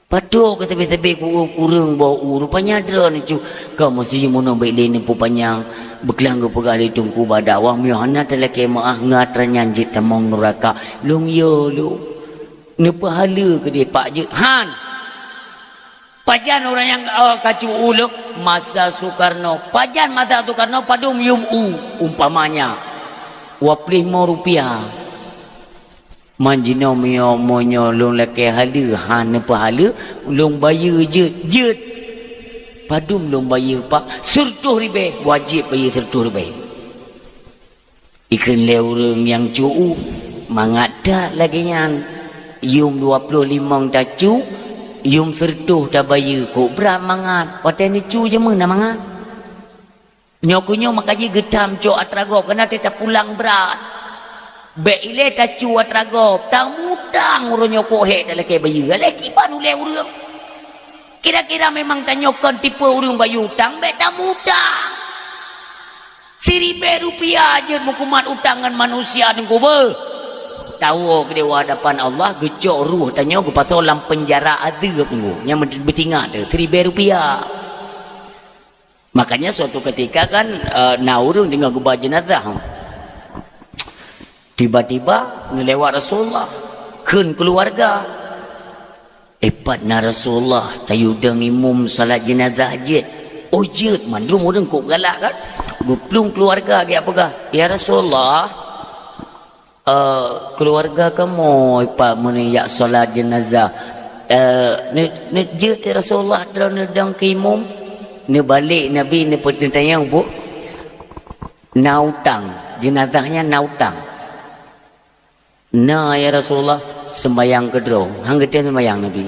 Patuh kata bebe ku kurang bau rupanya dron itu. Kau mesti mono baik ni panjang. Berkelang pegali tungku badak wang mihana telake maah ngatran nyanjit tamong neraka long yo lu ne pahala ke dia pak je han pajan orang yang kacu ulu masa Soekarno pajan masa Soekarno padum yum umpamanya Rp50 manjino mio monyo long lake hala han ne pahala long bayar je padum long bayar pak RM100 wajib bayar RM100 ikan leureng yang cuu mangada lagi yang yum 25 tak cu yum RM100 tak bayar kok berat mangat wadah ni cu je mana mangat nyokunyo makaji getam cu atragop kena tetap pulang berat beile tak cu atragop tak mudang urun nyokok hek tak lagi bayar lagi panu leureng. Kira-kira memang tanyakan tipe orang bayu hutang, beda mudah. RM1,000 aja mukumat utangan manusia nengku ber. Tahu ke dewa hadapan Allah, gecok ruh tanya ke pasal dalam penjara ada nengku. Yang bertingkat tu, RM1,000. Makanya suatu ketika kan, naurung dengan gubah jenazah. Tiba-tiba ngelewat Rasulullah. Ken keluarga. Epatna Rasulullah tayudang imum salat jenazah je. Oh je mandum orang kok galak kan. Guplung keluarga ke apakah? Ya Rasulullah, keluarga kamu epat meniak salat jenazah. Ne je Rasulullah dang ke imum. Ne balik Nabi ne tanya bu. Nautang jenazahnya nautang. Nah ya Rasulullah sembayang kedro hang gede sembayang Nabi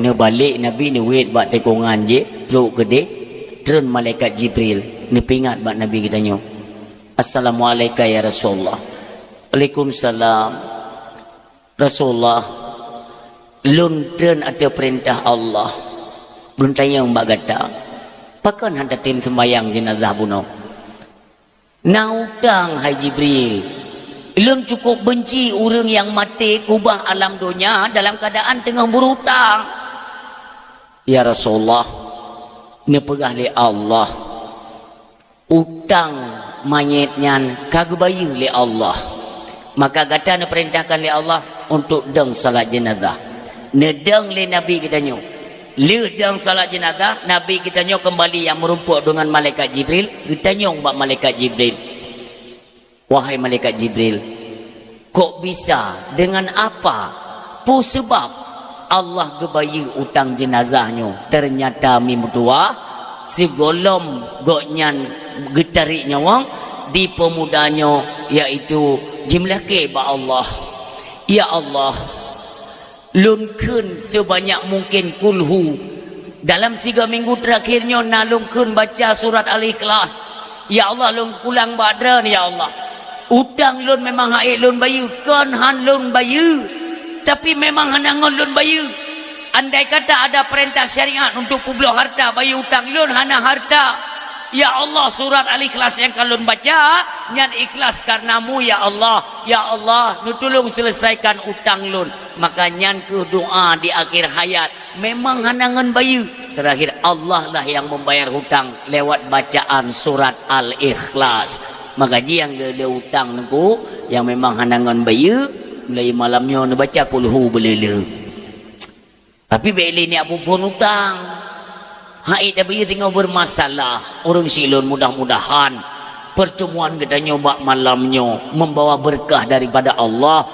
ne balik Nabi ne wait bak tekongan je truk gede turun malaikat Jibril ne pingat bak Nabi kitanya Assalamualaikum ya Rasulullah. Waalaikumsalam Rasulullah lun turun ada perintah Allah belum tanya mbak gata pakan handa tim sembayang jenazah buno naudang hai Jibril. Belum cukup benci orang yang mati kubah alam dunia dalam keadaan tengah berhutang. Ya Rasulullah, nepegah li Allah. Utang mayitnya kagak bayar li Allah. Maka kata perintahkan li Allah untuk deng salat jenazah. Nedeng li Nabi kitanya. Li deng salat jenazah, Nabi kitanya kembali yang merumpuk dengan malaikat Jibril. Kitanya mbak malaikat Jibril. Wahai malaikat Jibril, kok bisa dengan apa? Pu sebab Allah gebayi utang jenazahnya. Ternyata mimtua si golom goknyan getariknya wang di pemudanya yaitu jimlah ke ba Allah. Ya Allah, lunkeun sebanyak mungkin kulhu. Dalam 3 minggu terakhirnya nalungkeun baca surat Al-Ikhlas. Ya Allah lun pulang badran ya Allah. Utang lun memang haik lun bayu kan han lun bayu tapi memang hanangon lun bayu. Andai kata ada perintah syariat untuk publik harta bayu utang lun hana harta Ya Allah, surat Al-Ikhlas yang kalian baca, nyan ikhlas karenamu ya Allah. Ya Allah, nu tolong selesaikan utang lun. Maka nyan ke doa di akhir hayat. Memang hanangan bayu. Terakhir Allah lah yang membayar hutang lewat bacaan surat Al-Ikhlas. Maka yang le hutang nengku yang memang hanangan bayu, mulai malamnya nu baca kulhu belele. Tapi beli ni apa pun hutang. Haid dia tengah bermasalah. Orang silon mudah-mudahan pertemuan kita nyoba malamnya membawa berkah daripada Allah.